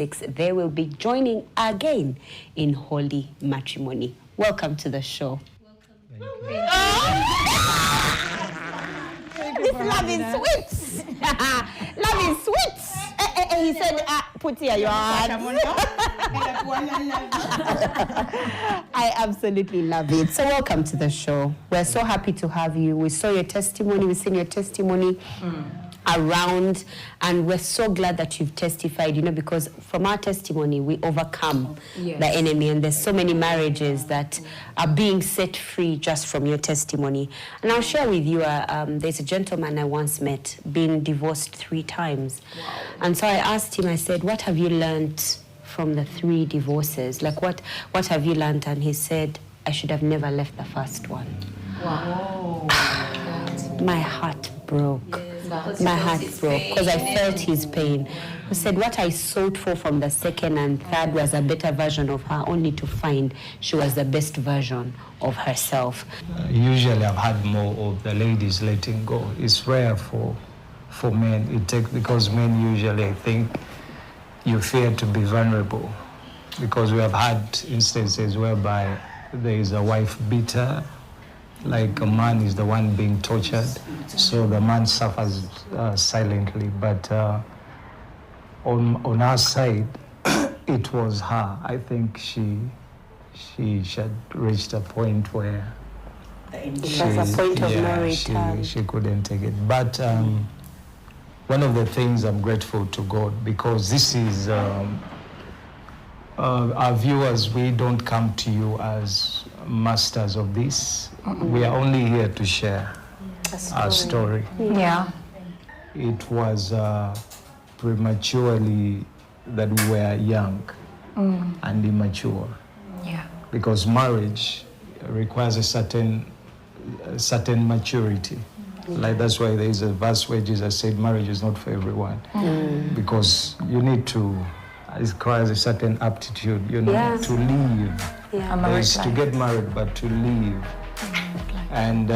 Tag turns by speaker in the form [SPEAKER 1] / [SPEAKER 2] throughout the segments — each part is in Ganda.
[SPEAKER 1] 6, they will be joining again in holy matrimony. Welcome to the show. This love is sweet. Love is sweet. He said, put here your hand. I absolutely love it. So welcome to the show. We're so happy to have you. We saw your testimony. We've seen your testimony around, and we're so glad that you've testified, you know, because from our testimony, we overcome the enemy, and there's so many marriages that are being set free just from your testimony. And I'll share with you, there's a gentleman I once met, been divorced 3 times. Wow. And so I asked him, I said, what have you learned from the 3 divorces? Like, what have you learned? And he said, I should have never left the first one. Wow. My heart broke. My heart broke because I felt his pain. He said what I sought for from the second and third was a better version of her, only to find she was the best version of herself.
[SPEAKER 2] Usually I've had more of the ladies letting go. It's rare for men. Because men usually, I think, you fear to be vulnerable, because we have had instances whereby there is a wife beater, like a man is the one being tortured, so the man suffers silently. But on our side, it was her. I think she had reached a point where she couldn't take it. But one of the things I'm grateful to God, because this is our viewers, we don't come to you as masters of this. We are only here to share our story.
[SPEAKER 3] Yeah.
[SPEAKER 2] It was prematurely that we were young and immature.
[SPEAKER 3] Yeah.
[SPEAKER 2] Because marriage requires a certain maturity. Like that's why there is a verse where Jesus said marriage is not for everyone. Because you need to, it requires a certain aptitude, you know, to live. Is to get married, but to live. And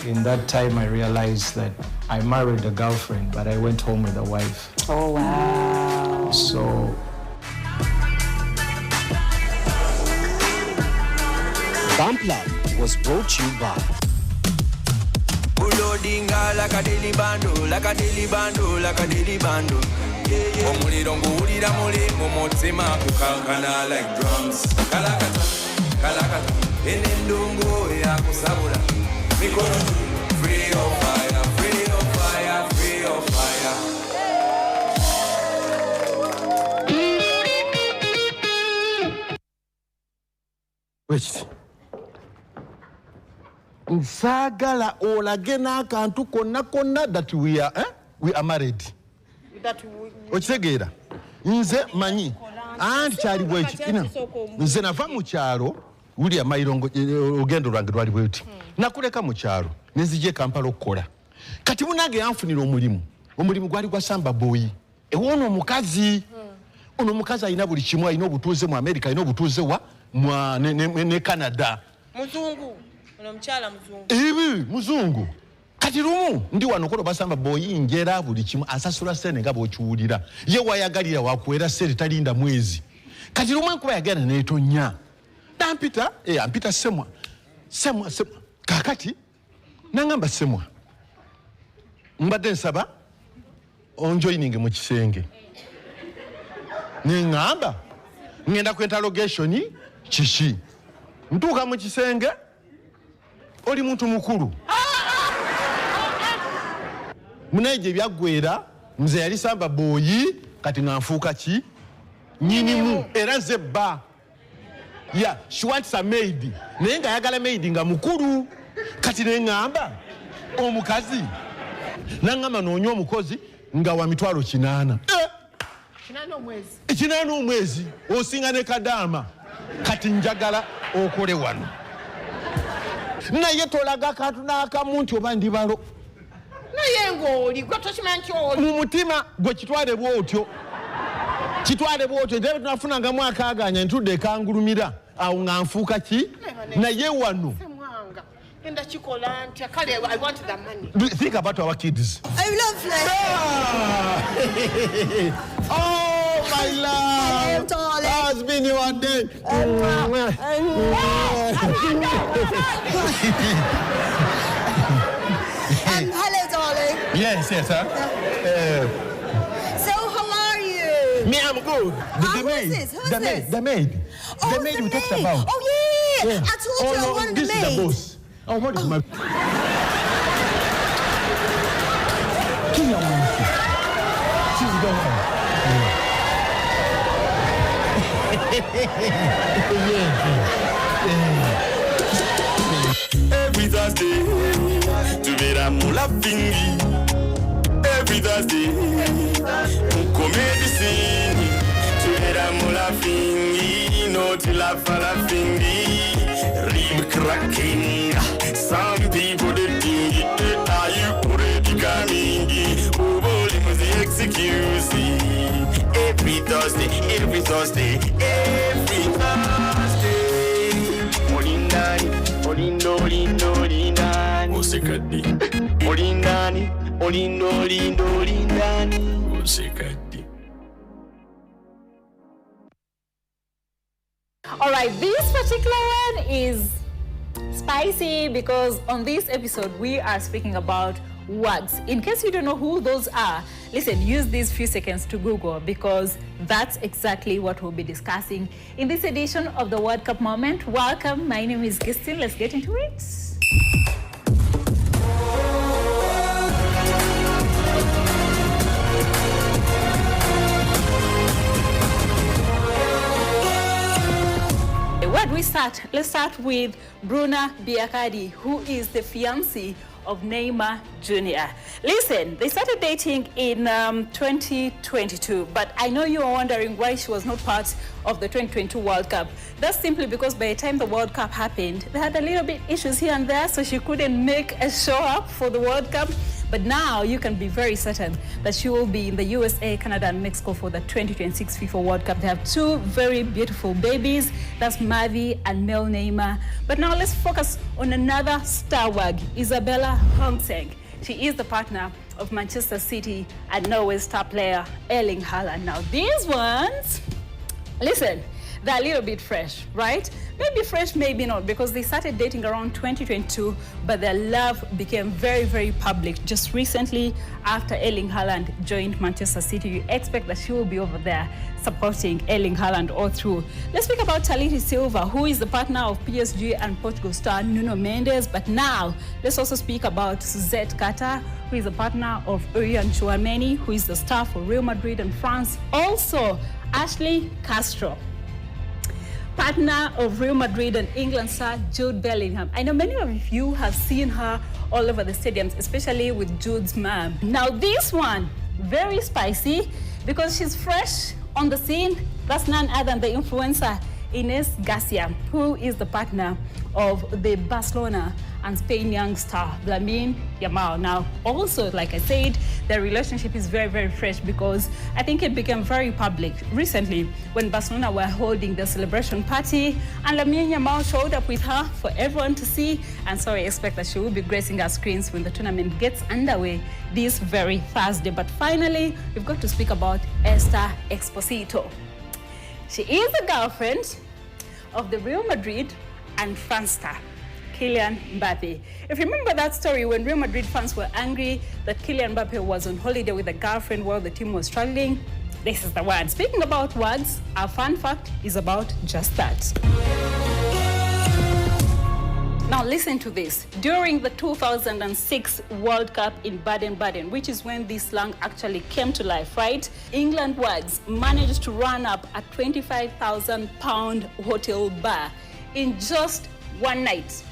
[SPEAKER 2] in that time, I realized that I married a girlfriend, but I went home with a wife.
[SPEAKER 1] Oh, wow.
[SPEAKER 2] So
[SPEAKER 4] Bump Love was brought to you by
[SPEAKER 5] Omuliro nguwulira muli mu mutima kukankana like drums. Kalakata, kalakata, enendungu yakusabula. Mikono free of fire, free of fire, free of fire.
[SPEAKER 6] Wait. Nsagala olage n'akantu konna that we are married. Okitegeera nze manyi anti kyali bweki nze nava mu kyalo wuli amayirongo ogendo lwange lwali bweti nakuleka mu kyalo nenzije Kampala okukola kati munange yanfunira omulimu gwali gwa samba boy ono omukazi alina buli kimu, alina obutuuze mu America, alina obutuuze wa ne Canada.
[SPEAKER 7] Muzungu ono mchala
[SPEAKER 6] muzungu kati lumu ndi wano ko basamba boyi njera buli kimu asasula sene nga bokiwulira ye wayagalira wakwera seri talinda mwezi kati lumu enkuba yagana netonya dampita ampita semwa kakati nangamba semwa mbadde nsaba onjoininge mu kisenge ningamba ngenda ku interrogation kishi ntuuka mu kisenge oli muntu mukulu munaije byaggwera nze yali samba boyi kati nganfuuka ki nyinimu era zebba she wants a maid naye nga ayagala maid nga mukulu kati nengamba omukazi nangamba noonya omukozi nga wa mitwalo 8 kinana omwezi osinga ne Kadaama kati njagala okole wano naye tolaga kantu n'akamu nti oba ndi balo
[SPEAKER 7] naye ng'oli gwe tokimanyi nti oli
[SPEAKER 6] mu mutima gwe kitwale bwotyo nte tunafunangamu akaaganya ntudde ekangulumira awo nga nfuuka ki naye wano
[SPEAKER 7] enda kikola ntya kale I want the money.
[SPEAKER 6] Think about our kids.
[SPEAKER 7] I love life.
[SPEAKER 6] Oh my love. has been your day.
[SPEAKER 3] Hello, darling.
[SPEAKER 6] Yes, sir.
[SPEAKER 3] So, how are you?
[SPEAKER 6] Me, I'm good.
[SPEAKER 3] Who's this? Who's this?
[SPEAKER 6] The maid.
[SPEAKER 3] Oh,
[SPEAKER 6] the maid we talked about.
[SPEAKER 3] Oh, yeah. I told you I wanted
[SPEAKER 6] this
[SPEAKER 3] the maid.
[SPEAKER 6] is the boss. Oh, what is my... She's the one.
[SPEAKER 5] Every Thursday, tubera mula fingi. Every Thursday, comedy scene. Tubera mula fingi, no tila fala fingi. Rib cracking, some people they think, are you already coming? Who will the excuse? Every Thursday, every Thursday, every Thursday. Olindani, olindo, olindo, olindani. Osekadi. Olindani, olindo, olindo, olindani. Osekadi.
[SPEAKER 8] All right, this particular one is spicy because on this episode we are speaking about words. In case you don't know who those are, listen, use these few seconds to Google because that's exactly what we'll be discussing in this edition of the World Cup Moment. Welcome, my name is Gistin. Let's get into it. Where do we start? Let's start with Bruna Biakadi, who is the fiancée of Neymar Jr. Listen, they started dating in 2022, but I know you are wondering why she was not part of the 2022 World Cup. That's simply because by the time the World Cup happened, they had a little bit issues here and there, so she couldn't make a show up for the World Cup. But now you can be very certain that she will be in the USA, Canada, and Mexico for the 2026 FIFA World Cup. They have two very beautiful babies. That's Mavi and Mel Neymar. But now let's focus on another star wag, Isabella Hongtseng. She is the partner of Manchester City and Norway's star player, Erling Haaland. Now these ones, listen, they're a little bit fresh, right? Maybe fresh, maybe not, because they started dating around 2022, but their love became very, very public just recently after Erling Haaland joined Manchester City. You expect that she will be over there supporting Erling Haaland all through. Let's speak about Taliti Silva, who is the partner of PSG and Portugal star Nuno Mendes. But now, let's also speak about Suzette Carter, who is a partner of Urian Chouameni, who is the star for Real Madrid and France. Also, Ashley Castro, partner of Real Madrid and England star Jude Bellingham. I know many of you have seen her all over the stadiums, especially with Jude's mom. Now this one, very spicy because she's fresh on the scene. That's none other than the influencer Ines Garcia, who is the partner of the Barcelona and Spain young star Lamine Yamal. Now, also, like I said, their relationship is very, very fresh because I think it became very public recently when Barcelona were holding the celebration party and Lamine Yamal showed up with her for everyone to see. And so I expect that she will be gracing our screens when the tournament gets underway this very Thursday. But finally, we've got to speak about Esther Exposito. She is the girlfriend of the Real Madrid and France star Kylian Mbappe. If you remember that story when Real Madrid fans were angry that Kylian Mbappe was on holiday with a girlfriend while the team was struggling, this is the one. Speaking about words, our fun fact is about just that. Now listen to this. During the 2006 World Cup in Baden-Baden, which is when this slang actually came to life, right? England Wags managed to run up a £25,000 hotel bar in just one night.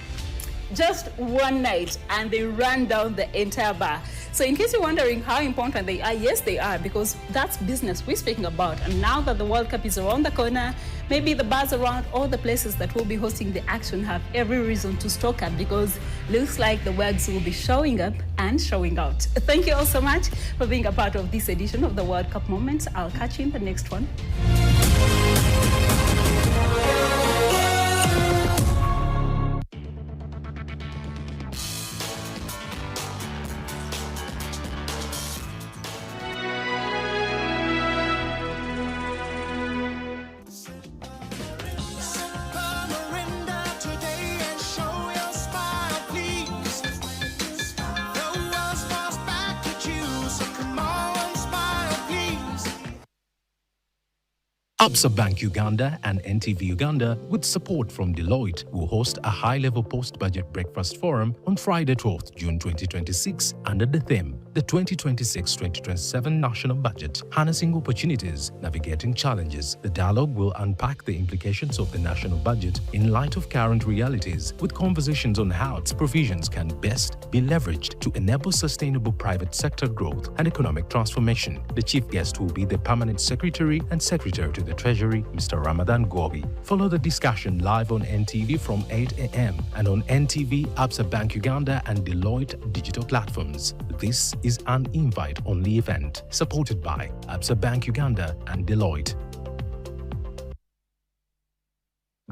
[SPEAKER 8] Just one night, and they ran down the entire bar. So in case you're wondering how important they are, yes, they are, because that's business we're speaking about. And now that the World Cup is around the corner, maybe the bars around all the places that will be hosting the action have every reason to stock up, because looks like the wags will be showing up and showing out. Thank you all so much for being a part of this edition of the World Cup Moments. I'll catch you in the next one.
[SPEAKER 9] Absa Bank Uganda and NTV Uganda, with support from Deloitte, will host a high-level post-budget breakfast forum on Friday, 12th June 2026 under the theme, the 2026-2027 National Budget, Harnessing Opportunities, Navigating Challenges. The dialogue will unpack the implications of the national budget in light of current realities, with conversations on how its provisions can best be leveraged to enable sustainable private sector growth and economic transformation. The chief guest will be the Permanent Secretary and Secretary to the Treasury, Mr. Ramadan Gobi. Follow the discussion live on NTV from 8 a.m. and on NTV, Absa Bank Uganda and Deloitte digital platforms. This is an invite-only event supported by Absa Bank Uganda and Deloitte.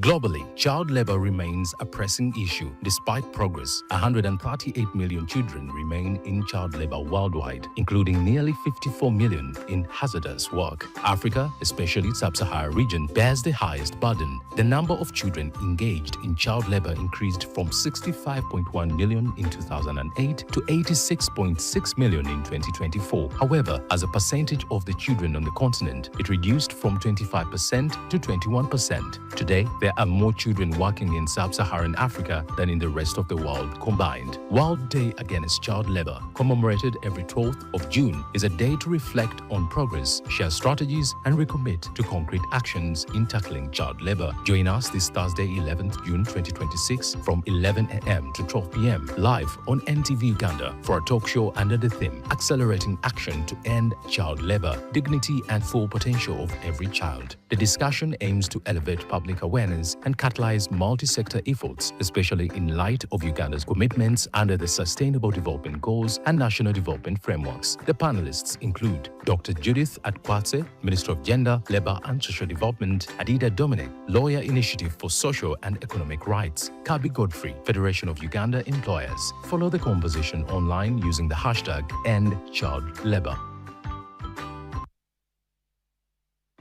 [SPEAKER 9] Globally, child labor remains a pressing issue. Despite progress, 138 million children remain in child labor worldwide, including nearly 54 million in hazardous work. Africa, especially the sub-Saharan region, bears the highest burden. The number of children engaged in child labor increased from 65.1 million in 2008 to 86.6 million in 2024. However, as a percentage of the children on the continent, it reduced from 25% to 21%. Today, there are more children working in sub-Saharan Africa than in the rest of the world combined. World Day Against Child Labor, commemorated every 12th of June, is a day to reflect on progress, share strategies, and recommit to concrete actions in tackling child labor. Join us this Thursday, 11th June 2026 from 11 a.m. to 12 p.m. live on NTV Uganda for a talk show under the theme, Accelerating Action to End Child Labor, Dignity and Full Potential of Every Child. The discussion aims to elevate public awareness and catalyze multi-sector efforts, especially in light of Uganda's commitments under the Sustainable Development Goals and National Development Frameworks. The panelists include Dr. Judith Atkwatse, Minister of Gender, Labour and Social Development; Adida Dominic, Lawyer Initiative for Social and Economic Rights; Kabi Godfrey, Federation of Uganda Employers. Follow the conversation online using the hashtag #EndChildLabour.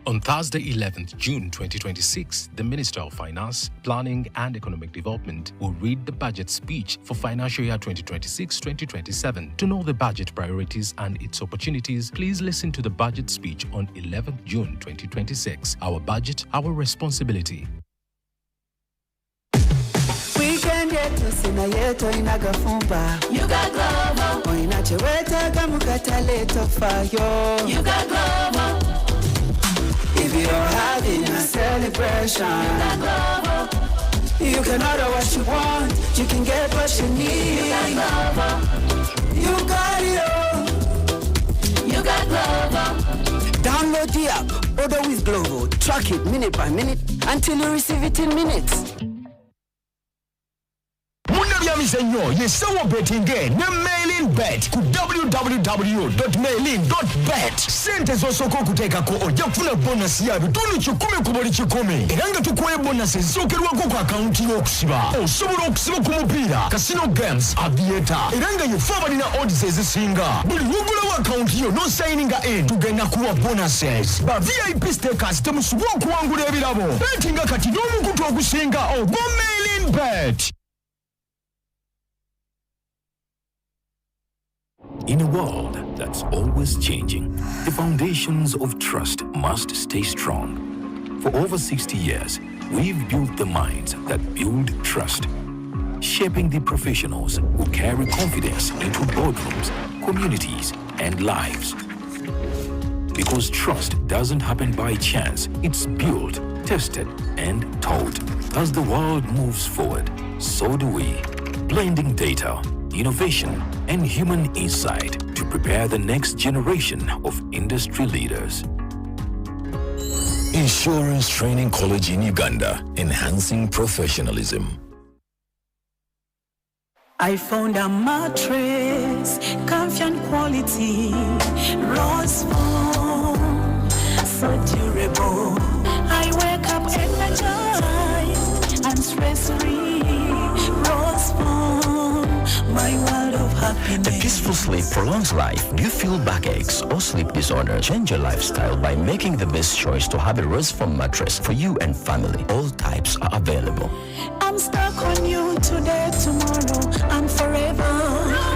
[SPEAKER 9] On Thursday, 11th June 2026, the Minister of Finance, Planning and Economic Development will read the budget speech for financial year 2026-2027. To know the budget priorities and its opportunities, please listen to the budget speech on 11th June 2026. Our budget, our responsibility.
[SPEAKER 10] If you're having a celebration, you can order what you want, you can get what you need. You got it all. You got Glovo. Download the app, order with Glovo, track it minute by minute until you receive it in minutes.
[SPEAKER 11] Nnyo ye Ssaawa betting ne Mailin Bet ku www.mailin.bet. Sente z'osooka okuteekako ojja kufuna bonus ya bitundu 10 ku buli 10. Era nga tukuwa bonus ezisookerwako ku akawunti y'okusiba. Osobola okusiba ku mupiira, casino games, aviator. Era nga yefe abalina odds ezisinga. Buli wugulawo akawunti yo n'osayininga in tugenda kuwa bonuses. Ba VIP stakers temusubwa okuwangula ebirabo. Betinga kati n'omukutu ogusinga ogwa Mailin Bet.
[SPEAKER 12] In a world that's always changing, the foundations of trust must stay strong. For over 60 years, we've built the minds that build trust, shaping the professionals who carry confidence into boardrooms, communities, and lives. Because trust doesn't happen by chance, it's built, tested, and taught. As the world moves forward, so do we, blending data, innovation, and human insight to prepare the next generation of industry leaders.
[SPEAKER 13] Insurance Training College in Uganda, enhancing professionalism.
[SPEAKER 10] I found a mattress, comfy and quality, rose foam, so durable. I wake up energized and stress-free, rose foam, my world of happiness.
[SPEAKER 14] A peaceful sleep prolongs life. Do you feel backaches or sleep disorder? Change your lifestyle by making the best choice to have a rose foam mattress for you and family. All types are available.
[SPEAKER 10] I'm stuck on you today, tomorrow, and forever.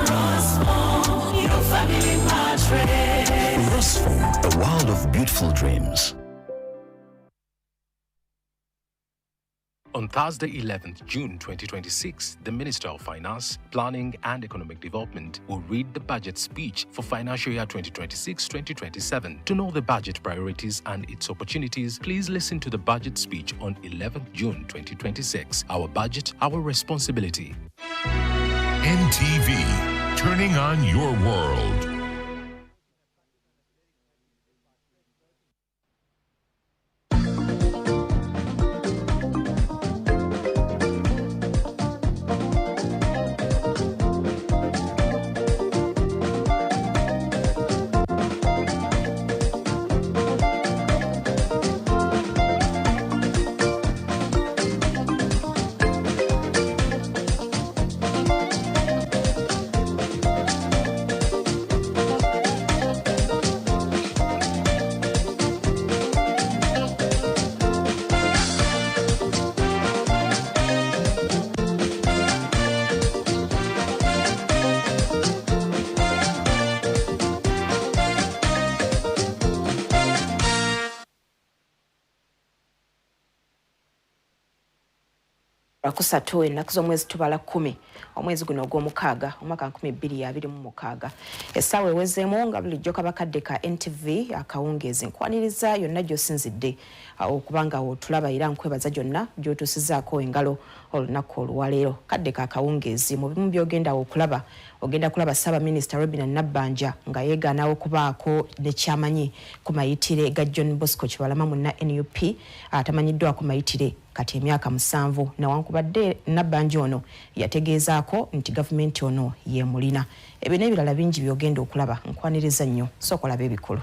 [SPEAKER 10] Rose foam, your family mattress.
[SPEAKER 14] Rose foam, a world of beautiful dreams.
[SPEAKER 9] On Thursday, 11th June 2026, the Minister of Finance, Planning and Economic Development will read the budget speech for financial year 2026-2027. To know the budget priorities and its opportunities, please listen to the budget speech on 11th June 2026. Our budget, our responsibility.
[SPEAKER 15] NTV, turning on your world.
[SPEAKER 16] Kusatu ennaku z'omwezi tubala 10 omwezi guno ogw'omukaaga omwaka 2026 essaawa ewezeemu nga bulijjo kabakadde ka NTV Akawungeezi nkwaniriza yonna gy'osinzidde okubanga otulaba era nkwebaza gyonna gy'otuusizaako engalo olunaku olwaleero kadde ka Akawungeezi mu bimu by'ogenda okulaba ogenda kulaba Ssaabaminisita Robinah Nabbanja nga yeegaanawo okubaako ne kyamanyi ku mayitire ga John Bosco Kibalama munna NUP atamanyiddwa ku mayitire kati emyaka 7 newankubadde Nabbanja ono yategeezaako nti gavumenti ono yeemulina. Ebyo n'ebirala bingi by'ogenda okulaba nkwaniriza nnyo sooka olaba ebikulu.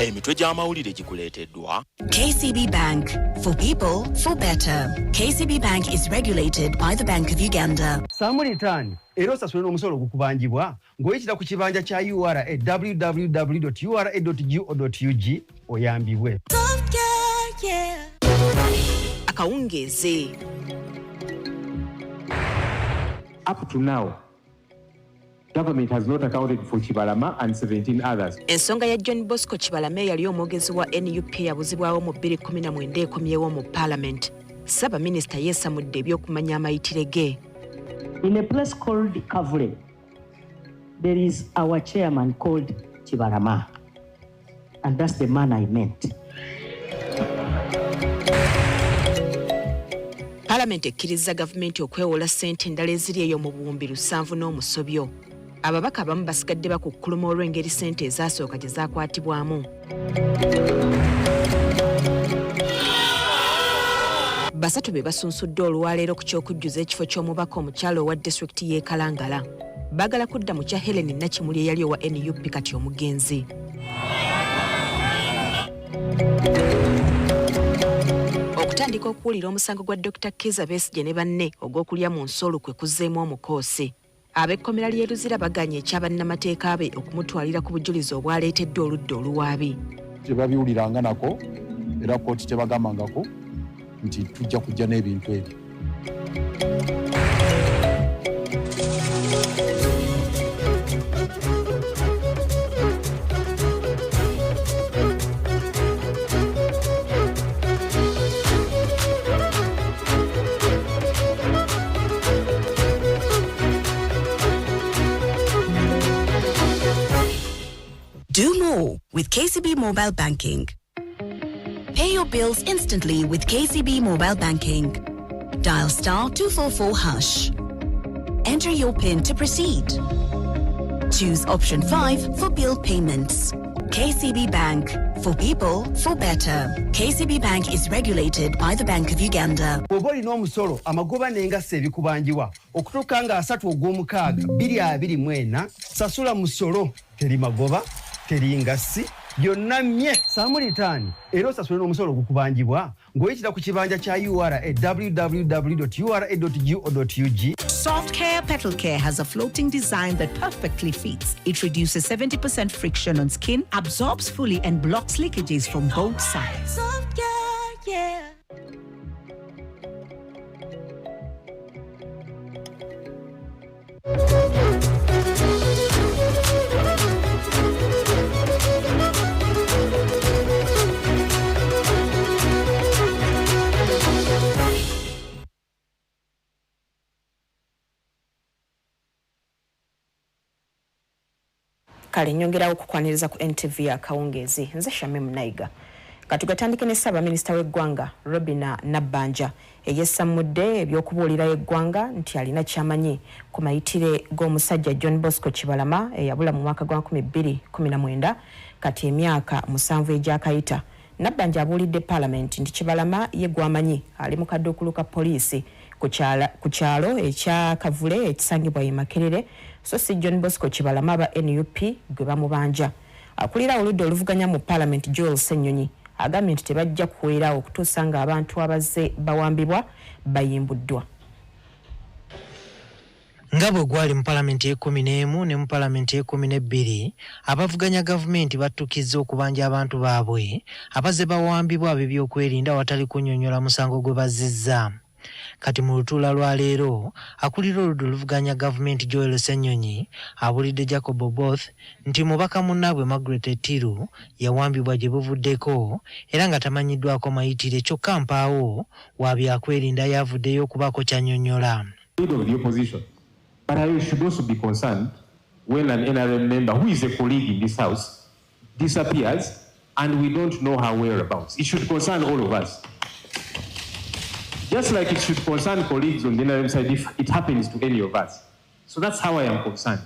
[SPEAKER 4] Emitwe gy'amawulire gikuleeteddwa
[SPEAKER 17] KCB Bank, for people, for better. KCB Bank is regulated by the Bank of Uganda.
[SPEAKER 18] Samulitani era osasula n'omusolo ogukubangibwa ng'oyitira ku kibanja kya URA at www.ura.go.ug oyambibwe.
[SPEAKER 16] Akawungeezi.
[SPEAKER 19] Up to now, government has not accounted for Kibalama and 17 others.
[SPEAKER 16] Ensonga ya John Bosco Kibalama yali omwogezi wa NUP yabuzibwawo mu 2017 ekomyewo mu Parliament. Ssaabaminisita yeesamudde ebyokumanya amayitire ge.
[SPEAKER 20] In a place called Kavule, there is our chairman called Kibalama. And that's the man I meant.
[SPEAKER 16] Parliament ekkiriza gavumenti okwewola ssente endala eziri eyo mu buwumbi 7 n'omusobyo. Ababaka abamu basigadde bakukkuluma olw'engeri ssente ezaasooka gye zaakwatibwamu. Basatu be basunsudde olwaleero ku ky'okujjuza ekifo ky'omubaka omukyalo owa disitulikiti y'e Kalangala. Baagala kudda mu kya Helen Nakimuli eyali owa NUP kati omugenzi. Okutandika okuwulira omusango gwa Dr. Kizza Besigye ne banne ogw'okulya mu nsolo kwe kuzzeemu omukoosi. Ab'ekkomera ly'e Luzira baganye ekyabannamateeka be okumutwalira ku bujulizi obwaleetedde oludda oluwaabi.
[SPEAKER 21] Tebabiwuliranga nako era kkooti tebagambangako nti tujja kujja n'ebintu ebyo.
[SPEAKER 17] Do more with KCB Mobile Banking. Pay your bills instantly with KCB Mobile Banking. Dial *244#. Enter your PIN to proceed. Choose option 5 for bill payments. KCB Bank, for people, for better. KCB Bank is regulated by the Bank of Uganda.
[SPEAKER 18] Oboli n'omusolo amagoba n'engasse ebikubanjibwa okutuuka nga 3 ogw'omukaaga 2024 sasula musolo teri magoba teri ngassi byonna mmye Samulitani era osasule n'omusolo gukubanjibwa ng'oyitira ku kibanja kya URA at www.ura.go.ug.
[SPEAKER 22] Soft Care Petal Care has a floating design that perfectly fits. It reduces 70% friction on skin, absorbs fully and blocks leakages from both sides.
[SPEAKER 10] Soft Care, yeah.
[SPEAKER 16] Kale nyongerawo okukwaniriza ku NTV Akawungeezi. Nze Ssaawa Emu. Katugatandike ne Ssaabaminisita w'eggwanga Robina Nabbanja eyesamudde ebyokubuulira eggwanga nti alina kyamanyi ku mayitire g'omusajja John Bosco Kibalama eyabula mu mwaka gwa 2019 kati emyaka 7 egyakayita. Nabbanja abuulidde Paalamenti nti Kibalama ye gwamanyi ali mu kaduukulu ka poliisi ku kyalo ekya Kavule ekisangibwa e Makerere so si John Bosco Kibalama aba NUP gwe bamubanja. Akulira oludda oluvuganya mu Paalamenti Joel Ssenyonyi agambye nti tebajja kuweerawo okutuusa nga abantu abazze bawambibwa bayimbuddwa.
[SPEAKER 1] Nga bwe gwali mu Paalamenti e11 ne mu Paalamenti e12 abavuganya gavumenti battukizza okubanja abantu baabwe abazze bawambibwa ab'ebyokwerinda watali kunnyonnyola musango gwe bazzizza. Kati mu lutuula lwa leero akulira oludda oluvuganya gavumenti Joel Ssenyonyi abulidde Jacob Oboth nti mubaka munnaabwe Margaret Etiru yawambibwa gye buvuddeko era nga tamanyiddwako mayitire kyokka mpaawo wa byakwerinda yavuddeyo okubaako ky'annyonnyola.
[SPEAKER 19] But I should also be concerned when an NRM member who is a colleague in this house disappears and we don't know her whereabouts. It should concern all of us. Just like it should concern colleagues on the NRM side if it happens to any of us. So that's how I am concerned.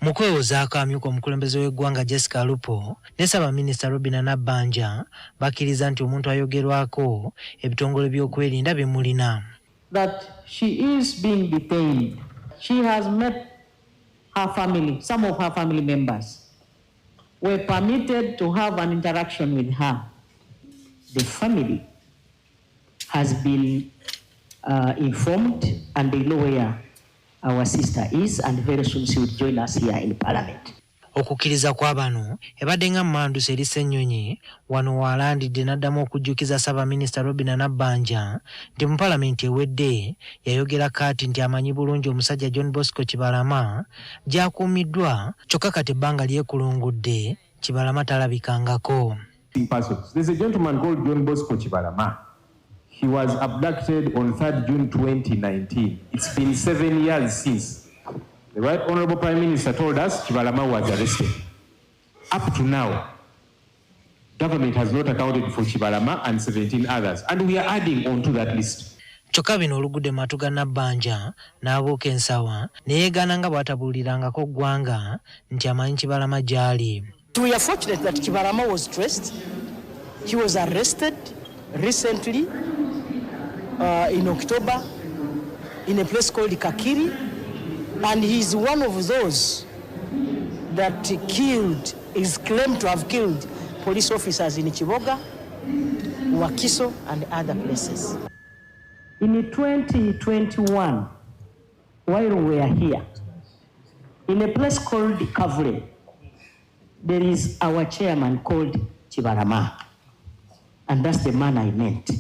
[SPEAKER 1] Mukwewozaako amyuka omukulembeze w'eggwanga Jessica Alupo ne Ssaabaminisita Robina Nabbanja bakkiriza nti omuntu ayogerwako ebitongole by'okwerinda bimulina.
[SPEAKER 20] That she is being detained. She has met her family, some of her family members were permitted to have an interaction with her. The family has been informed and they know where our sister is and very soon she will join us here in Parliament.
[SPEAKER 1] Okukkiriza kwa bano ebadde nga mmanduso eri Ssenyonyi wano waalandidde n'addamu okujjukiza Ssaabaminisita Robina Nabbanja nti mu Paalamenti ewedde yayogera kati nti amanyi bulungi omusajja John Bosco Kibalama gy'akuumiddwa kyokka kati ebbanga lyekulungudde Kibalama talabikangako.
[SPEAKER 19] There's a gentleman called John Bosco Kibalama. He was abducted on 3rd June 2019. It's been 7 years since. The Right Honorable Prime Minister told us Kibalama was arrested. Up to now, government has not accounted for Kibalama and 17 others, and we are adding on to that list.
[SPEAKER 1] Kyokka bino olugudde matu ga Nabbanja n'abuuka ensawa ne yeegaana nga bw'atabuulirangako ggwanga nti amanyi Kibalama gy'ali.
[SPEAKER 20] We are fortunate that Kibalama was traced. He was arrested recently in October in a place called Kakiri. And he's one of those that is claimed to have killed police officers in Chiboga, Wakiso, and other places. In 2021, while we are here, in a place called Kavule, there is our chairman called Kibalama. And that's the man I meant.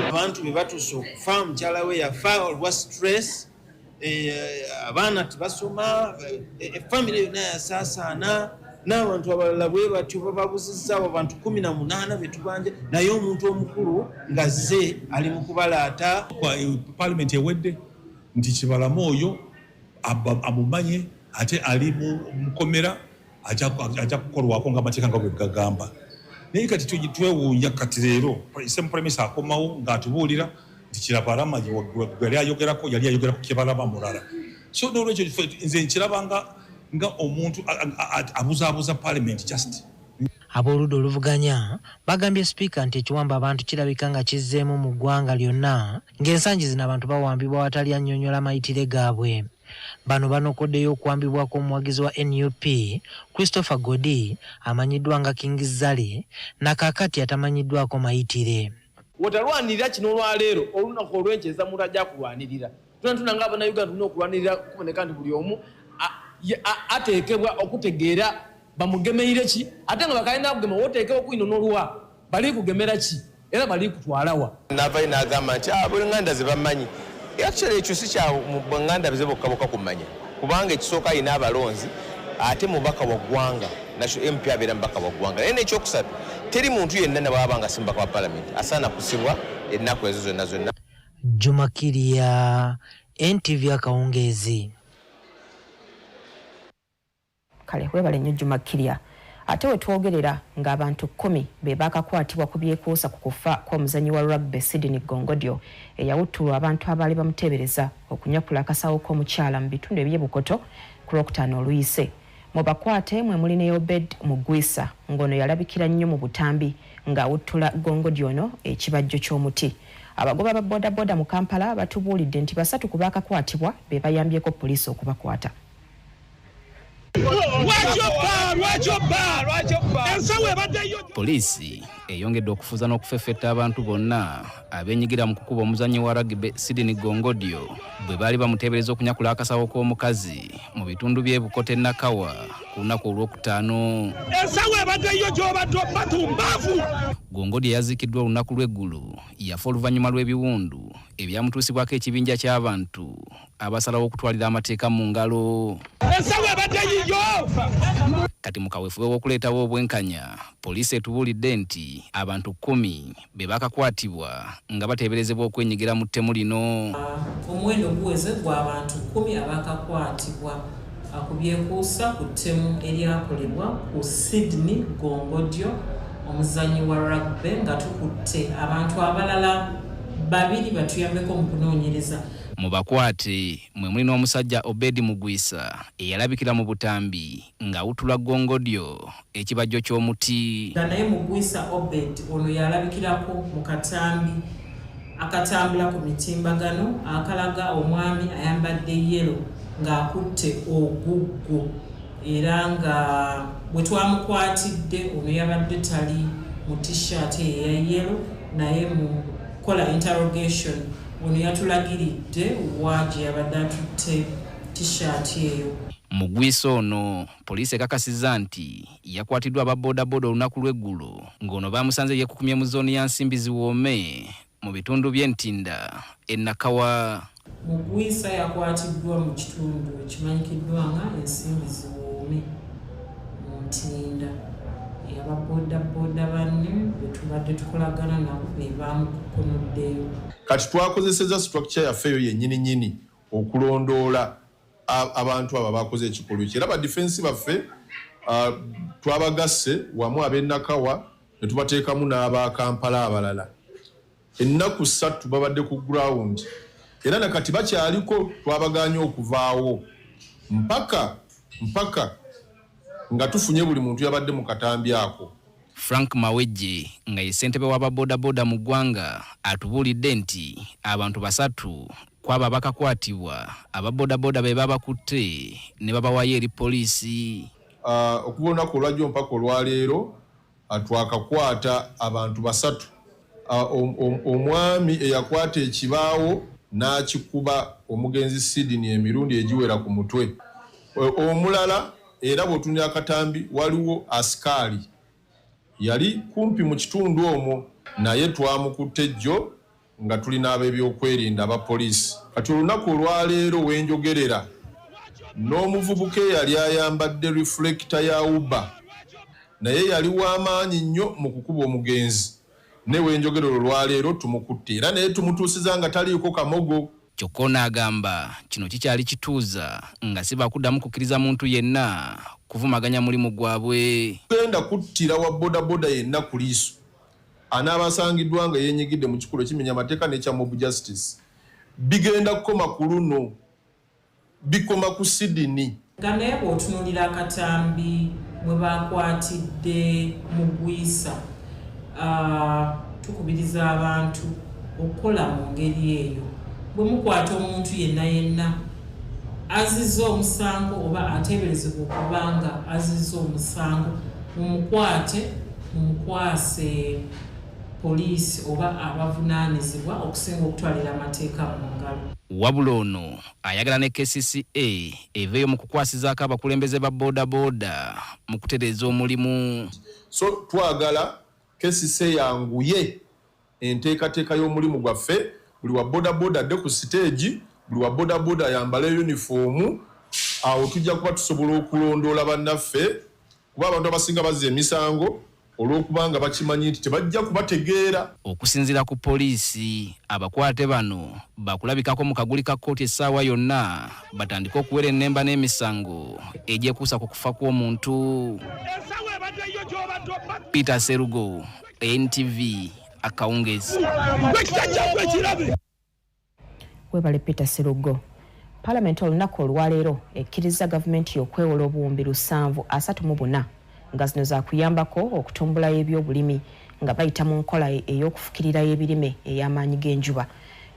[SPEAKER 2] Abantu bebatuuse okufa mukyala we yafa olwa stress abaana tebasoma efamire yonna yasaasaana n'abantu abalala bwe batyo bababuzizaawo abantu 18 betubanja naye omuntu omukulu nga zze ali mu kubalaata.
[SPEAKER 23] Paalamenti ewedde nti Kibalama oyo amumanye ate ali mukomera ajja kukolwako nga amateeka nga bwe gagamba. Naye kati twewuunya kati leero Ssemujju Premisa akomawo ng'atubuulira nti Kibalama yali ayogerako yali ayogera ku Kibalama mulala. So n'olwekyo nze nkiraba nga omuntu abuzaabuza Paalamenti just.
[SPEAKER 1] Abooludda oluvuganya bagambye Sipiika nti ekiwamba abantu kirabika nga kizzeemu mu ggwanga lyonna ng'ensangi zino abantu bawambibwa watali annyonnyola mayitire gaabwe. Bano banokoddeyo okuwambibwako omuwagizi wa NUP Christopher Godi amanyiddwa nga King Zale na kaakati atamanyiddwako mayitire.
[SPEAKER 24] Wotalwanirira kino olwaleero olunaku olw'enkyeza mutajja kulwanirira. Tunatuna ng'Abannayuganda tulina okulwanirira kuboneka nti buli omu ateekebwa okutegeera bamugemeire ki ate nga bakalina kugema woteekewo kwinonolwa bali kugemera ki era bali kutwalawa.
[SPEAKER 25] Navayo n'agamba nti Ab'Oluganda ze bamanyi. Actually ekyo si kya mu Banganda bize bokka kumanya kubanga ekisooka alina abalonzi ate mubaka wa ggwanga National MP abeera mubaka wa ggwanga. Naye n'ekyokusatu teri muntu yenna ne bw'aba nga si mubaka wa Paalamenti asaana kusibwa ennaku ezo zonna.
[SPEAKER 1] Jumakiriya NTV Akawungeezi.
[SPEAKER 16] Kale webale nnyo Juma Kiria. Ate we twogerera ng'abantu 10 be bakakwatibwa ku byekuusa ku kufa kw'omuzannyi wa rugby Sydney Gongodio eyawuttulwa abantu abaali bamuteebereza okunyakula akasawo k'omukyala mu bitundu eby'Ebukoto ku Lwokutaano oluyise. Mu bakwate mwe muli ne Obed Mugwisa ng'ono yalabikira nnyo mu butambi ng'awuttula Gongodio ono ekibajjo ky'omuti. Abagoba ba bodaboda mu Kampala batubuulidde nti 3 ku baakakwatibwa be bayambyeko poliisi okubakwata.
[SPEAKER 3] Poliisi eyongedde okufuza n'okufeffetta abantu bonna abeenyigira mu kukuba omuzannyi wa rugby Sydney Gongodio bwe baali bamuteebereza okunyakula akasawo k'omukazi mu bitundu by'Ebukoto Nakawa ku lunaku olw'okutaano. Gongodio yaziikiddwa olunaku lw'eggulu yafa oluvannyuma lw'ebiwundu ebyamutuusibwako ekibinja ky'abantu abasalawo okutwalira amateeka mu ngalo. Kati mu kaweefube w'okuleetawo obwenkanya, poliisi etubuulidde nti abantu 10 be bakakwatibwa nga bateeberezebwa okwenyigira mu ttemu lino.
[SPEAKER 5] Omuwendo guweze gw'abantu 10 abakakwatibwa ku byekuusa ku ttemu eryakolebwa ku Sydney Gongodio omuzannyi wa rugby nga tukutte abantu abalala 2 batuyambeko mu kunoonyereza.
[SPEAKER 3] Mu bakwate mwe muli n'omusajja Obed Mugwisa eyalabikira mu butambi ng'awuttula Gongodio ekibajjo ky'omuti.
[SPEAKER 5] Naye Mugwisa Obed ono yalabikirako mu katambi akatambula ku mitimbagano akalaga omwami ayambadde yellow ng'akutte oguggo era nga bwe twamukwatidde ono yabadde tali mu t-shirt eya yellow naye mu kola interrogation ono yatulagiridde waje yabadde atutte t-shirt eyo.
[SPEAKER 3] Mugwisa ono poliisi ekakasizza nti yakwatiddwa ababodaboda olunaku lw'eggulo ng'ono bamusanze yeekukumye mu zooni ya Nsimbi Ziwoome mu bitundu by'Entinda Nakawa.
[SPEAKER 5] Mugwisa yakwatiddwa mu kitundu ekimanyikiddwa nga Ensimbi Ziwoome mu Ntinda. Ababodaboda banne bwe tubadde tukolagana nabo be bamukonoddeyo.
[SPEAKER 6] Kati twakozeseza structure yaffe yennyini okulondoola abantu abo abakoze ekikolwa ekyo. Era ba defense baffe twabagasse wamu ab'Enakawa ne tubateekamu n'aba Kampala abalala. Ennaku 3 babadde ku ground. Era nakati bakyaliko twabaganya okuvaawo mpaka nga tufunye buli muntu yabadde mu katambi ako.
[SPEAKER 3] Frank Mawejje nga ye ssentebe w'ababodaboda mu ggwanga atubuulidde nti abantu 3 kwaba bakakwatibwa ababodaboda be babakutte ne babawayo eri poliisi.
[SPEAKER 6] Okuva olunaku olwajjo mpaka olwaleero twakakwata abantu 3. Omwami eyakwata ekibaawo n'akikuba omugenzi Sydney emirundi egiwera ku mutwe. Omulala era bw'otunira akatambi waliwo askari yali kumpi mu kitundu omwo naye twamukutte jjo nga tulina ab'ebyokwerinda aba poliisi. Kati olunaku olwaleero wenjogerera n'omuvubuka yali ayambadde reflector ya Uber naye yali w'amaanyi nnyo mu kukuba omugenzi ne wenjogerera olwaleero tumukutte era naye tumutuusiza nga taliiko kamogo.
[SPEAKER 3] Kyokka n'agamba kino kikyali kituuza nga si bakuddamu kukkiriza muntu yenna kuvumaganya mulimu gwabwe.
[SPEAKER 6] Genda kuttira wa bodaboda yenna ku liiso anaabasangiddwa nga yeenyigidde mu kikulu ekimenya amateeka n'ekya mob justice. Bigenda kukoma ku luno, bikoma ku Sydney.
[SPEAKER 5] Nga naye bw'otunuulira akatambi mwe bakwatidde Mugwisa, tukubiriza abantu okukola mu ngeri eyo. Bwe mukwata omuntu yenna azizza omusango oba ateeberezebwa okuba nga azizza omusango, mumukwase poliisi oba abavunaanyizibwa okusinga okutwalira amateeka mu ngalo.
[SPEAKER 3] Wabula ono ayagala ne KCCA eveeyo mu kukwasizaako abakulembeze ba bodaboda mu kutereeza omulimu.
[SPEAKER 6] So twagala KCCA yanguye enteekateeka y'omulimu gwaffe. Buli wa bodaboda adde ku stage, buli wa bodaboda yambale uniform. Awo tujja kuba tusobola okulondoola bannaffe kuba abantu abasinga bazza emisango olw'okubanga bakimanyi nti tebajja kubategeera.
[SPEAKER 3] Okusinziira ku poliisi, abakwate bano bakulabikako mu kaguli ka kkooti essaawa yonna batandika okuwera ennemba n'emisango egyekuusa ku kufa kw'omuntu. Peter Serugo, NTV Akawungeezi.
[SPEAKER 16] Webale Peter Serugo. Parliament olunaku olwaleero ekkiriza gavumenti okwewola obuwumbi 734 nga zino za kuyambako okutumbula ebyobulimi nga bayita mu nkola ey'okufukirira ebirime ey'amaanyi g'enjuba.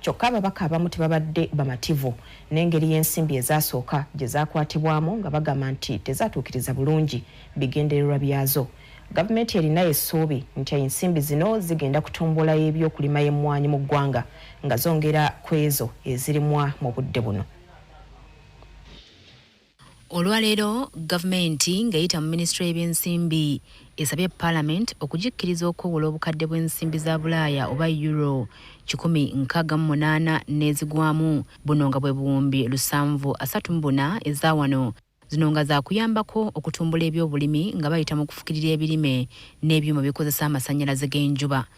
[SPEAKER 16] Kyokka ababaka abamu tebabadde bamativu n'engeri y'ensimbi ezasooka gye zaakwatibwamu nga bagamba nti tezaatuukiriza bulungi bigendererwa byazo. Gavumenti erina essuubi nti ensimbi zino zigenda kutumbula ebyokulima y'emmwanyi mu ggwanga nga zongera ku ezo ezirimwa mu budde buno.
[SPEAKER 7] Olwaleero gavumenti ng'eyita mu minisitule y'ebyensimbi esabye Parliament okujikkiriza okwewola obukadde bw'ensimbi za Bulaaya oba euro 168 n'ezigwamu buno nga bwe buwumbi 734 eza wano. Zino nga za kuyambako okutumbula ebyobulimi nga bayita mu kufukirira ebirime n'ebyuma bikozesa amasannyalaze g'enjuba.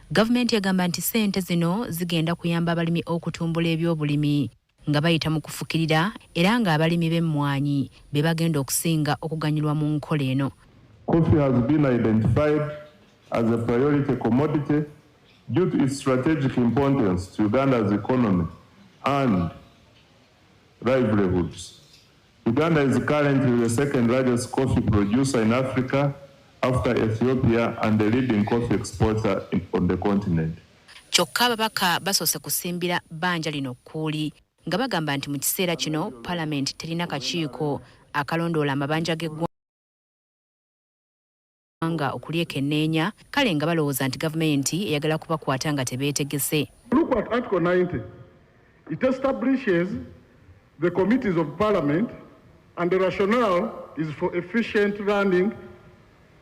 [SPEAKER 7] Gavumenti yagamba nti ssente zino zigenda kuyamba abalimi okutumbula ebyobulimi nga bayita mu kufukirira era nga abalimi b'emmwanyi be bagenda okusinga okuganyulwa mu nkola eno.
[SPEAKER 8] Coffee has been identified as a priority commodity due to its strategic importance to Uganda's economy and livelihoods. Uganda is currently the second largest coffee producer in Africa after Ethiopia and the leading coffee exporter on the continent.
[SPEAKER 7] Kyokka ababaka basoose kusimbira bbanja lino kkuuli nga bagamba nti mu kiseera kino Parliament terina kakiiko akalondoola amabanja g'eggwanga okulyekenneenya kale nga balowooza nti gavumenti eyagala kubakwata nga tebeetegese.
[SPEAKER 11] Look at Article 90. It establishes the committees of Parliament and the rationale is for efficient running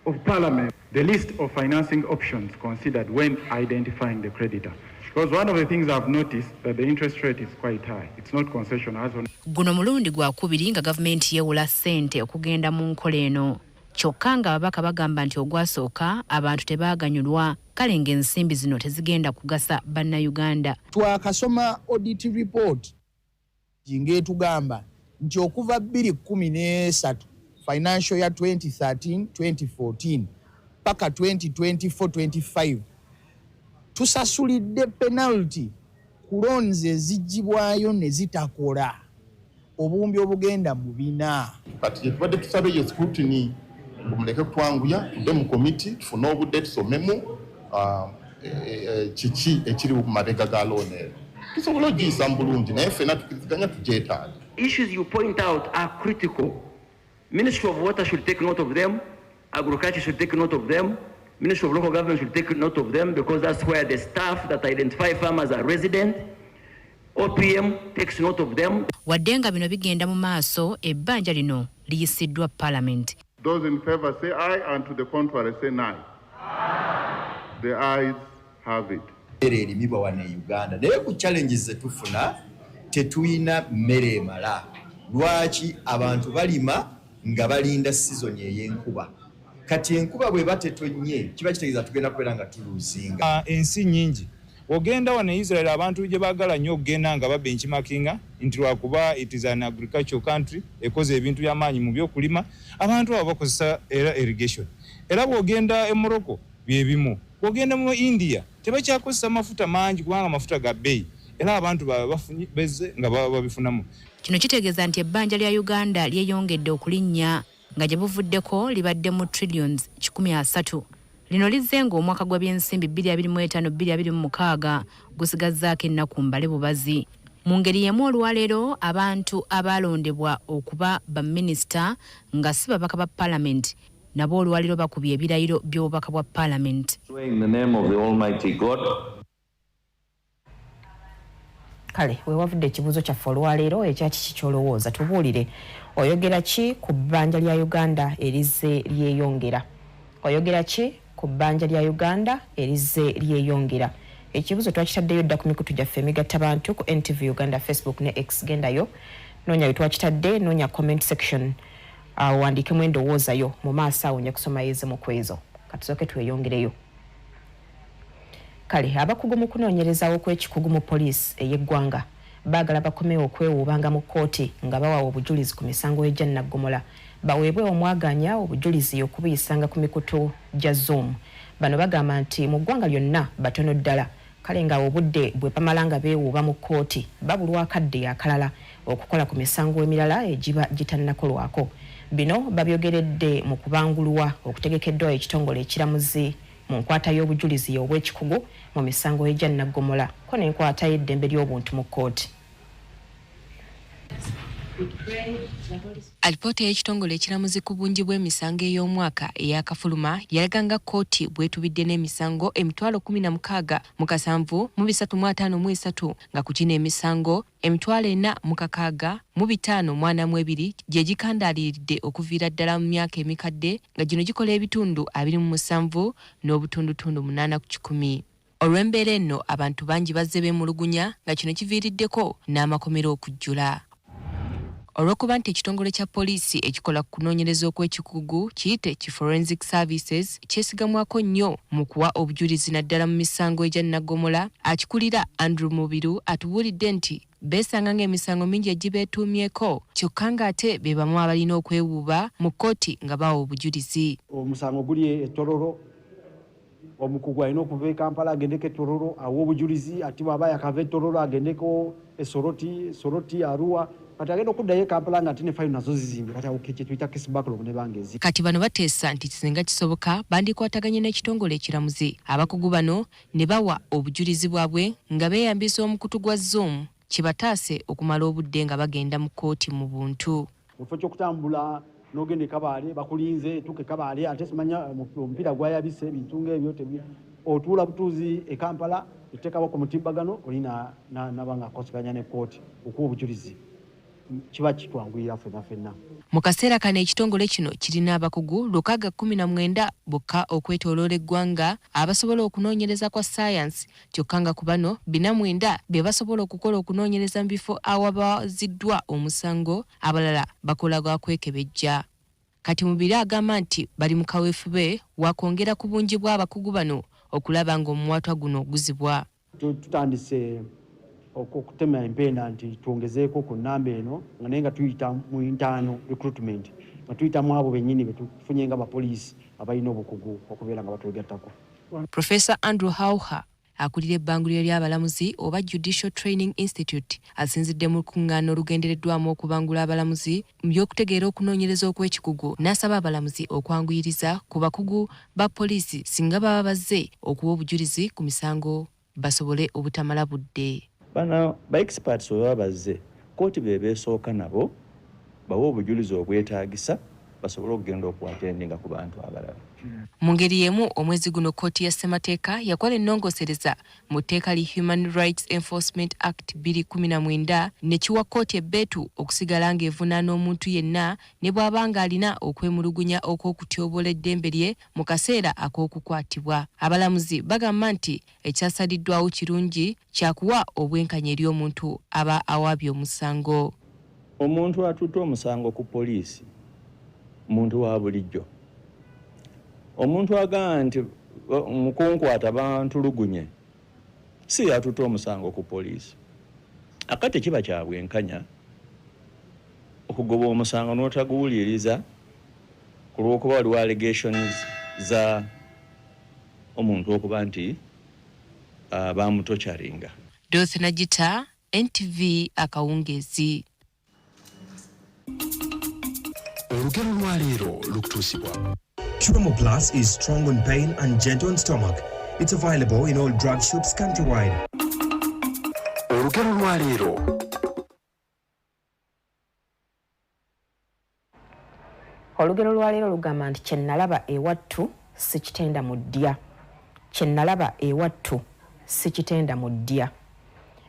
[SPEAKER 11] of Parliament.
[SPEAKER 12] The list of financing options considered when identifying the creditor. Because one of the things I've noticed that the interest rate is quite high. It's not concessional.
[SPEAKER 7] Guno mulundi gwa kubiri nga gavumenti yeewula ssente okugenda mu nkola eno. Kyokka nga ababaka bagamba nti ogwasooka abantu tebaaganyulwa kale ng'ensimbi zino tezigenda kugasa bannayuganda.
[SPEAKER 13] Twakasoma audit report ng'etugamba nti okuva 2013 financial ya 2013-2014 paka 2024-25 tusasulidde penalty ku loans ezigibwayo ne zitakola obuwumbi obugenda mu 4.
[SPEAKER 11] Kati tubadde tusabe yo scrutiny muleke kutwanguya tudde mu committee tufune obudde tusomemu kiki ekiri ku mabega ga loan eyo tusobola ogiyisa mu bulungi naye ffenna tukiriziganya tugyetaaga.
[SPEAKER 26] Issues you point out are critical. Ministry of Water should take note of them. Agriculture should take note of them. Ministry of Local Government should take note of them because that's where the staff that identify farmers are resident. OPM takes note of them.
[SPEAKER 7] Wadde nga bino bigenda mu maaso ebbanja lino liyisiddwa Parliament.
[SPEAKER 11] Those in favor say aye and to the contrary say nay. The ayes have it.
[SPEAKER 27] Erimibwa wane Uganda naye ku challenges zetufuna tetuyina mmere emala. Lwaki abantu balima nga balinda season ey'enkuba. Kati enkuba bwe batetonye kiba kitegeeza tugenda kubeera nga tuluzinga.
[SPEAKER 28] Ensi nyingi ogenda wana Israel abantu gye baagala nnyo okgenda nga benchmarkinga nti lwakuba it is an agricultural country ekoze ebintu by'amaanyi mu by'okulima abantu abo bakozesa era irrigation. Era bw'ogenda e Morocco bye bimu. Bw'ogenda mu India tebakyakozesa mafuta mangi kubanga amafuta ga bbeeyi era abantu beze nga babifunamu.
[SPEAKER 7] Kino kitegeeza nti ebbanja lya Uganda lyeyongedde okulinnya nga gye buvuddeko libadde mu trillions 13. Lino lizenga omwaka gwa byensimbi 2025-2026 gusigazzaako ennaku mbale bubazi. Mu ngeri y'emu olwaleero abantu abalondebwa okuba baminisita nga si babaka ba Parliament nabo olwaleero bakubye ebirayiro by'obubaka bwa Parliament.
[SPEAKER 26] In the name of the Almighty God.
[SPEAKER 16] Kale wewavudde ekibuuzo kyaffe olwaleero ekyaki kyolowooza tubuulire oyogera ki ku bbanja lya Uganda erize lyeyongera. Oyogera ki ku bbanja lya Uganda erize lyeyongera. Ekibuuzo twakitaddeyo dda ku mikutu gyaffe emigattabantu ku NTV Uganda Facebook ne X gendayo noonya bye twakitadde noonya comment section Wandikemu endowooza yo mu maaso awo nja kusoma ezimu ku ezo. Katusooke tweyongereyo. Kale abakugu mu kunoonyereza okw'ekikugu mu poliisi ey'eggwanga baagala bakomewo okwewuubanga mu kkooti nga bawa obujulizi ku misango egya Naggomola baweebwe omwaganya obujulizi okubuyisanga ku mikutu gya Zoom. Bano bagamba nti mu ggwanga lyonna batono ddala kale nga obudde bwe pamala nga beewuuba mu kkooti babulwa akadde akalala okukola ku misango emirala egiba gitannakolwako. Bino babyogeredde mu kubangulwa okutegekeddwa ekitongole ekiramuzi mu nkwata y'obujulizi obw'ekikugu mu misango egya Naggomola ko n'enkwata y'eddembe ly'obuntu mu kkooti.
[SPEAKER 4] Alipoota y'ekitongole ekiramuzi ku bungi bw'emisango ey'omwaka eyakafuluma yalaganga kkooti bwetubidde n'emisango emitwalo 16,753 nga ku gino emisango emitwalo 4,552 gye gikandaaliridde okuviira ddala mu myaka emikadde nga gino gikola ebitundu 27 n'obutundutundu 8 ku 100. Olw'embeera eno abantu bangi bazze beemulugunya nga kino kiviiriddeko n'amakomero okujjula. Olw'okuba nti ekitongole kya poliisi ekikola ku kunoonyereza okw'ekikugu kiyite ki Forensic Services kyesigamwako nnyo mu kuwa obujulizi naddala mu misango egya Naggomola, akikulira Andrew Mubiru atubuulidde nti beesanga ng'emisango mingi egibeetuumyeko kyokka ng'ate be bamu abalina okwewuuba mu kkooti nga bawa obujulizi.
[SPEAKER 9] Omusango guli e Tororo, omukugu alina okuva e Kampala agendeko e Tororo awa obujulizi, ati bw'aba yakava e Tororo agendeko e Soroti Arua. Kati agenda okuddayo e Kampala nga ate ne fayiro nazo zizimbe kati awo kye tuyita case backlog ne bangezi.
[SPEAKER 4] Kati bano bateesa nti kisinga kisoboka bandikwataganye n'ekitongole ekiramuzi abakugu bano ne bawa obujulizi bwabwe nga beeyambisa omukutu gwa Zoom kibataase okumala obudde nga bagenda mu kkooti mu buntu.
[SPEAKER 9] Mu kifo ky'okutambula n'ogenda e Kabaale bakulinze tuke Kabaale ate simanya omupiira gwayabise ebintu ng'ebyo otuula butuuzi e Kampala etteekabo ku mutimbagano olina nabanga akosiganya ne kkooti okuwa obujulizi. Kiba kitwanguyira ffenna.
[SPEAKER 4] Mu kaseera kano ekitongole kino kirina abakugu 619 bokka okwetooloola eggwanga abasobola okunoonyereza kwa science kyokka nga ku bano 49 be basobola okukola okunoonyereza mu bifo awabaziddwa omusango, abalala bakola gwa kwekebejja. Kati Mubiri agamba nti bali mu kaweefube wakwongera ku bungi bw'abakugu bano okulaba ng'omuwaatwa guno guzibwa.
[SPEAKER 9] Tutandise okutema empenda nti tuongezeeko ku nnamba eno nga naye nga tuyita mu internal recruitment nga tuyitamu abo bennyini betufunye nga abapoliisi abalina obukugu okubeera nga batwegattako.
[SPEAKER 4] Professor Andrew Hauha akulira ebbanguliro ly'abalamuzi oba Judicial Training Institute asinzidde mu kuŋŋaana olugendereddwamu okubangula abalamuzi mu by'okutegeera okunoonyereza okw'ekikugu n'asaba abalamuzi okwanguyiriza ku bakugu ba poliisi singa baba bazze okuwa obujulizi ku misango basobole obutamala budde.
[SPEAKER 14] Bana ba experts bwe bazze kkooti be beesooka nabo bawa obujulizi obwetaagisa basobole okugenda okuwatendinga ku bantu abalala.
[SPEAKER 4] Mu ngeri y'emu omwezi guno kkooti ya ssemateeka yakola ennongosereza mu tteeka li Human Rights Enforcement Act 2019 ne kiwa kkooti ebbeetu okusigala ng'evunaana omuntu yenna ne bw'aba ng'alina okwemulugunya okw'okutyoboola eddembe lye mu kaseera ak'okukwatibwa. Abalamuzi bagamba nti ekyasaliddwawo kirungi kyakuwa obwenkanya eri omuntu aba awaabye omusango.
[SPEAKER 14] Omuntu atutte omusango ku poliisi muntu wa bulijjo. Omuntu agamba nti mukunkwata bantulugunye si atutte omusango ku poliisi. Akati kiba kya bwenkanya okugoba omusango n'otaguwuliriza ku lw'okuba waliwo allegations za omuntu okuba nti bamutocharinga.
[SPEAKER 4] Dorothy Najita, NTV Akawungeezi.
[SPEAKER 15] Olugero lwa leero lukutuusibwa.
[SPEAKER 17] Chumo Plus is strong on pain and gentle on stomach. It's available in all drug shops countrywide.
[SPEAKER 15] Olugero lwa leero.
[SPEAKER 16] Olugero lwa leero lugamba nti kyennalaba ewattu si kitenda mu ddya. Kyennalaba ewattu si kitenda mu ddya.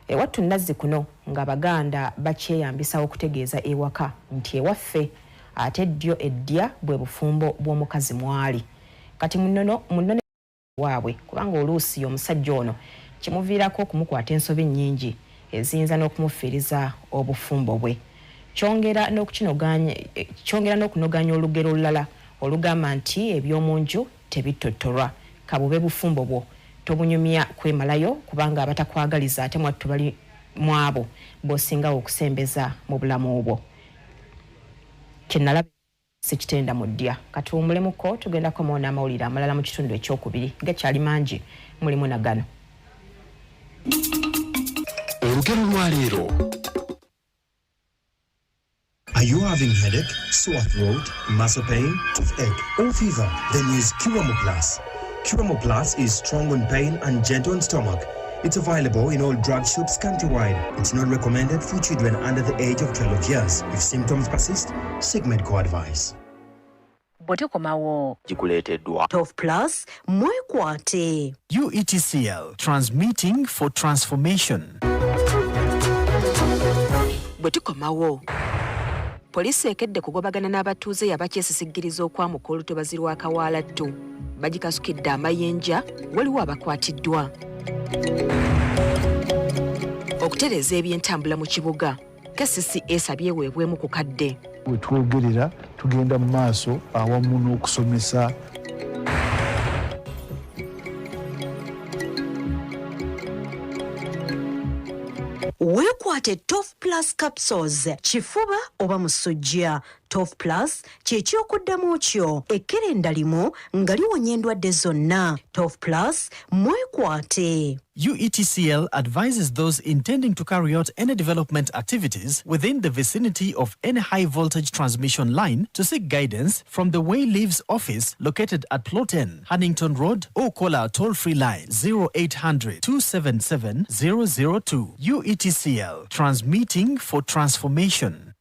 [SPEAKER 16] Ewattu nazzi kuno ng'Abaganda bakyeyambisa okutegeeza ewaka nti ewaffe ate ddyo eddya bwe bufumbo bw'omukazi mwali. Kati munono waabwe kubanga oluusi omusajja ono kimuviirako okumukwata ensobi nnyingi eziyinza n'okumufiiriza obufumbo bwe. kyongera n'okunoganya olugero olulala olugamba nti ebyomunju tebitotolwa. Kabube bufumbo bwo tobunyumya kwemalayo kubanga abatakwagaliza ate mwattu bali mwabo bosinga okusembeza mu bulamu obwo. Kinalaba sikitenda mudya katuwumulemuko tugenda komaona amawulire amalala mu kitundu ekyokubiri gakyali mangi mulimu na gano.
[SPEAKER 15] Olugero lwa leero.
[SPEAKER 17] Are you having headache, sore throat, muscle pain, toothache, or fever? Then use Curamo Plus. Curamo Plus is strong on pain and gentle on stomach. It's available in all drug shops countrywide. It's not recommended for children under the age of 12 years. If symptoms persist, seek medical advice.
[SPEAKER 2] Bw'otekomawo
[SPEAKER 10] gikuleeteddwa
[SPEAKER 2] Tof Plus mwekwate.
[SPEAKER 18] UETCL, transmitting for transformation.
[SPEAKER 2] Bw'otekomawo Polisi ekedde kugobagana n'abatuuze yabakyesisigiriza okwamuka olutobazi lwa Kawalattu. Bagikasukidde amayenja waliwo abakwatiddwa. Okutereeza ebyentambula mu kibuga, KCCA esabye weebwemu ku kadde.
[SPEAKER 19] We twogerera tugenda mu maaso awamu n'okusomesa.
[SPEAKER 2] Weekwate Tof Plus capsules kifuba oba musujja. Tof Plus ky'ekyokuddamu kyo ekkerenda limu nga liwonya endwadde zonna. Tof Plus mwekwate.
[SPEAKER 18] UETCL advises those intending to carry out any development activities within the vicinity of any high voltage transmission line to seek guidance from the Way Leaves office located at Plot 10, Huntington Road, or call our toll-free line 0800 277 002. UETCL, transmitting for transformation.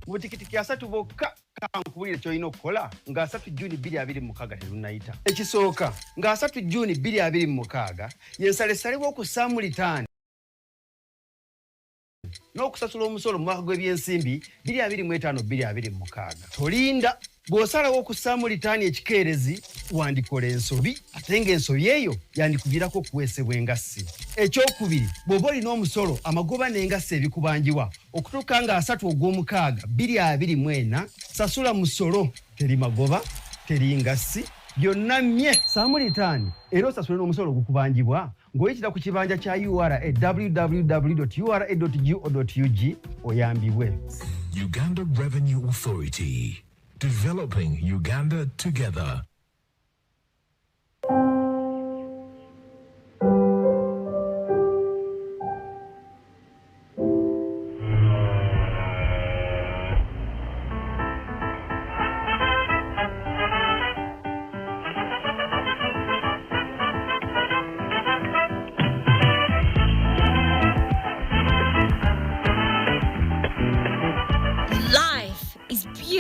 [SPEAKER 20] Mutikitiki asatu bokka kankubulire kyolina okukola nga 3 Juni 2026 terunayita. Ekisooka nga 3 Juni 2026 yensalesalewo okusaamu litaani n'okusasula omusolo mu mwaka gw'ebyensimbi 2025-2026. Tolinda bw'osalawo okusaamu litaani ekikeerezi wandikola ensobi ate ng'ensobi eyo yandikugirako okuweesebwa engassi. Ekyokubiri bw'oba olina omusolo amagoba n'engassi ebikubanjibwa okutuuka nga 3 Ogw'omukaaga 2024 sasula musolo teri magoba teri ngassi byonna mmye saamu litaani era osasule n'omusolo ogukubanjibwa ng'oyitira ku kibanja kya URA www.ura.go.ug oyambibwe.
[SPEAKER 21] Uganda Revenue Authority, developing Uganda together.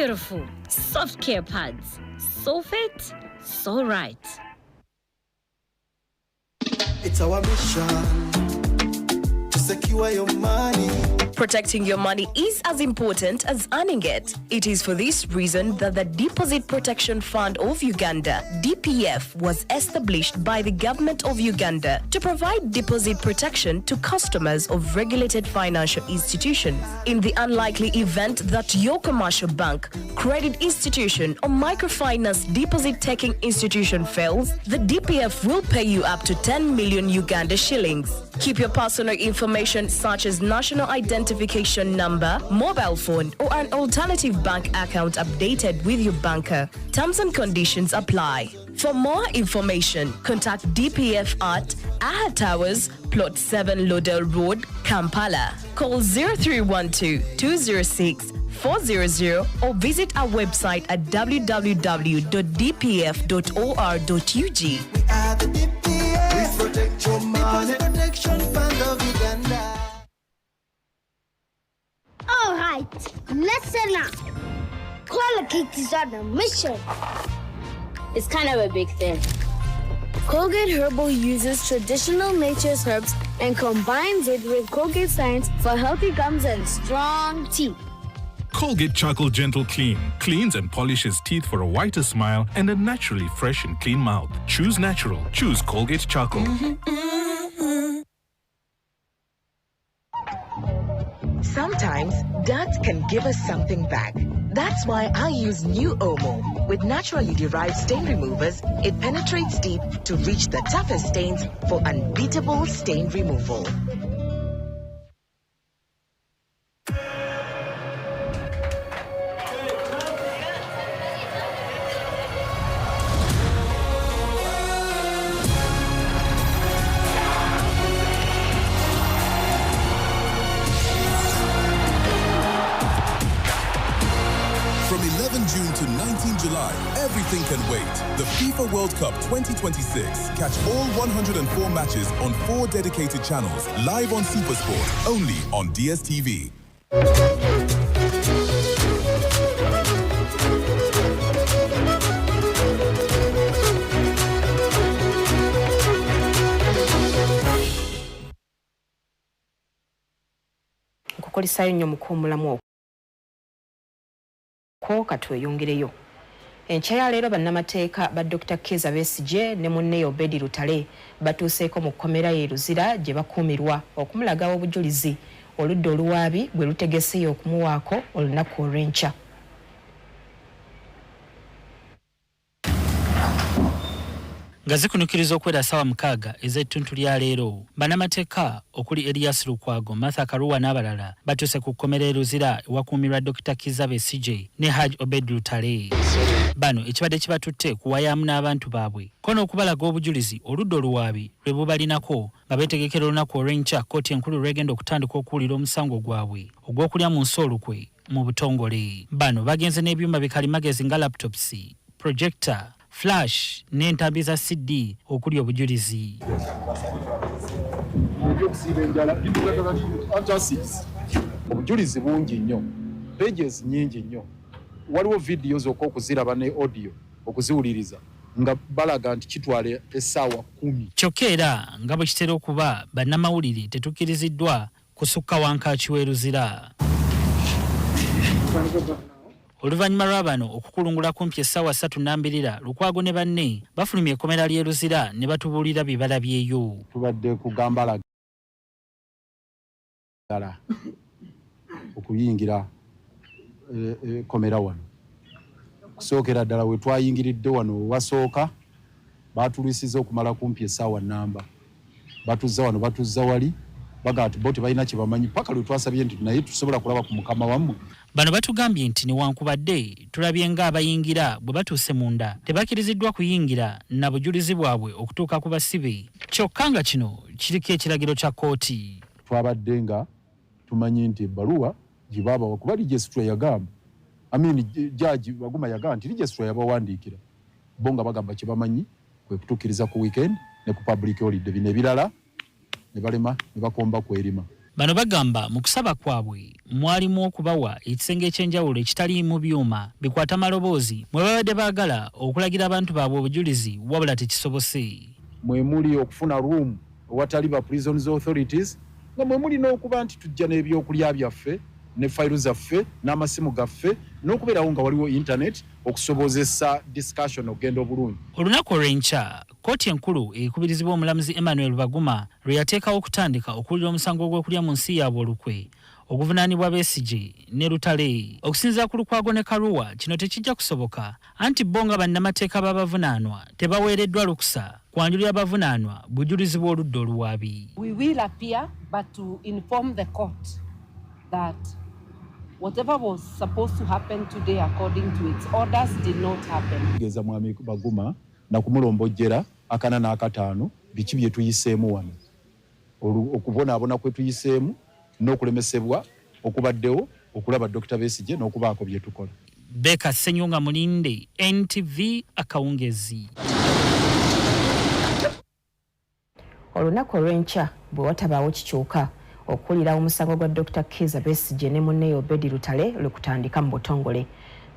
[SPEAKER 22] Beautiful, soft care pads. So fit, so right.
[SPEAKER 23] It's our mission to secure your money.
[SPEAKER 22] Protecting your money is as important as earning it. It is for this reason that the Deposit Protection Fund of Uganda, DPF, was established by the Government of Uganda to provide deposit protection to customers of regulated financial institutions. In the unlikely event that your commercial bank, credit institution, or microfinance deposit-taking institution fails, the DPF will pay you up to 10 million Uganda shillings. Keep your personal information such as national identification number, mobile phone, or an alternative bank account updated with your banker. Terms and conditions apply. For more information, contact DPF at Aha Towers, Plot 7 Lodell Road, Kampala. Call 0312-206-400 or visit our website at www.dpf.or.ug.
[SPEAKER 23] We are the DPF. We protect your money. Protection Fund of Uganda.
[SPEAKER 29] All right, listen up. Colgate is on a mission.
[SPEAKER 30] It's kind of a big thing.
[SPEAKER 29] Colgate Herbal uses traditional nature's herbs and combines it with Colgate science for healthy gums and strong teeth.
[SPEAKER 21] Colgate Charcoal Gentle Clean cleans and polishes teeth for a whiter smile and a naturally fresh and clean mouth. Choose natural. Choose Colgate Charcoal.
[SPEAKER 1] Sometimes dads can give us something back. That's why I use new Omo. With naturally derived stain removers, it penetrates deep to reach the toughest stains for unbeatable stain removal.
[SPEAKER 3] June to 19 July, everything can wait. The FIFA World Cup 2026. Catch all 104 matches on 4 dedicated channels, live on SuperSport, only on DSTV.
[SPEAKER 16] Nkukulisayo nnyo mukuumulamu ko katweyongereyo. Enkya ya leero bannamateeka ba Dr. Kizza Besigye ne munne Obedi Lutale batuuseeko mu kkomera ye Luzira gye bakuumirwa okumulagawo obujulizi oludda oluwaabi bwe lutegeseeyo okumuwaako olunaku olw'enkya.
[SPEAKER 5] Nga zikunukiriza okwera ssaawa 6 ez'ettuntu lya leero, bannamateeka okuli Elias Lukwago, Martha Karuwa n'abalala batuuse ku kkomera e Luzira ewakuumirwa Dr. Kizza Besigye ne Haj Obedi Lutale. Bano ekibadde kibatutte kuwayaamu n'abantu baabwe ko n'okubalaga obujulizi oludda oluwaabi lwe bubalinako nga beetegekera olunaku olw'enkya kkooti enkulu lw'egenda okutandika okuwulira omusango gwabwe ogw'okulya mu nsi olukwe mu butongole. Bano bagenze n'ebyuma bikalimagezi nga laptops, projector, flash n'entambi za CD okuli obujulizi.
[SPEAKER 6] Obujulizi bungi nnyo, pages nyingi nnyo, waliwo videos okuziraba ne audio okuziwuliriza nga balaga nti kitwale essaawa 10.
[SPEAKER 5] Kyokka era nga bwe kitera okuba bannamawulire tetukkiriziddwa kusukka wankaaki w'e Luzira. Oluvannyuma lwa bano okukulungula kumpi essaawa 3:02 Lukwago ne banne bafulumya ekkomera ly'e Luzira ne batubuulira bye balabyeyo.
[SPEAKER 6] Tubadde kugamba lagala okuyingira ekkomera wano. Kusookera ddala we twayingiridde wano wasooka baatulwisiza okumala kumpi essaawa nnamba. Batuzza wano batuzza wali baga ati bo tebalina kye bamanyi paka lwe twasabye nti naye tusobola kulaba ku mukama wammwe.
[SPEAKER 5] Bano batugambye nti newankubadde tulabye nga abayingira bwe batuuse munda tebakiriziddwa kuyingira na bujulizi bwabwe okutuuka ku basibe. Kyokka nga kino kiriko ekiragiro kya kkooti.
[SPEAKER 6] Twabadde nga tumanyi nti ebbaluwa gye baabawa kuba Registra yagamba Judge Baguma yagamba nti Registra yabawandiikira bo nga bagamba kye bamanyi kwe kutuukiriza ku weekend ne ku public holiday. Bino ebirala ne balema ne bakomba kwerima.
[SPEAKER 5] Bano bagamba mu kusaba kwabwe mwalimu okubawa ekisenge ekyenjawulo ekitaliimu byuma bikwata maloboozi mwe babadde baagala okulagira abantu baabwe obujulizi wabula tekisobose.
[SPEAKER 6] Mwe muli okufuna room owatali ba prisons authorities nga mwe muli n'okuba nti tujja n'ebyokulya byaffe ne fayiro zaffe n'amasimu gaffe n'okubeerawo nga waliwo internet okusobozesa discussion okugenda obulungi.
[SPEAKER 5] Olunaku olw'enkya kkooti enkulu ekubirizibwa omulamuzi Emmanuel Baguma lwe yateekawo okutandika okuwulira omusango ogw'okulya mu nsi yaabwe olukwe oguvunaanibwa Besigye ne Lutale. Okusinziira ku Lukwago ne Karuwa kino tekijja kusoboka anti bo nga bannamateeka b'abavunaanwa tebaweereddwa lukusa kwanjulira abavunaanwa bujulizi bw'oludda oluwaabi.
[SPEAKER 8] We will appear but to inform the court that whatever was supposed to happen today according to its orders did not happen.
[SPEAKER 6] Geza mwami Baguma na kumulombojera akana na akataano biki bye tuyiseemu wano. Okubonaabona kwe tuyiseemu n'okulemesebwa okubaddewo okulaba Dr. Besigye n'okubaako bye tukola.
[SPEAKER 5] Beka Senyonga Mulinde, NTV Akawungeezi.
[SPEAKER 16] Olunaku olw'enkya bwe watabaawo kikyuka okuwulira omusango gwa Dr. Kizza Besigye ne munne Obedi Lutale lwekutandika mu butongole.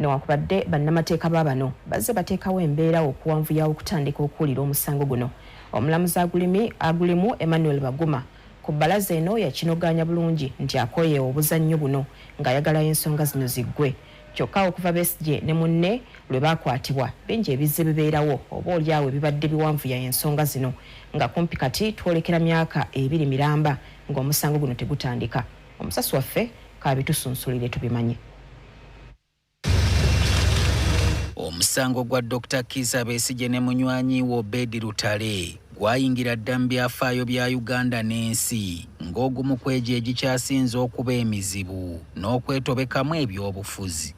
[SPEAKER 16] Newankubadde bannamateeka baabano bazze bateekawo embeera okuwanvuyawo okutandika okuwulira omusango guno. Omulamuzi agulimu Emmanuel Baguma ku bbalaza eno yakinoganya bulungi nti akoye obuzannyo buno ng'ayagala ensonga zino ziggwe. Kyokka okuva Besigye ne munne lwe baakwatibwa bingi ebizze bibeerawo oba olyawo ebibadde biwanvu ya ensonga zino nga kumpi kati twolekera myaka 2 miramba ng'omusango guno tegutandika. Omusasi waffe kaabitusunsulire tubimanye.
[SPEAKER 7] Omusango gwa Dr. Kizza Besigye ne munywanyi wo Bedi Lutale gwayingira dda mu byafaayo bya Uganda n'ensi ng'ogumu kw'egyo egikyasinze okuba emizibu n'okwetobekamu ebyobufuzi.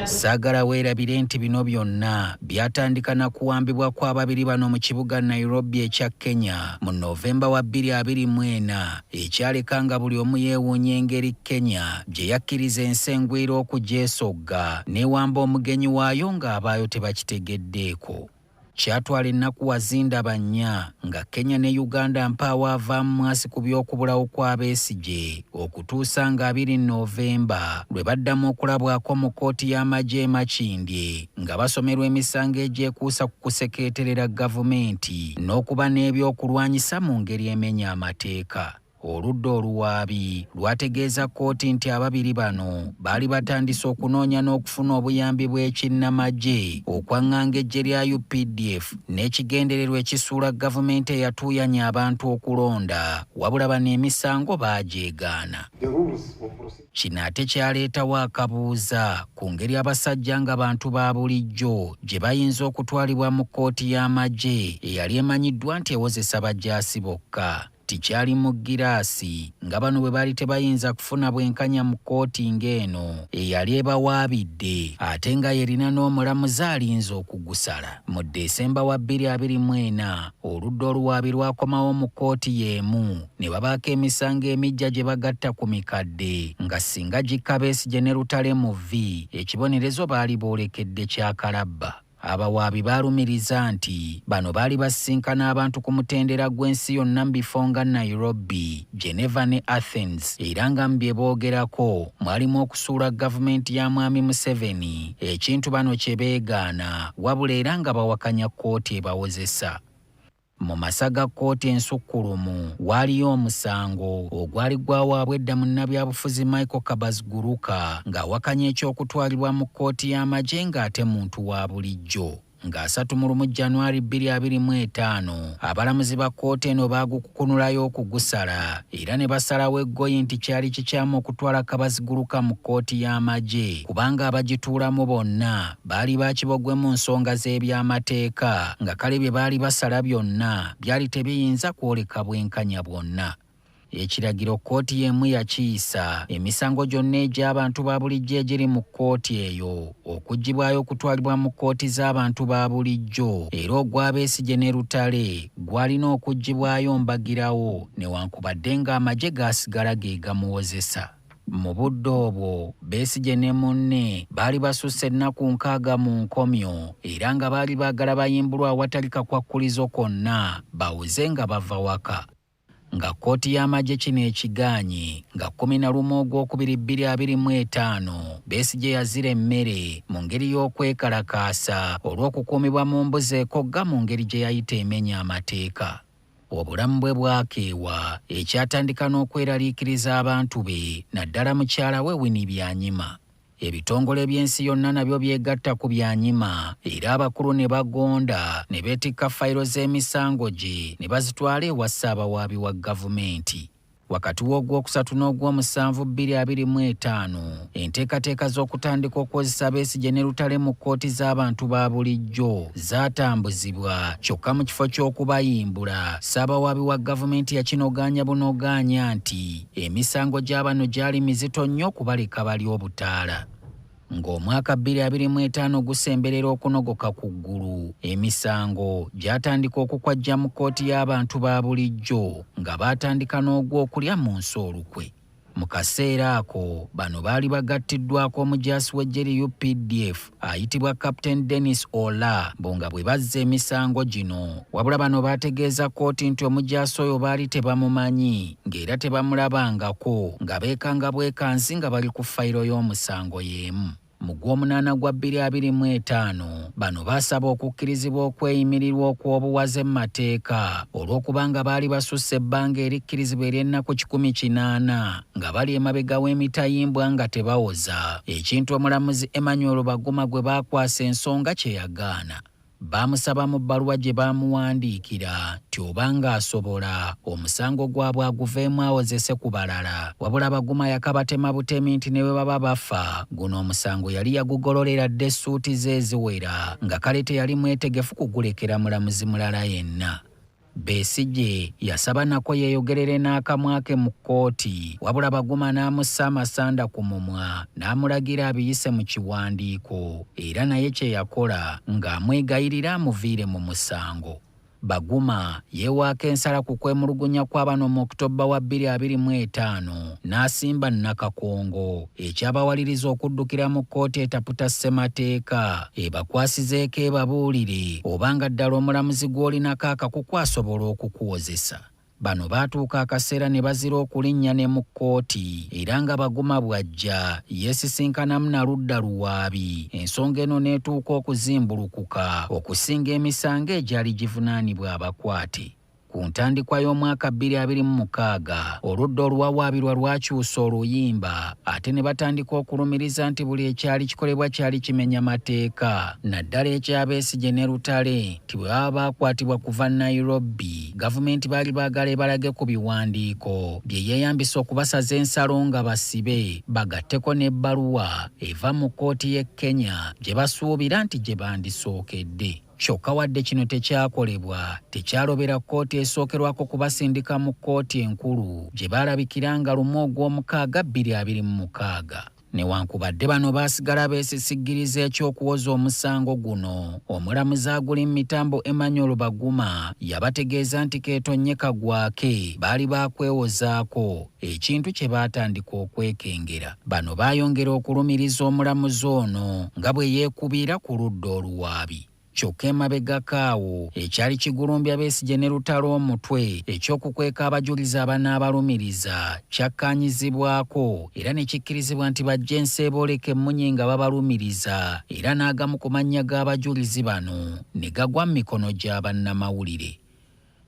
[SPEAKER 7] Saagala weerabire nti bino byonna byatandika na kuwambibwa kw'ababiri bano mu kibuga Nairobi ekya Kenya mu Novemba wa 2024 ekyaleka nga buli omu yeewuunya engeri Kenya gye yakkiriza ensengwiro okugyesogga n'ewamba omugenyi waayo ng'abaayo tebakitegeddeeko. Kyatwala ennaku wazindaba nnya nga Kenya ne Uganda mpaawo avaamu mwasi ku by'okubulawo kwa Besigye okutuusa nga 2 Novemba lwe baddamu okulabwako mu kkooti y'amagye e Makindye nga basomerwa emisango egyekuusa ku kusekeeterera gavumenti n'okuba n'ebyokulwanyisa mu ngeri emenya amateeka. Oludda oluwaabi lwategeeza kkooti nti ababiri bano baali batandise okunoonya n'okufuna obuyambi bw'ekinnamagye okwaŋŋanga eggye lya UPDF n'ekigendererwa ekisuula gavumenti eyatuuyanya abantu okulonda wabula bano emisango baajeegaana. Kino ate kyaleetawo akabuuza ku ngeri abasajja nga bantu ba bulijjo gye bayinza okutwalibwa mu kkooti y'amagye eyali emanyiddwa nti ewozesa bajaasi bokka. Tikyali mu giraasi nga bano bwe baali tebayinza kufuna bwenkanya mu kkooti ng'eno eyali ebawaabidde ate nga yerina n'omulamuzi alinza okugusala. Mu Desemba wa 2024 oludda oluwaabi lwakomawo mu kkooti y'emu ne babaako emisango emijja gye bagatta ku mikadde nga singa gikka Besigye ne Lutale mu V ekibonerezo baali boolekedde kyakalabba. Abawaabi baalumiriza nti bano baali basinkana abantu ku mutendera gw'ensi yonna mu bifo nga Nairobi, Geneva ne Athens era nga mu bye boogerako mwalimu okusuula gavumenti ya Mwami Museveni ekintu bano kye beegaana wabula era nga bawakanya kkooti ebawozesa. Mu masa ga kkooti ensukkulumu waaliyo omusango ogwali gwawaabwa edda munnabyabufuzi Michael Kabaziguruka ng'awakanya ekyokutwalibwa mu kkooti y'amagye ng'ate muntu wa bulijjo. Nga 3 January 2025 abalamuzi ba kkooti eno baagukukunulayo okugusala era ne basalawo eggoyi nti kyali kikyamu okutwala Kabaziguruka mu kkooti y'amagye kubanga abagituulamu bonna baali bakibogwe mu nsonga z'ebyamateeka nga kale bye baali basala byonna byali tebiyinza kwoleka bwenkanya bwonna. Ekiragiro kkooti y'emu yakiyisa emisango gyonna egy'abantu ba bulijjo egiri mu kkooti eyo okuggibwayo okutwalibwa mu kkooti z'abantu ba bulijjo era ogwa Besigye ne Lutale gwalina okuggibwayo mbagirawo newankubadde ng'amagye gaasigala ge gamuwozesa. Mu budde obwo Besigye ne munne baali basusse ennaku 6 mu nkomyo era nga baali baagala bayimbulwa awatali kakwakkulizo konna bawuze nga bava waka. Nga kkooti y'amagye kino ekigaanye nga 11 Ogwokubiri 2025 Besigye yazira emmere mu ngeri y'okwekalakaasa olw'okukuumibwa mu mbuzi ekogga mu ngeri gye yayita emenya amateeka. Obulamu bwe bwakeewa ekyatandika n'okweraliikiriza abantu be naddala mukyala we Winnie Byanyima. Ebitongole by'ensi yonna nabyo byegatta ku Byanyima era abakulu ne bagonda ne beetikka fayiro z'emisango gye ne bazitwala ewa Ssaabawaabi wa gavumenti. Wakati w'Ogwokusatu n'Ogwomusanvu 2025 enteekateeka z'okutandika okukozesa Besigye ne Lutale mu kkooti z'abantu ba bulijjo zaatambuzibwa kyokka mu kifo ky'okubayimbula Ssaabawaabi wa gavumenti yakinogaanya bunogaanya nti emisango gy'abano gyali mizito nnyo okubaleka bali obutaala. Ng'omwaka 2025 gusemberera okunogoka ku ggulu emisango gyatandika okukwajja mu kkooti y'abantu ba bulijjo nga baatandika n'ogw'okulya mu nsi olukwe. Mu kaseera ako bano baali bagattiddwako omujaasi w'eggye UPDF ayitibwa Captain Dennis Ola bonga bwe bazza emisango gino wabula bano baategeeza kkooti nti omujaasi oyo baali tebamumanyi ng'era tebamulabangako nga beekanga bwekansi nga bali ku fayiro y'omusango y'emu. mu Gw'omunaana gwa 2025 bano basaba okukkirizibwa okweyimirirwa okw'obuwaze mu mateeka olw'okubanga baali basusse ebbanga erikkirizibwa ery'ennaku 18 nga bali emabega w'emitayimbwa nga tebawoza, ekintu omulamuzi Emmanuel Baguma gwe baakwasa ensonga kye yagaana. Baamusaba mu bbaluwa gye baamuwandiikira nti obanga asobola omusango gwabwe aguveemu awozese ku balala, wabula Baguma yakabatema butemi nti ne bwe baba bafa guno omusango yali yagugololera dde essuuti ze eziwera nga kale teyali mwetegefu kugulekera mulamuzi mulala yenna. Besigye yasaba nako yeeyogerere n'akamwa ke mu kkooti, wabula Baguma n'amussa amasanda ku mumwa n'amulagira abiyise mu kiwandiiko era naye kye yakola ng'amwegayirira amuviire mu musango. Baguma yeewaako ensala ku kwemulugunya kwa bano mu Oktoba wa 2025 n'asimba Nakakongo ekyabawaliriza okuddukira mu kkooti etaputa ssemateeka ebakwasizeeko ebabuulire obanga ddala omulamuzi gw'olinako akakuku asobola okukuwozesa. Bano baatuuka akaseera ne bazira okulinnya ne mu kkooti era nga Baguma bw'ajja yeesisinkanamu na ludda luwaabi, ensonga eno n'etuuka okuzimbulukuka okusinga emisango egyali givunaanibwa abakwate. Ku ntandikwa y'omwaka 2026 oludda oluwawaabirwa lwakyusa oluyimba ate ne batandika okulumiriza nti buli ekyali kikolebwa kyali kimenya mateeka, naddala ekya Besigye ne Lutale nti bwe baba baakwatibwa kuva Nairobi gavumenti baali baagala ebalage ku biwandiiko bye yeeyambisa okubasaza ensalo nga basibe bagatteko n'ebbaluwa eva mu kkooti y'e Kenya gye basuubira nti gye bandisookedde. Kyokka wadde kino tekyakolebwa, tekyalobera kkooti esookerwako kubasindika mu kkooti enkulu gye baalabikira nga 1/6/2026. Newankubadde bano baasigala beesisigiriza ekyokuwoza omusango guno, omulamuzi aguli mu mitambo Emmanuel Baguma yabategeeza nti keetonye kagwake baali baakwewozaako, ekintu kye baatandika okwekengera. Bano baayongera okulumiriza omulamuzi ono nga bwe yeekubira ku ludda oluwaabi. Kyokka emabegako awo ekyali kigulumbya Besigye ne Lutalo omutwe ekyokukweka abajulizi abanaabalumiriza kyakkaanyizibwako era ne kikkirizibwa nti bajje enseeboleka emmunye nga babalumiriza, era n'agamu ku mannya g'abajulizi bano ne gagwa mu mikono gya bannamawulire.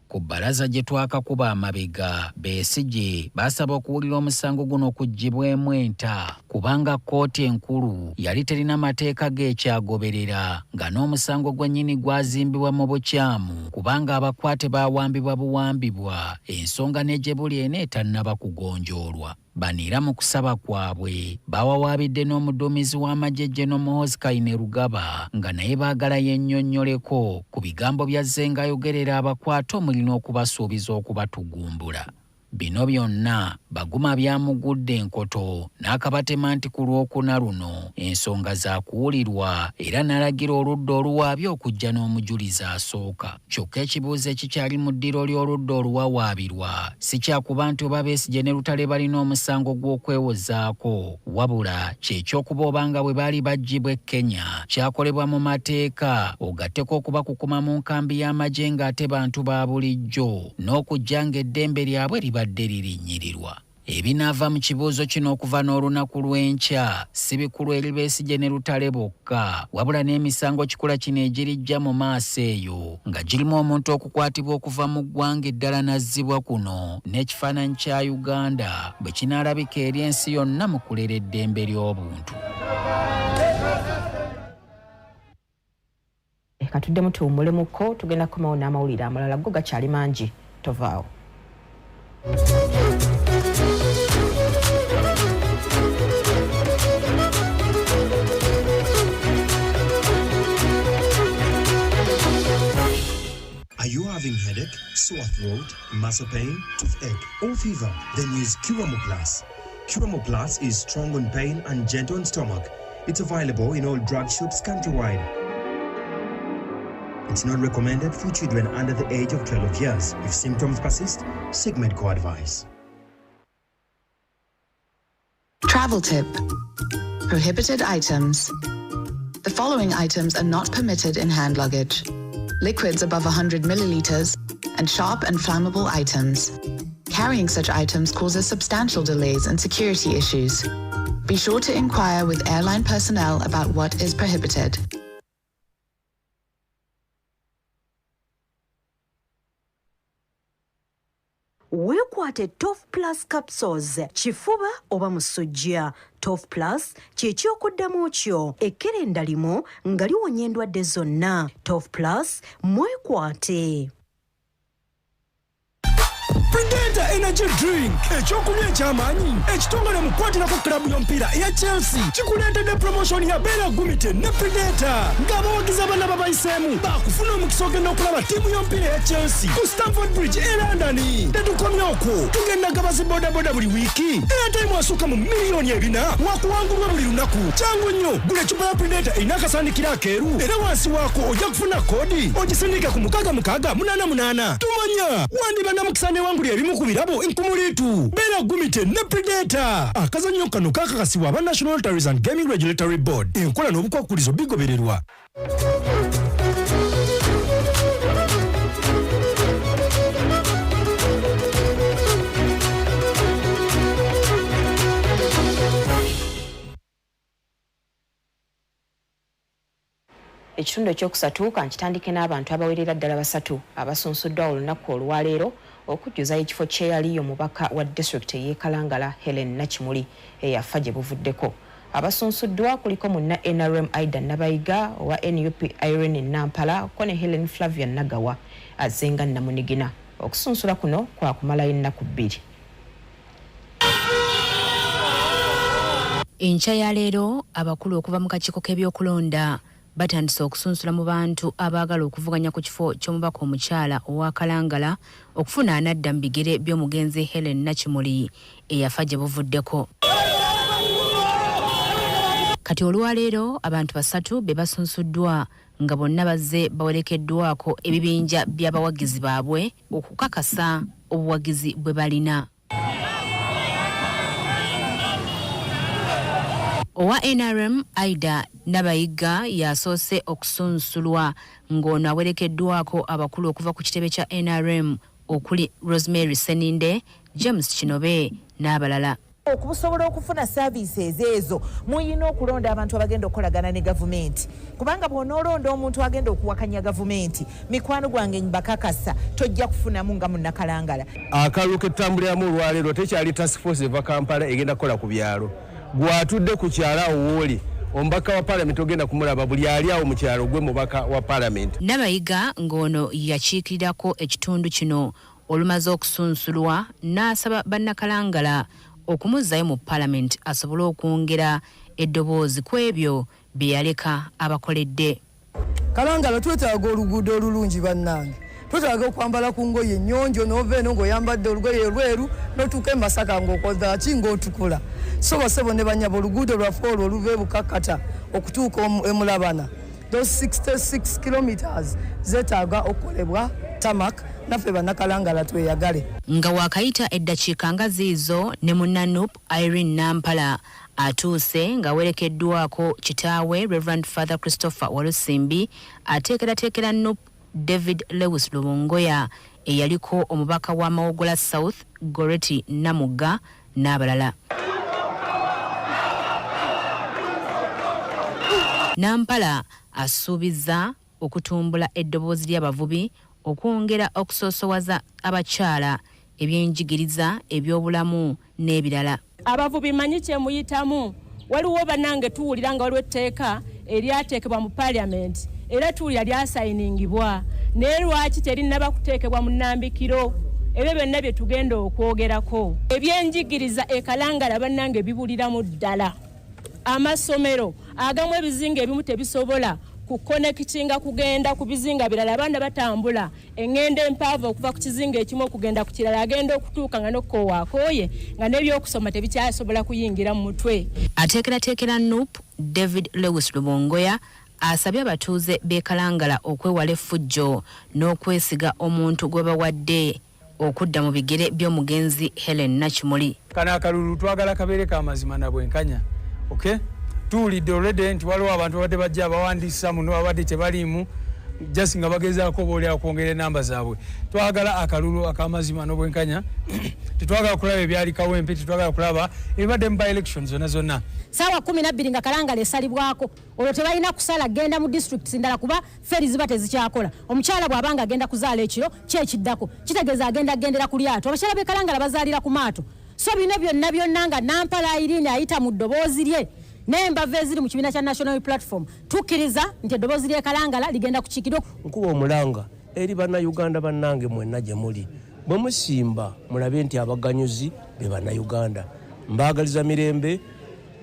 [SPEAKER 7] Ku bbalaza gye twakakuba amabega, Besigye baasaba okuwulira omusango guno kuggyibwemu enta kubanga kkooti enkulu yali terina mateeka g'ekyagoberera nga n'omusango gwennyini gwazimbibwa mu bukyamu kubanga abakwate baawambibwa buwambibwa, ensonga ne gye buli ena etannaba kugonjoolwa. Baniira mu kusaba kwabwe bawawaabidde n'omuduumizi w'amagye General Muhoozi Kainerugaba nga naye baagala yennyonnyoleko ku bigambo bya Zzenga ayogerera abakwate omulina okubasuubiza okubatugumbula. Bino byonna Baguma byamugudde enkoto n'akabatema nti ku Lwokuna luno ensonga za kuwulirwa era n'alagira oludda oluwaabi okujja n'omujulizi asooka. Kyokka ekibuuzo ekikyali mu ddiro ly'oludda oluwawaabirwa si kyakuba nti oba Besigye ne Lutale balina omusango gw'okwewozaako, wabula kyekyokuba obanga bwe baali baggyibwa e Kenya kyakolebwa mu mateeka ogatteko okubakukuma mu nkambi y'amagye ng'ate bantu ba bulijjo n'okujja ng'eddembe lyabwe libadde lirinnyirirwa. Ebinaava mu kibuuzo kino okuva n'olunaku lw'enkya si bikulu eri Besigye ne Lutale bokka, wabula n'emisango kikula kino egirijja mu maaso eyo nga girimu omuntu okukwatibwa okuva mu ggwanga eddala n'azzibwa kuno n'ekifaananyi kya Uganda bwe kinaalabika eri ensi yonna mu kulera eddembe ly'obuntu.
[SPEAKER 16] Katuddemu tuwummulemu tugenda kukomawo n'amawulire amalala go gakyali mangi, tovaawo.
[SPEAKER 17] Are you having headache, sore throat, muscle pain, toothache, or fever? Then use Curamo Plus. Curamo Plus is strong on pain and gentle on stomach. It's available in all drugstores countrywide. It's not recommended for children under the age of 12 years. If symptoms persist, seek medical advice.
[SPEAKER 9] Travel tip. Prohibited items. The following items are not permitted in hand luggage: liquids above 100 milliliters and sharp and flammable items. Carrying such items causes substantial delays and security issues. Be sure to inquire with airline personnel about what is prohibited.
[SPEAKER 10] Weekwate Tof Plus capsules chifuba oba musujja. Tof Plus ky'ekyokuddamu kyo ekkerenda limu nga liwonya endwadde zonna. Tof Plus mwekwate.
[SPEAKER 11] Predator Energy Drink ekyokunywa eky'amaanyi ekitongole mu kukwatirako klabu y'omupiira eya Chelsea kikuleetedde promotion ya Beera Gumite ne Predator ng'abawagizi abaana babayiseemu baakufuna omukisa ogenda okulaba ttiimu y'omupiira eya Chelsea ku Stamford Bridge e London. Tetukomye okwo tugenda gabazi bodaboda buli wiiki airtime asuuka mu miliyoni 4 wakuwangulwa buli lunaku. Kyangu nnyo gula eccupa ya Predator erina akasandikiro akeeru era wansi waako ojja kufuna koodi ogisindike ku 688. Tumanya wandiba namukisa newangulya ebimu ku birabo enkumuliitu. Beera Gumite ne Predator akazannyo kano kakakasibwa aba National Lotteries and Gaming Regulatory Board. Enkola n'obukwakulizo bigobererwa.
[SPEAKER 16] Ekitundu ekyokusatu kankitandike n'abantu abawerera ddala 3 abasunsuddwa olunaku olwaleero okujjuza ekifo kyeyaliyo omubaka wa disitulikiti ey'Ekalangala Helen Nakimuli eyafa gye buvuddeko. Abasunsuddwa kuliko munna NRM Aida Nabayiga owa NUP Irene Nampala ko ne Helen Flavia Nagawa azenga Namunigina. Okusunsula kuno kwa kumalayo ennaku 2.
[SPEAKER 4] Enkya ya leero abakulu okuva mu kakiiko k'ebyokulonda batandise okusunsula mu bantu abaagala okuvuganya ku kifo ky'omubaka omukyala owa Kalangala okufuna anadda mu bigere by'omugenzi Helen Nakimuli eyafa gye buvuddeko. Kati olwaleero abantu 3 be basunsuddwa nga bonna bazze bawerekeddwako ebibinja by'abawagizi baabwe okukakasa obuwagizi bwe balina. Owa NRM Aida Nabayiga yasoose okusunsulwa ng'ono awerekeddwako abakulu okuva ku kitebe kya NRM okuli Rosemary Seninde, James Kinobe n'abalala.
[SPEAKER 12] Okusobola okufuna services ezo muyina okulonda abantu abagenda okukolagana ne gavumenti kubanga bw'onoolonda omuntu agenda okuwakanya gavumenti mikwano gwange mbakakasa tojja kufunamu nga munnakalangala.
[SPEAKER 13] Akalulu k'ettambuliramu olwaleero tekyali task force eva Kampala egenda kukola ku byalo. Gwatudde ku kyala owoli ombaka wa parliament ogenda kumulaba buli ali awo mu kyalo gwe mubaka wa parliament.
[SPEAKER 4] Nabayiga ng'ono yakiikirirako ekitundu kino olumaze okusunsulwa n'asaba bannakalangala okumuzzayo mu parliament asobole okwongera eddoboozi ku ebyo bye yaleka abakoledde.
[SPEAKER 14] Kalangala twetaaga oluguudo olulungi bannange. Twetaaga okwambala ku ngoye ennyonjo n'ova eno ng'oyambadde olugoye lweru n'otuuka e Masaka ng'okoza ki ng'otukula. So basebo ne banyaba oluguudo lwaffe olwo oluva e Bukakkata okutuuka e Mulabana. Those 66 kilometers zetaaga okukolebwa tamak naffe bannakalangala tweyagale.
[SPEAKER 4] Nga wakayita eddakiika nga ziizo ne munnanup Irene Nampala atuuse nga werekeddwako kitaawe Reverend Father Christopher Walusimbi ateekerateekera nup David Lewis Lubongoya eyaliko omubaka wa Mawogola South Goreti Namuga n'abalala. Nampala asuubiza okutumbula eddoboozi ly'abavubi okwongera okusoosowaza abakyala ebyenjigiriza ebyobulamu n'ebirala.
[SPEAKER 24] Abavubi manyi kye muyitamu waliwo bannange tuwulira nga waliwo etteeka eryateekebwa mu parliament era tuwulira lyasayiningibwa naye lwaki terinnaba kuteekebwa mu nnambikiro ebyo byonna bye tugenda okwogerako. Ebyenjigiriza e Kalangala bannange bibuliramu ddala. Amasomero agamu ebizinga ebimu tebisobola kukonekitinga kugenda ku bizinga birala abaana batambula engendo empaavu okuva ku kizinga ekimu okugenda ku kirala agenda okutuuka nga nokkowakooye nga n'ebyokusoma tebikyasobola kuyingira mu mutwe.
[SPEAKER 4] Ateekerateekera nup David Lewis Lubongoya asabye abatuuze b'e Kalangala okwewala effujjo n'okwesiga omuntu gwe bawadde okudda mu bigere by'omugenzi Helen Nakimuli.
[SPEAKER 25] Kana akalulu twagala kabeere ka mazima na bwenkanya. Okay? Tuwulidde already nti waliwo abantu abadde bajja abawandiisa muno abadde tebaliimu just nga bagezaako boolya okwongera enamba zaabwe. Twagala akalulu akamazima n'obwenkanya. Tetwagala kulaba ebyali kawempe, tetwagala kulaba ebibadde mu by-elections zonna.
[SPEAKER 2] Ssaawa 12 nga kalangala esalibwako. Olwo tebalina kusala genda mu districts ndala kuba feri ziba tezikyakola. Omukyala bw'abanga agenda kuzaala ekiro kyekiddako. Kitegeeza agenda agendera ku lyato. Abakyala b'e Kalangala bazaalira ku maato. So bino byonna nga Nampala Irene ayita mu ddoboozi lye. N'embava eziri mu kibiina kya National Platform tukkiriza nti eddoboozi ly'e Kalangala ligenda kukiikirwa.
[SPEAKER 13] Nkuba omulanga eri bannayuganda bannange mwenna gye muli. Bwe musimba mulabe nti abaganyuzi be bannayuganda. Mbaagaliza mirembe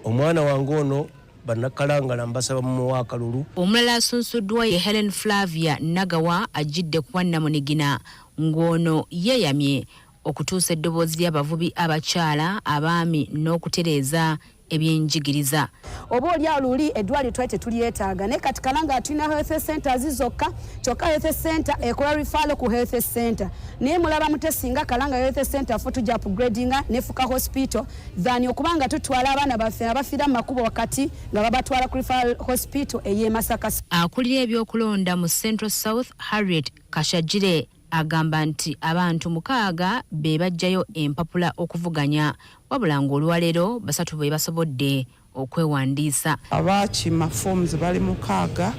[SPEAKER 13] omwana wange ono bannakalangala mbasaba mu muwa akalulu.
[SPEAKER 15] Omulala asunsuddwa ye Helen Flavia Nagawa ajjidde ku Wannamunigina ng'ono yeeyamye okutuusa eddoboozi ly'abavubi abakyala abaami n'okutereeza ebyenjigiriza.
[SPEAKER 18] Oba oli aluli eddwaliro twete tulyetaaga naye kati Kalangala tulina health centers zokka kyokka health center ekola referral ku health center naye mulaba mutesinga Kalangala health center fo tujja upgradinga nefuka hospital than okubanga tutwala abaana baffe abafiira mu makubo wakati nga babatwala ku referral hospital ey'e Masaka.
[SPEAKER 15] Akulira ebyokulonda mu Central South Harriet Kashajire agamba nti abantu 6 be bajjayo empapula okuvuganya wabula ng'olwaleero 3 be basobodde okwewandiisa.
[SPEAKER 19] Abaakima forms bali 6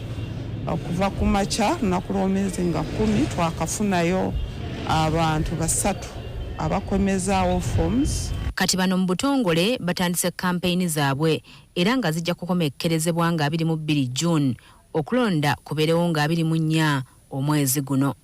[SPEAKER 19] okuva ku makya lunaku lw'omwezi nga 10 twakafunayo abantu 3 abakomezaawo forms.
[SPEAKER 15] Kati bano mu butongole batandise kampeyini zaabwe era nga zijja kukomekkerezebwa nga 22 June okulonda kubeerewo nga 24 omwezi guno.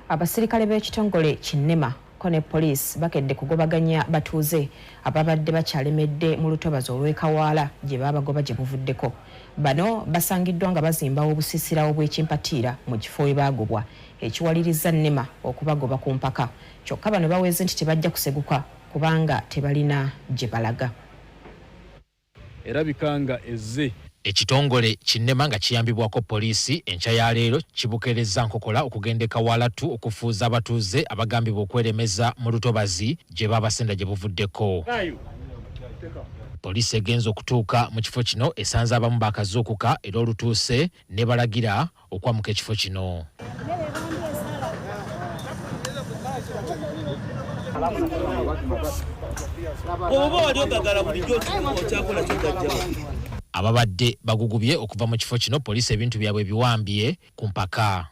[SPEAKER 16] Abasirikale b'ekitongole Kinema Kone Police bakedde kugobaganya batuuze ababadde bakyalemedde mu lutobazi olw'Ekawaala gye babagoba gye buvuddeko. Bano basangiddwa nga bazimbawo obusisira obw'ekimpatiira mu kifo we baagobwa ekiwaliriza Nema okubagoba ku mpaka. Kyokka bano baweeze nti tebajja kuseguka kubanga tebalina gye balaga.
[SPEAKER 6] Erabikanga ezze
[SPEAKER 20] Ekitongole Kinema nga kiyambibwako poliisi enkya ya leero kibukereza nkokola okugenda Ekawaala tu okufuuza abatuuze abagambibwa okweremeza mu lutobazi gye babasenda gye buvuddeko. Poliisi egenza okutuuka mu kifo kino esanze abamu bakazuukuka era olutuuse ne balagira okwamuka ekifo kino. Ababadde bagugubye okuva mu kifo kino poliisi ebintu byabwe biwambye ku mpaka.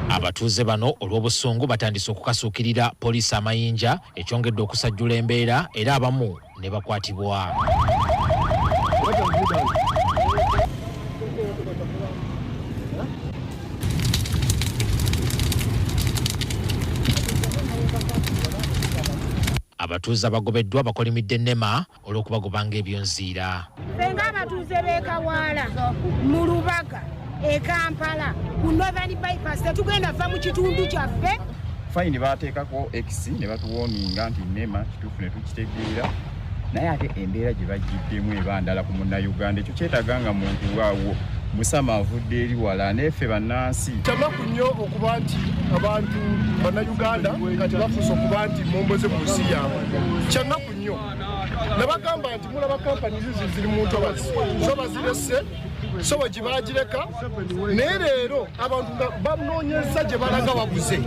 [SPEAKER 20] Abatuuze bano olw'obusungu batandise okukasuukirira poliisi amayinja ekyongedde okusajjula embeera era abamu ne bakwatibwa. Abatuuze abagobeddwa bakolimidde Nema olw'okubagobanga ebyonziira.
[SPEAKER 2] Fenga abatuuze b'Ekawaala mu Lubaga e Kampala ku Northern Bypass tetugenda va mu kitundu kyaffe.
[SPEAKER 22] Fine baateekako X ne batuwoominga nti Nema kituufu ne tukitegeera naye ate embeera gye bagiddemu ebandala ku munnayuganda ekyo kyetaaga nga muntu waawo musama avudde eri wala nefe bannansi.
[SPEAKER 23] Kyamaku nnyo okuba nti abantu bannayuganda kati bafuuse okuba nti momboze mu nsi yaabwe. Kyamaku nnyo nabagamba nti mulaba kampani ziri mu ntobazi so bazirese so bagibagireka naye leero abantu banoonyeza gye balaga babuze.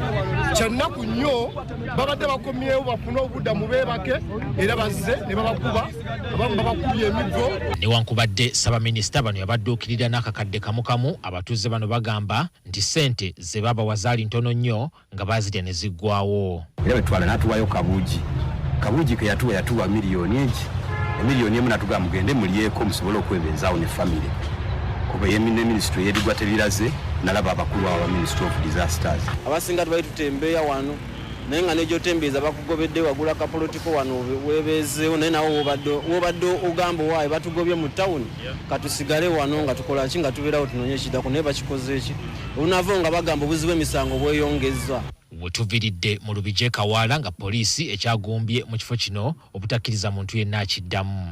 [SPEAKER 23] Kyanaku nnyo babadde bakomyewo bafune obuddamu beebake era bazze ne babakuba abamu babakubye emiggo.
[SPEAKER 20] Newankubadde Ssaabaminisita bano yabadduukirira n'akakadde kamukamu abatuuze bano bagamba nti ssente ze babawa zaali ntono nnyo nga baazirya ne ziggwawo.
[SPEAKER 26] Era betwala n'atuwayo kabuugi ke yatuwa miliyoni egi emiliyoni emu natugamba mugende mulyeko musobole okwebenzaawo ne famire kuba yemine ministry yedigwa tebiraze nalaba abakulu aba Ministry of Disasters.
[SPEAKER 27] Abasinga tubayi tutembeya wano naye nga nejo tembeeza bakugobedde wagula kapolitiko wano webezeewo naye nawo wobadde ogamba waayo batugobye mu tawuni katusigale wano nga tukola ki nga tubeerawo tunoonye ekidako naye bakikoze eki olunavo nga bagamba obuzibu emisango bweyongeza.
[SPEAKER 20] Wetuviridde mu Lubije Kawaala nga poliisi ekyagumbye mu kifo kino obutakkiriza muntu yenna akiddamu.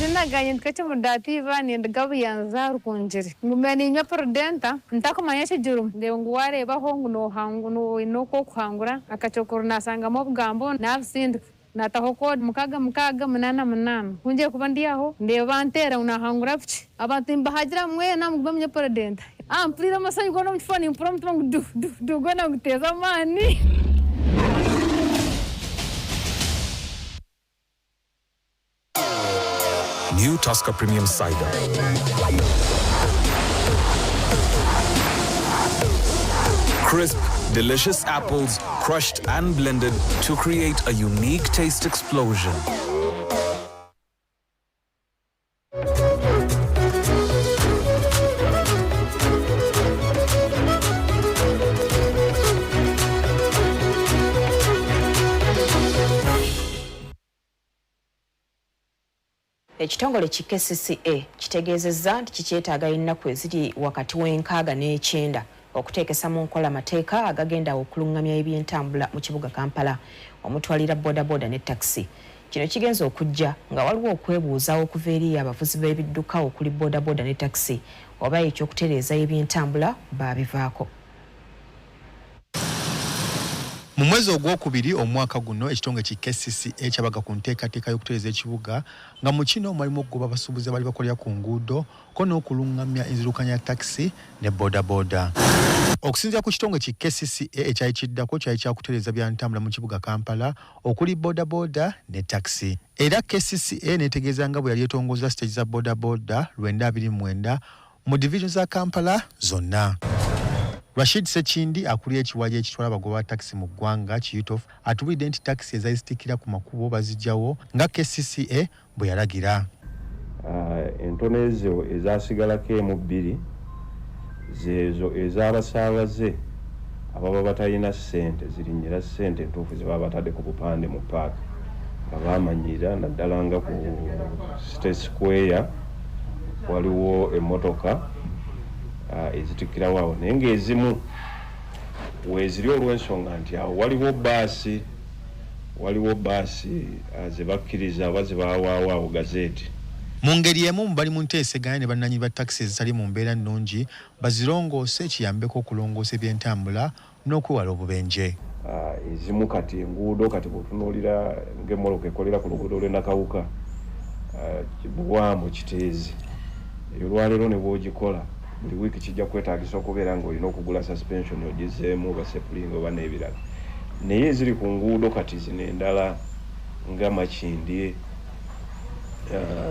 [SPEAKER 1] Zinaganye ndikachimudativa nendigavuyanza rukunjiri ngumeni inywa presidenta ntakumanya chijuru ndewunguware bahongu no hangu no kuhangura akachokuru nasangamo obugambo nabusindi natahoko mukaga munana kunje kuba ndiaho ndebantera unahangura buchi abantu imbahajira mwe namugumye presidenta amplira masayi gona mfoni prompt wangu du gona guteza mani.
[SPEAKER 3] New Tusker Premium Cider. Crisp, delicious apples crushed and blended to create a unique taste explosion.
[SPEAKER 16] Ekitongole ki KCCA kitegeezezza nti kikyetaaga ennaku eziri wakati w'enkaaga n'ekyenda okuteekesa mu nkola amateeka agagenda okulungamya ebyentambula mu kibuga Kampala omutwalira bodaboda ne taxi. Kino kigenza okujja nga waliwo okwebuuza okuva eri abavuzi b'ebidduka okuli bodaboda ne taxi oba ekyokutereeza ebyentambula baabivaako.
[SPEAKER 5] Mu mwezi ogwokubiri omwaka guno ekitongole ki KCCA kyabaga ku nteekateeka y'okutereeza ekibuga nga mu kino mwalimu okugoba abasuubuzi abali bakolera ku nguudo ko n'okulungamya enzirukanya taxi ne bodaboda. Okusinziira ku kitongole ki KCCA ekyali kiddako kyali kyakutereeza byantambula mu kibuga Kampala okuli bodaboda ne taxi. Era KCCA neetegeeza nga bwe yali etongooza stage za bodaboda 229 mu division za Kampala zonna. Rashid Sekindi akuliye ekiwaji ekitwala abagoba taxi mu ggwanga Chief atubulidde nti taxi ezazitikira ku makubo bazijjawo nga KCCA bwe yalagira.
[SPEAKER 7] Entono ezo ezasigalako emu bbiri zezo ez'abasaabaze ababa batalina ssente zirinnyira ssente entuufu ze baba batadde ku bupande mu paaka nga baamanyira naddala nga ku State Square waliwo emmotoka ezitikirawo awo naye ng'ezimu weeziri olw'ensonga nti awo waliwo baasi ze bakkiriza oba ze baawaawo awo gazeeti.
[SPEAKER 5] Mu ngeri emu bali mu nteeseganya ne bannannyini ba taxi ezitali mu mbeera nnungi bazirongoose kiyambeko okulongoosa ebyentambula n'okwewala obubenje.
[SPEAKER 7] Ezimu kati enguudo kati bw'otunuulira ng'emmoloka ekolera ku luguudo lw'e Nakawuka Bwambo Kiteezi eyo olwaleero ne bw'ogikola buli wiiki kijja kwetaagisa okubeera ng'olina okugula suspension ogizeemu oba sepulinga oba n'ebirala naye eziri ku nguudo kati zino endala nga Makindye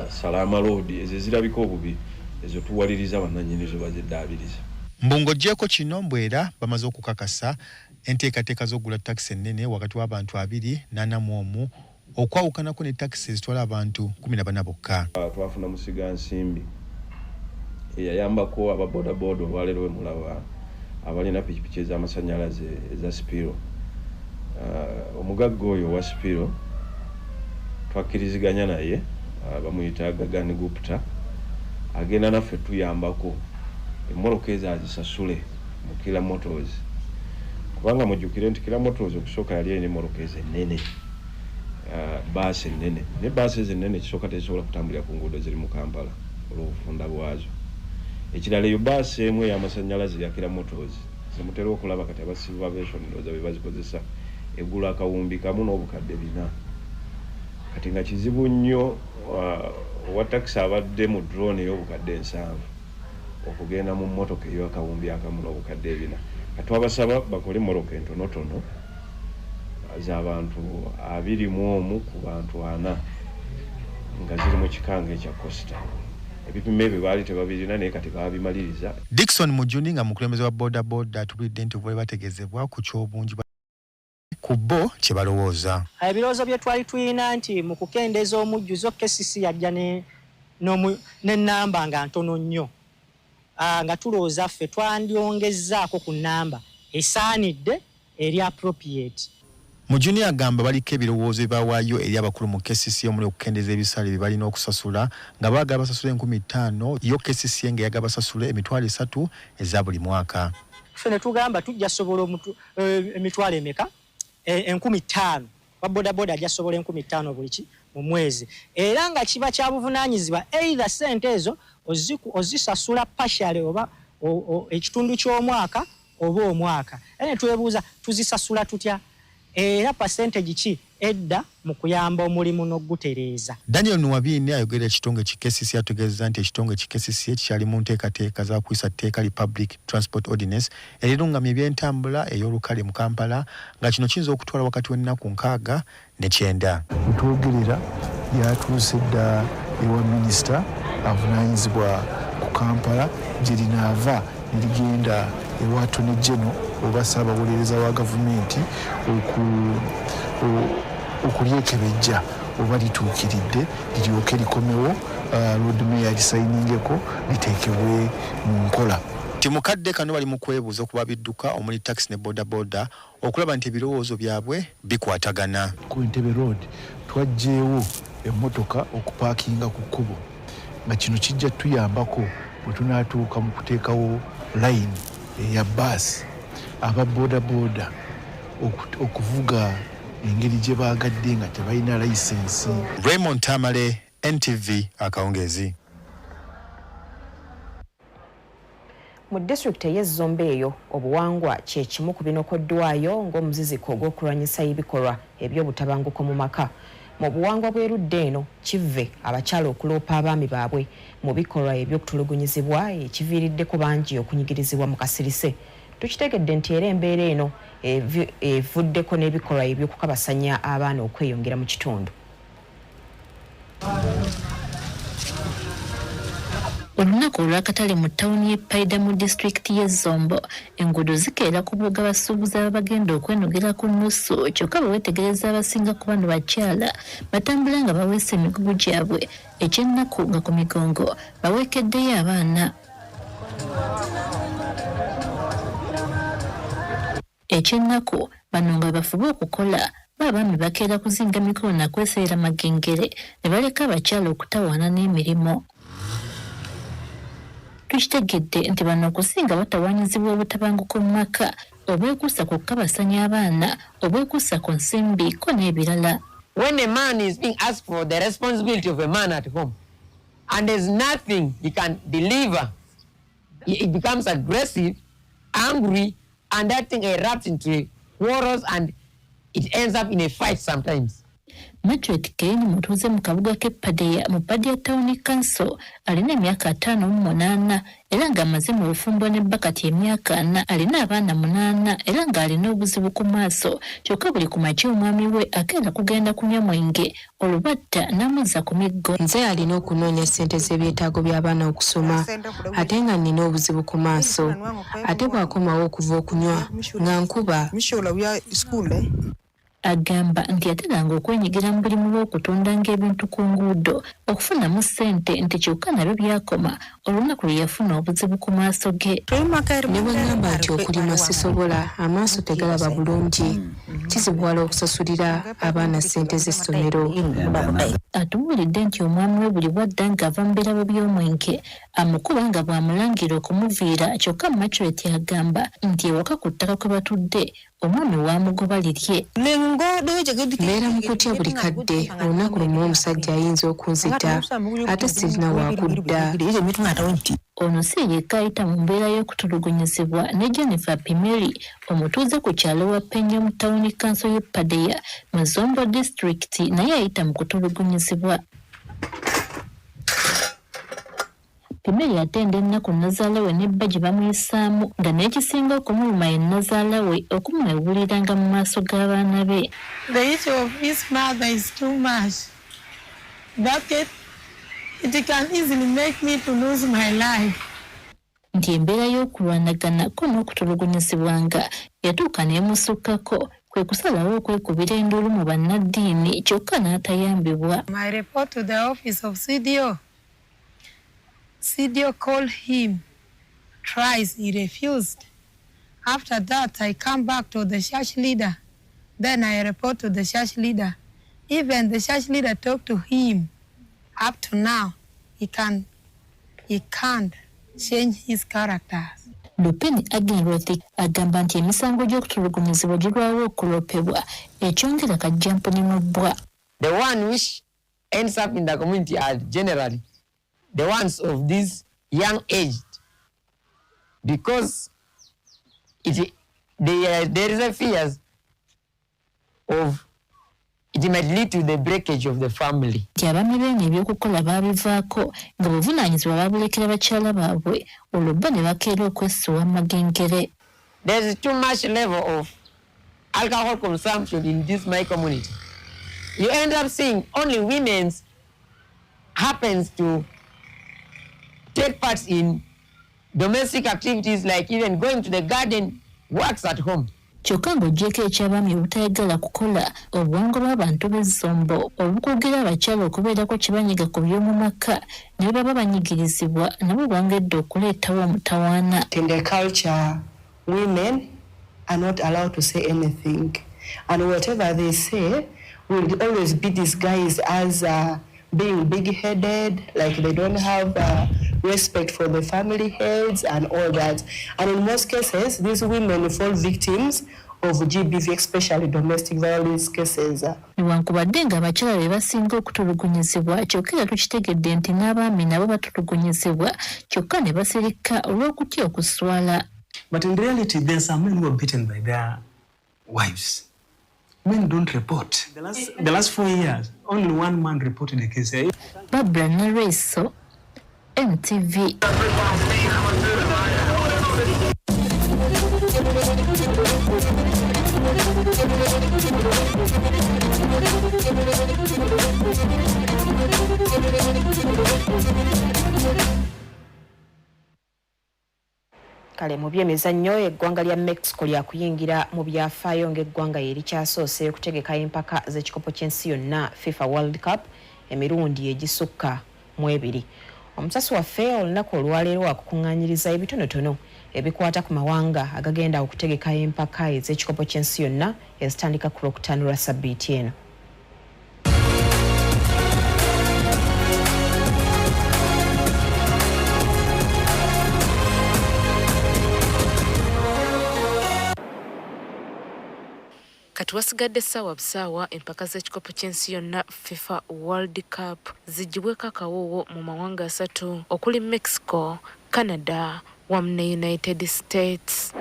[SPEAKER 7] Salama Road ezo zirabika obubi ezo tuwaliriza bannannyini zo baziddaabiriza.
[SPEAKER 5] Mbung'oggyeko kino mbwera bamaze okukakasa enteekateeka z'okugula takisi ennene wakati w'abantu 241 okwawukanako ne takisi ezitwala abantu 14 bokka.
[SPEAKER 7] Twafuna musiga nsimbi eyayambako ababodaboda olwaleero wemulaba abalina pikipiki ez'amasannyalaze eza Spiro. Omugagga oyo wa Spiro twakkiriziganya naye bamuyita Gagani Gupta agenda naffe tuyambako emmoloka ezo azisasule mu Kila Motors kubanga mujjukire nti Kila Motors okusooka yali erina emmoloka ezo ennene baasi ennene ne baasi ezo ennene ekisooka tezisobola kutambulira ku nguudo ziri mu Kampala olw'obufunda bwazo. Ekirala eyo baasi emu ey'amasannyalaze ya Kila Motors zemutera okulaba kati aba civil aviation ndowooza be bazikozesa egula akawumbi kamu n'obukadde 4 kati nga kizibu nnyo owa takisi abadde mu drone ey'obukadde 7 okugenda mu mmotoka ey'akawumbi akamu n'obukadde 4 kati wabasaba bakole emmoloka entonotono z'abantu 21 ku bantu 4 nga ziri mu kikanga ekya Costa. Ebipimo ebyo baali tebabirina naye kati baabimaliriza.
[SPEAKER 5] Dickson Mujuni nga mukulembeze wa bodaboda atubulidde nti bwe bategeezebwa ku ky'obungi ku bo kye balowooza.
[SPEAKER 8] Ebirowoozo bye twali tulina nti mu kukendeeza omujjuzo KCCA yajja n'ennamba nga ntono nnyo nga tulowooza ffe twandyongezzaako ku nnamba esaanidde eri appropriate.
[SPEAKER 5] Mujuni agamba baliko ebirowoozo bawaayo eri abakulu mu KCCA omuli okukendeeza ebisale bye balina okusasula nga baagala basasula 5,000 yo KCCA ng'eyagala basasula emitwalo 3 eza buli mwaka.
[SPEAKER 8] Ffe ne tugamba tujja sobola emitwalo emeka 15,000 bodaboda ajja sobola 15,000 buli mu mwezi era nga kiba kya buvunaanyizibwa either sente ezo ozisasula partially oba ekitundu ky'omwaka oba omwaka ene twebuuza tuzisasula tutya era percentage ki edda mu kuyamba omulimu n'ogutereeza.
[SPEAKER 5] Daniel Nuwabini ayogera ekitongole ki KCCA ategeeza nti ekitongole ki KCCA kikyali mu nteekateeka za kuyisa tteeka Public Transport Ordinance erirungamya ebyentambula ey'olukale mu Kampala nga kino kiyinza okutwala wakati w'ennaku 6 ne 9.
[SPEAKER 9] Twogerera yatuuse dda ewa minisita avunaanyizibwa ku Kampala gye linaava ne ligenda ewa Attorney General oba Ssaabawolereza wa gavumenti okulyekebejja oba lituukiridde liryoke likomewo Lord Mayor lisayiningeko liteekebwe mu nkola.
[SPEAKER 5] Timukadde kano bali mu kwebuuza okuba bidduka omuli taxi ne bodaboda okulaba nti ebirowoozo byabwe bikwatagana.
[SPEAKER 9] Ku Entebbe Road twajjeewo emmotoka okupaakinga ku kkubo nga kino kijja tuyambako bwe tunaatuuka mu kuteekawo line eya baasi aba bodaboda okuvuga engeri gye baagadde nga tebalina layisensi.
[SPEAKER 5] Raymond Tamale, NTV Akawungeezi.
[SPEAKER 16] Mu disitulikiti ey'Ezzombe eyo obuwangwa kye kimu ku binokoddwayo ng'omuziziko ogw'okulwanyisa ebikolwa eby'obutabanguko mu maka. Mu buwangwa bw'erudda eno kive abakyala okuloopa abaami baabwe mu bikolwa eby'okutulugunyizibwa ekiviiriddeko bangi okunyigirizibwa mu kasirise. Tukitegedde nti era embeera eno evuddeko n'ebikolwa eby'okukabasanya abaana okweyongera mu kitundu.
[SPEAKER 10] Olunaku olwakatale mu ttawuni y'e Paida mu disitulikiti y'Ezzombo enguudo zikeera ku buga basuubuzi abagenda okwenogera ku nnusu kyokka bawetegereza abasinga ku bano bakyala batambula nga baweesa emigugu gyabwe ekyennaku nga ku migongo baweekeddeyo abaana. Ekyennaku bano nga bafuba okukola abaami bakeera kuzinga mikolo na kweseera magengere ne baleka abakyala okutawaana n'emirimu. Tukitegedde nti bano okusinga batawaanyizibwa obutabanguko mu maka obwekuusa ku kukabasanya abaana obwekuusa ku nsimbi ko n'ebirala.
[SPEAKER 11] When a man is being asked for the responsibility of a man at home and there's nothing he can deliver, he becomes aggressive, angry, and that thing erupts into quarrels and it ends up in a fight sometimes.
[SPEAKER 10] Matrick Kane mutuuze mu kabuga k'e Padeya mu Padeya Town Council alina emyaka 58 era ng'amaze mu bufumbo n'ebbakati emyaka 4 alina abaana 8 era ng'alina obuzibu ku maaso kyokka buli ku makya omwami we akeera kugenda kunywa mwenge olubatta n'amuzza ku miggo.
[SPEAKER 4] Nze alina okunoonya ssente z'ebyetaago by'abaana okusoma ate nga nina obuzibu ku maaso ate bw'akomawo okuva okunywa nga nkuba.
[SPEAKER 10] Agamba nti yateranga okwenyigira mu bulimu bw'okutunda ng'ebintu ku nguudo okufunamu ssente nti kyokka nabyo byakoma olunaku lwe yafuna obuzibu ku maaso ge.
[SPEAKER 4] Ne bwe ngamba nti okulima sisobola amaaso tegalaba bulungi kizibuwala okusasulira abaana ssente z'essomero.
[SPEAKER 10] Atubuulidde nti omwami we buli bwadda ng'ava mu birabo by'omwenge amukuba nga bw'amulangira okumuviira kyokka Matureti agamba nti ewaka ku ttaka kwe batudde omwami waamugoba lirye.
[SPEAKER 4] Mbeera mu kutya buli kadde olunaku lumu omusajja ayinza okunzita ate sirina wakudda.
[SPEAKER 10] Ono si yekka ayita mu mbeera y'okutulugunyizibwa ne Jennifer Pimeri omutuuze ku kyalo wa Penya mu ttawuni kanso y'e Padeya mu Zombo District naye ayita mu kutulugunyizibwa. Pimeri atenda ennaku nazaala we nebba gye bamuyisaamu nga n'ekisinga okumuluma ye nazaala we okumwewuliranga mu maaso g'abaana be.
[SPEAKER 12] The issue of his mother is too much. It can easily make me to lose my life.
[SPEAKER 10] Nti embeera y'okulwanagana ko n'okutulugunyizibwanga yatuuka n'emusukkako kwe kusalawo okwekubira enduulu mu bannaddiini kyokka n'atayambibwa.
[SPEAKER 12] My report to the office of CDO. CDO called him twice, he refused. After that, I come back to the church leader. Then I report to the church leader. Even the church leader talked to him. Up to now, he can't change his character.
[SPEAKER 10] Lupin Agenrothi agamba nti emisango gy'okutulugunyizibwa girwawo okulopebwa ekyongera kajjampuni mu bbwa.
[SPEAKER 11] The one which ends up in the community are generally the ones of this young aged, because there is a fears of it might lead to the breakage of the family.
[SPEAKER 10] Abaami b'eno ebyokukola baabivaako nga buvunaanyizibwa baabulekera bakyala baabwe olwo bo ne bakeera okwessuwa magengere.
[SPEAKER 11] There is too much level of alcohol consumption in this my community. You end up seeing only women happens to take part in domestic activities like even going to the garden, works at home.
[SPEAKER 10] Kyokka ng'oggyeko eky'abaami obutayagala kukola obuwango bw'abantu b'ezzombo obukwogera abakyala okubeerako kye banyiga ku by'omu maka ne bwe baba banyigirizibwa nabo bwongedde okuleetawo omutawaana.
[SPEAKER 13] In the culture, women are not allowed to say anything, and whatever they say will always be disguised as being big-headed, like they don't have respect for the family heads and all that. And in most cases, these women fall victims of GBV, especially domestic violence cases.
[SPEAKER 10] Newankubadde nga abakyala be basinga okutulugunyizibwa, kyokka era tukitegedde nti n'abaami nabo batulugunyizibwa, kyokka ne basirika olw'okutya okuswala.
[SPEAKER 14] But in reality, there are some men who are beaten by their wives. Men don't report. The last 4 years, only one man reported a case.
[SPEAKER 10] Barbara Nareso, NTV.
[SPEAKER 16] Kale mu byemizannyo eggwanga lya Mexico lyakuyingira mu byafaayo ng'eggwanga erikyasoose okutegeka empaka z'ekikopo ky'ensi yonna FIFA World Cup emirundi egisukka mu ebiri. Omusasi waffe olunaku olwaleero akukuŋŋaanyiriza ebitonotono ebikwata ku mawanga agagenda okutegeka empaka ez'ekikopo ky'ensi yonna ezitandika ku Lwokutaano lwa Ssabbiiti eno.
[SPEAKER 4] Kati wasigadde ssaawa busaawa empaka z'ekikopo ky'ensi yonna FIFA World Cup zigibweko akawoowo mu mawanga 3 okuli Mexico, Canada wamu ne United States.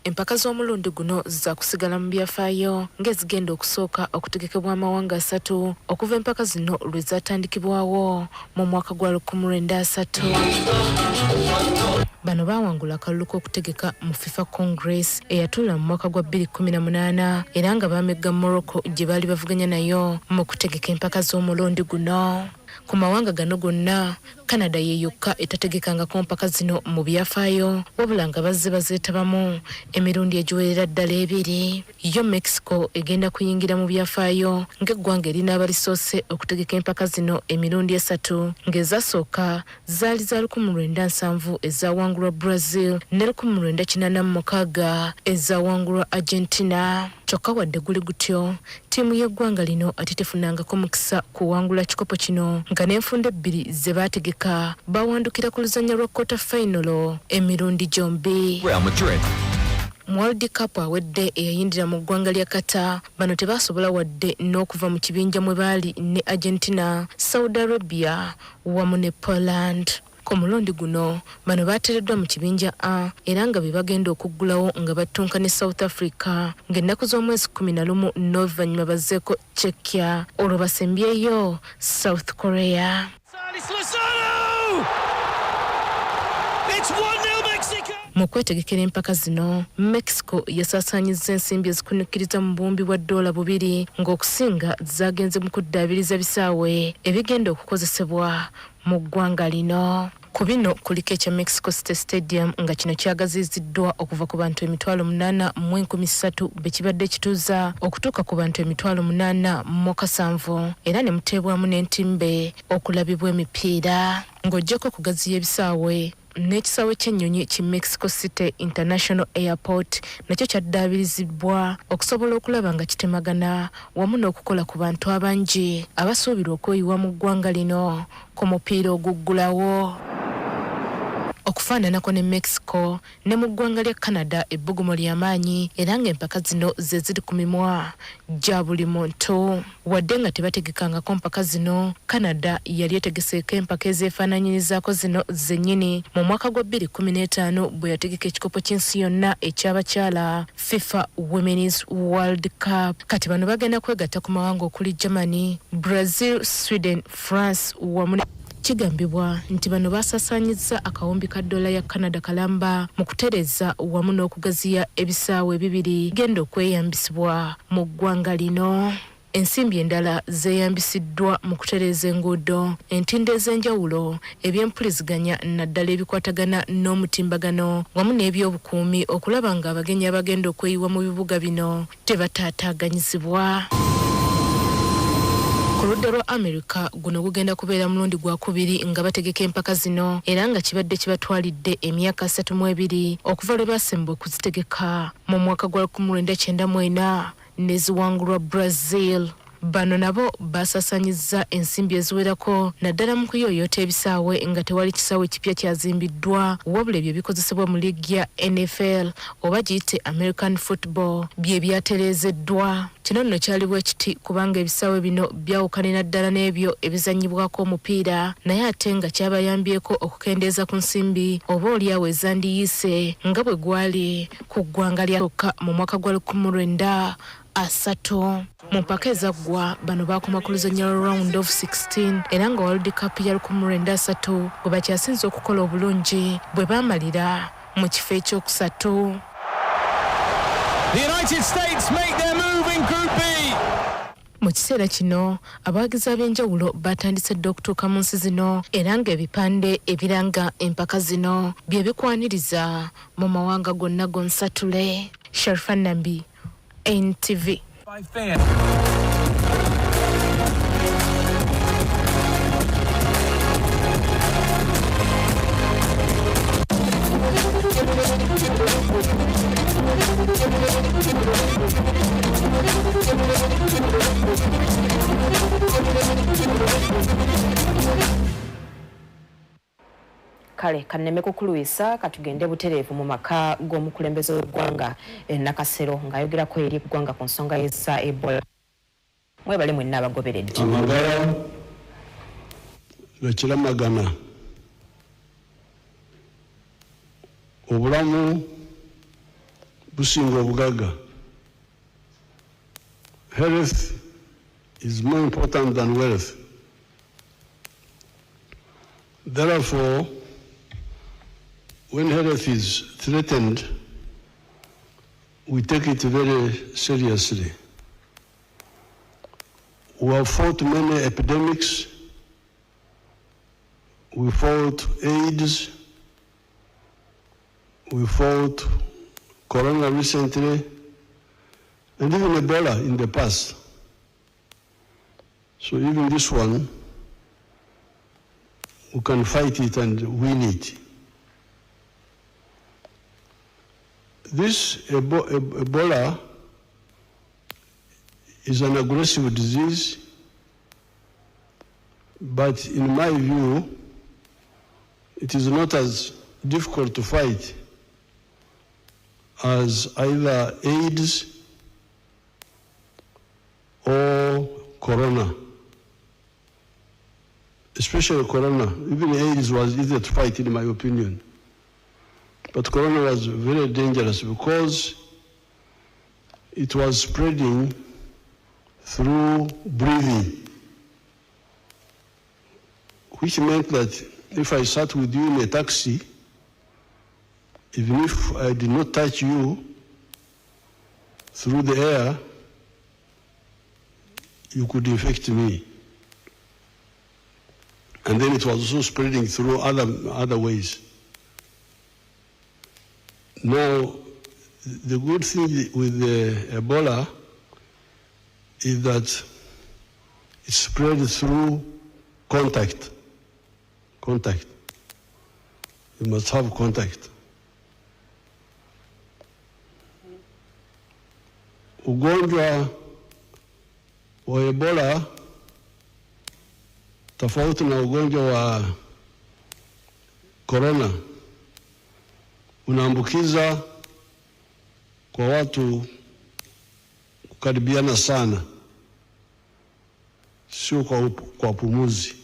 [SPEAKER 4] Empaka z'omulundi guno za kusigala mu byafaayo ng'ezigenda okusooka okutegekebwa amawanga 3 okuva empaka zino lwe zaatandikibwawo mu mwaka gwa 1930. Bano baawangula akalulu k'okutegeka mu FIFA Congress eyatuula mu mwaka gwa 2018 era nga baamegga Morocco gye baali bavuganya nayo mu kutegeka empaka z'omulundi guno. Ku mawanga gano gonna Canada ye yokka etategekangako mpaka zino mu byafaayo wabula nga bazze bazeetabamu emirundi egiwerera ddala 2. Yo Mexico egenda kuyingira mu byafaayo ng'eggwanga erinaaba lisoose okutegeka empaka zino emirundi 3 ng'ezasooka zaali za 1970 ezawangulwa Brazil ne 1986 ezawangulwa Argentina. Kyokka wadde guli gutyo ttiimu y'eggwanga lino ate tefunangako mukisa kuwangula kikopo kino nga n'enfunda 2 ze baategeka bawandukira ku luzannya lwa quarter final emirundi gyombi. Mu World Cup awedde eyayindira mu ggwanga lya Qatar bano tebasobola wadde n'okuva mu kibinja mwe baali ne Argentina, Saudi Arabia wamu ne Poland. Ku mulundi guno bano baateereddwa mu kibinja A era nga be bagenda okuggulawo nga battunka ne South Africa ng'ennaku z'omwezi 11 n'oluvannyuma bazzeeko Czechia olwo basembyeyo South Korea. Mu kwetegekera empaka zino Mexico yasaasaanyizza ensimbi ezikunukkiriza mu buwumbi bwa $2 ng'okusinga zaagenze mu kuddaabiriza bisaawe ebigenda okukozesebwa mu ggwanga lino. Ku bino kuliko ekya Mexico City Stadium nga kino kyagaziziddwa okuva ku bantu 8,300 be kibadde kituuza okutuuka ku bantu 8,700 era ne muteebwamu n'entimbe okulabibwa emipiira. Ng'oggyeko kugaziya ebisaawe n'ekisaawe ky'ennyonyi ki Mexico City International Airport nakyo kyaddaabirizibwa okusobola okulaba nga kitemagana wamu n'okukola ku bantu abangi abasuubirwa okweyiwa mu ggwanga lino ku mupiira oguggulawo.
[SPEAKER 15] okufaananako ne Mexico ne mu ggwanga lya Canada ebbugumu ly'amaanyi era ng'empaka zino ze ziri ku mimwa gya buli muntu. Wadde nga tebategekangako mpaka zino, Canada yali etegeseeko empaka ezeefaananyirizaako zino zennyini mu mwaka gwa 2015 bwe yategeka ekikopo cy'ensi yonna eky'abakyala FIFA Women's World Cup. Kati bano bagenda kwegatta ku mawanga okuli Germany, Brazil, Sweden, France wamu kigambibwa nti bano baasaasaanyizza akawumbi ka dola ya Canada kalamba mu kutereza wamu n'okugaziya ebisaawe bibiri genda okweyambisibwa mu ggwanga lino. Ensimbi endala zeeyambisiddwa mu kutereza enguudo, entindo ez'enjawulo, ebyempuliziganya naddala ebikwatagana n'omutimbagano wamu n'ebyobukuumi okulaba nga abagenyi abagenda okweyiwa mu bibuga bino tebataataaganyizibwa. Ku ludda lwa America guno gugenda kubeera mulundi gwa kubiri nga bategeka empaka zino era nga kibadde kibatwalidde emyaka 32 okuva lwe baasembwa okuzitegeka mu mwaka gwa 1994 ne ziwangulwa Brazil. Bano nabo baasaasaanyizza ensimbi eziwerako naddala mu kuyooyoota ebisaawe nga tewali kisaawe kipya kyazimbiddwa wabula ebyo bikozesebwa mu liigi ya NFL oba giyite American Football bye byatereezeddwa. Kino nno kyali bwe kiti kubanga ebisaawe bino byawukanira ddala n'ebyo ebizannyibwako omupiira naye ate nga kyabayambyeko okukendeeza ku nsimbi oba oliawo ezandiyiise nga bwe gwali ku ggwanga lya Toka mu mwaka gwa 1930. Mu mpaka ezaggwa bano baakoma ku luzannya lwa round of 16 era nga World Cup ya 1930 bwe bakyasinze okukola obulungi bwe baamalira mu kifo ekyokusatu.
[SPEAKER 17] The United States make their move in Group B.
[SPEAKER 15] Mu kiseera kino abawagizi ab'enjawulo batandise dda okutuuka mu nsi zino era ng'ebipande ebiranga empaka zino bye bikwaniriza mu mawanga gonna gonsatule. Sharifa Nambi, NTV.
[SPEAKER 16] Kale kanneme kukuluisa katugende butereevu mu maka g'omukulembeze w'eggwanga Nakasero ng'ayogerako eri eggwanga ku nsonga y'essa Ebola. Mwebale mwenna abagoberedde.
[SPEAKER 18] Amagara gakiramagana. Obulamu businga obugaga. Health is more important than wealth. Therefore, when health is threatened, we take it very seriously. We have fought many epidemics. We fought AIDS. We fought Corona recently, and even Ebola in the past. So even this one, we can fight it and win it. This Ebola is an aggressive disease, but in my view, it is not as difficult to fight as either AIDS or Corona. Especially Corona. Even AIDS was easier to fight in my opinion. But Corona was very dangerous because it was spreading through breathing, which meant that if I sat with you in a taxi, even if I did not touch you through the air, you could infect me. And then it was also spreading through other ways. Now, the good thing with the Ebola is that it spread through contact. Contact. You must have contact. Ugonjwa wa Ebola tofauti na ugonjwa wa Corona unaambukiza kwa watu kukaribiana sana, sio kwa pumuzi.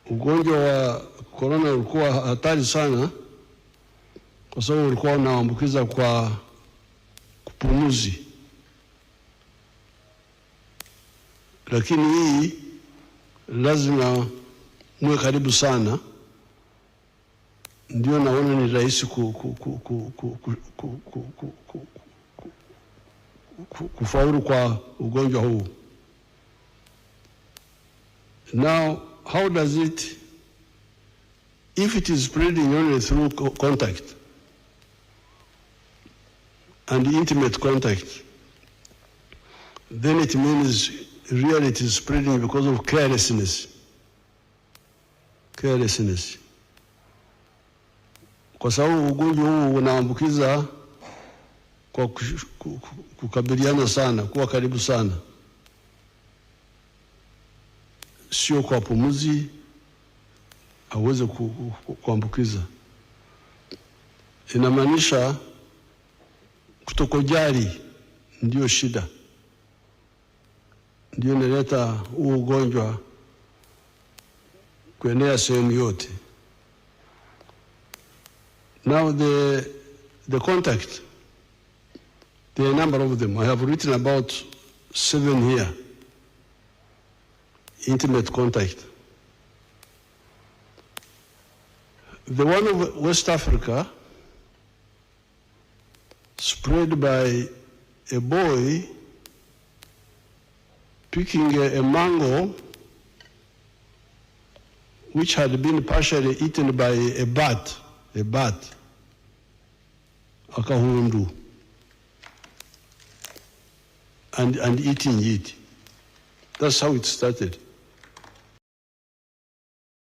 [SPEAKER 18] Ugonjwa wa corona ulikuwa hatari sana kwa sababu ulikuwa unaambukiza kwa kupumuzi, lakini hii lazima muwe karibu sana, ndio naona ni rahisi kufaulu kwa ugonjwa huu. Now, how does it, if it is spreading only through contact and intimate contact, then it means really it is spreading because of carelessness. Carelessness. Kwa sababu ugonjwa huu unaambukiza kwa kukabiliana sana, kuwa karibu sana, sio kwa pumuzi aweze kuambukiza. Inamaanisha kutokojali ndio shida, ndio inaleta huu ugonjwa kuenea sehemu yote. Now the contact, there are a number of them. I have written about 7 here. Intimate contact. The one of West Africa spread by a boy picking a mango which had been partially eaten by a bat, akahundu, and eating it. That's how it started.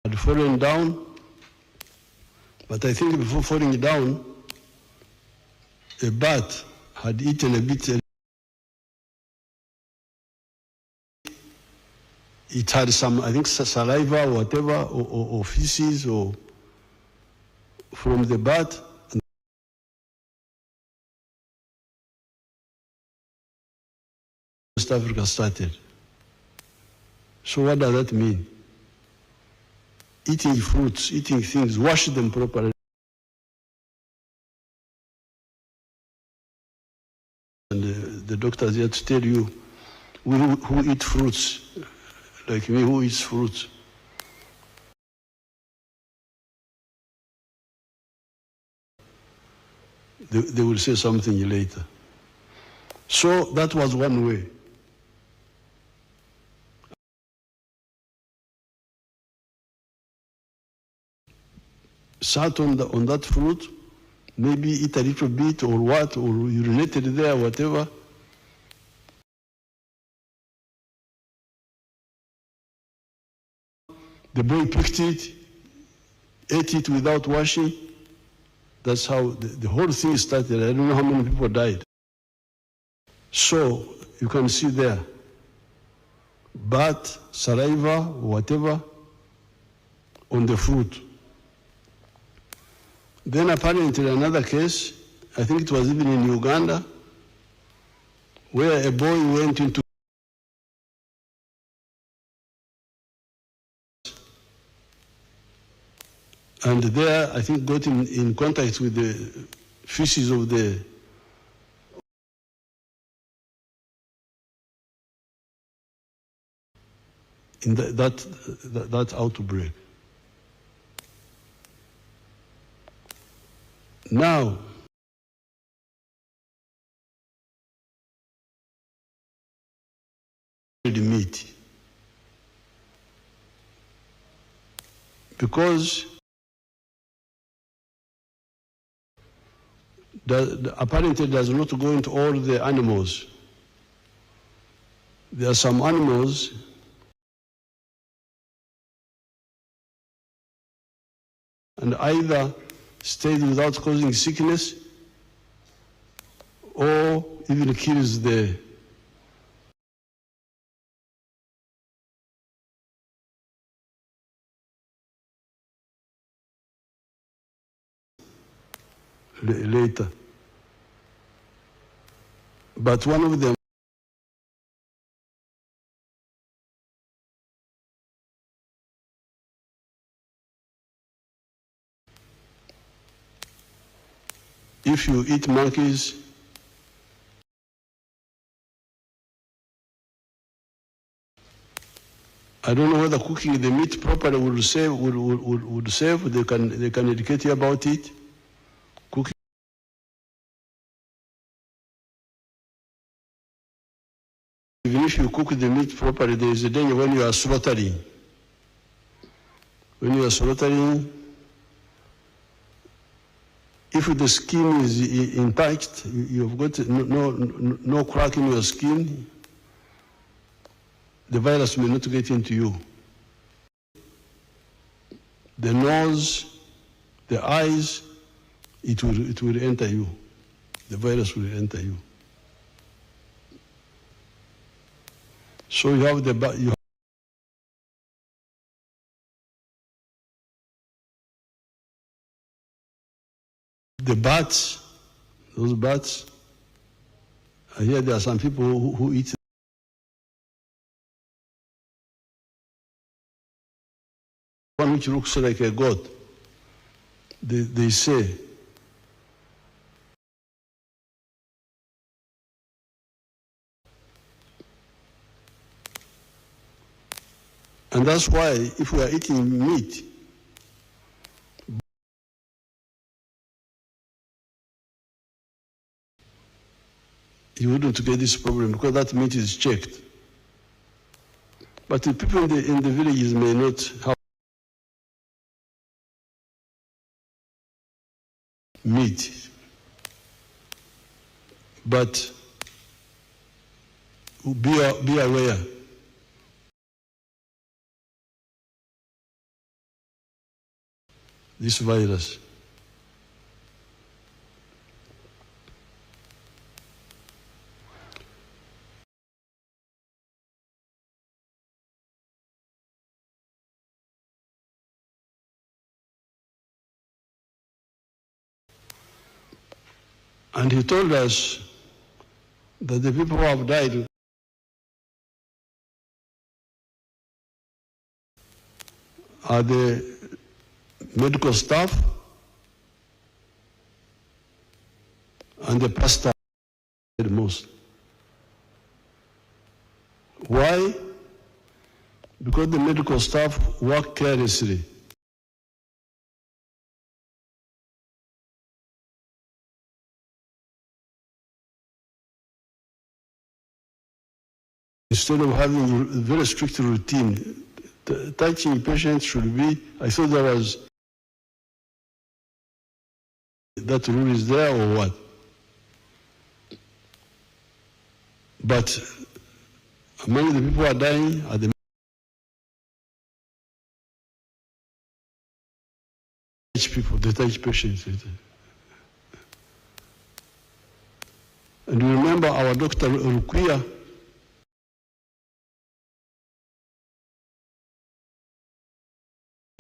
[SPEAKER 18] Had fallen down, but I think before falling down, a bat had eaten a bit. It had some, I think, saliva or whatever, or feces, or from the bat. West Africa started. So what does that mean? Eating fruits, eating things, wash them properly. And the doctors here to tell you, who eat fruits, like me, who eats fruits. They will say something later. So that was one way. Sat on that fruit, maybe eat a little bit or what, or urinated there, whatever. The boy picked it, ate it without washing. That's how the whole thing started. I don't know how many people died. So you can see there, bat, saliva, whatever, on the fruit. Then apparently another case, I think it was even in Uganda, where a boy went into and there I think got in contact with the feces of the in that outbreak. Now, the meat, because apparently it does not go into all the animals. There are some animals and either stays without causing sickness or even kills the later. But one of them if you eat monkeys, I don't know whether cooking the meat properly would save. They can educate you about it. Cooking. Even if you cook the meat properly, there is a danger when you are slaughtering. When you are slaughtering, if the skin is intact, you've got no crack in your skin, the virus may not get into you. The nose, the eyes, it will enter you. The virus will enter you. So you have the bats, those bats. I hear there are some people who eat one which looks like a goat. They say and that's why if we are eating meat, you wouldn't get this problem because that meat is checked. But the people in the villages may not have meat. But be aware. This virus. And he told us that the people who have died are the medical staff and the pastor the most. Why? Because the medical staff work carelessly. Instead of having a very strict routine, touching patients should be, I thought there was, that rule is there or what? But among the people who are dying are the people, the touch patients. And you remember our Dr. Rukia,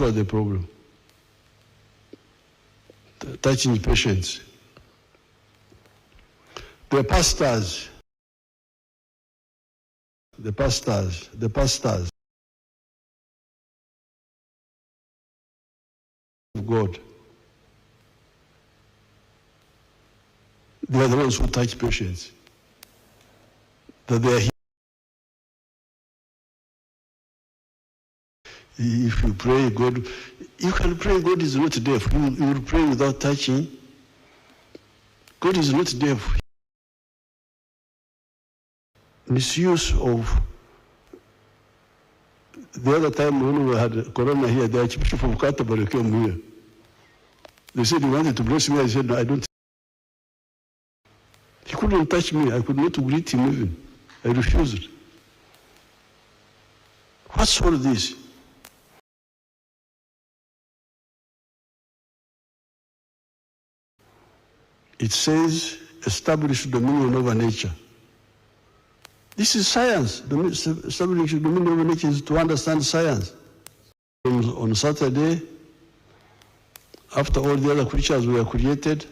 [SPEAKER 18] was the problem. Touching patients. The pastors of God, they are the ones who touch patients. That they are here. If you pray, God, you can pray, God is not deaf. You will pray without touching. God is not deaf. Misuse of, the other time when we had corona here, the Archbishop of Canterbury came here. They said he wanted to bless me. I said, no, I don't. He couldn't touch me. I could not greet him even. I refused. What's all this? It says, establish dominion over nature. This is science. Establish dominion over nature is to understand science. On Saturday, after all the other creatures were created,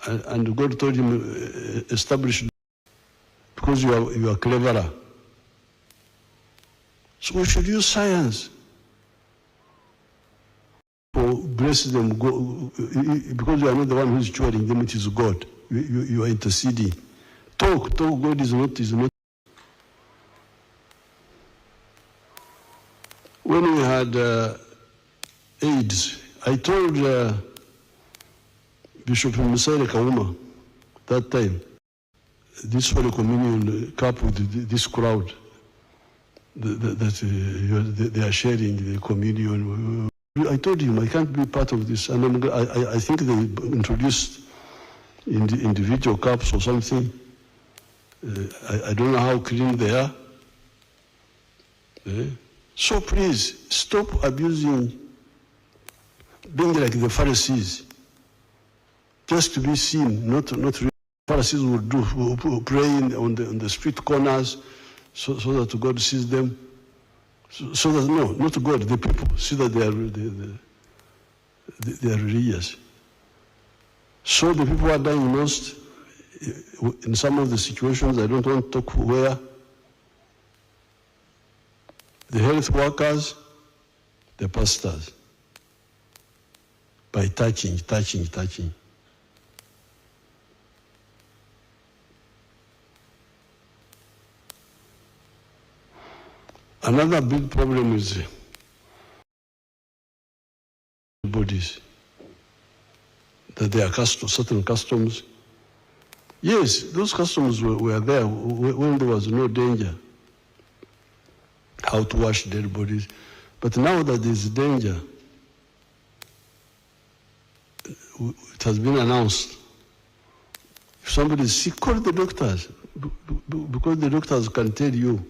[SPEAKER 18] And God told him, establish, because you are cleverer. So we should use science to bless them, because you are not the one who is curing them, it is God. You are interceding. Talk, God is not. When we had AIDS, I told Bishop Musare Kauma that time, this Holy Communion cup with this crowd, that they are sharing the communion. I told him I can't be part of this, and I think they introduced individual cups or something. I don't know how clean they are. So please stop abusing, being like the Pharisees, just to be seen, not really. Pharisees would do praying on the street corners, so that God sees them. So that, no, not God, the people see that they are religious. So the people are dying most in some of the situations. I don't want to talk where. The health workers, the pastors, by touching. Another big problem is bodies, that there are certain customs. Yes, those customs were there when there was no danger, how to wash dead bodies. But now that there is danger, it has been announced. If somebody is sick, call the doctors, because the doctors can tell you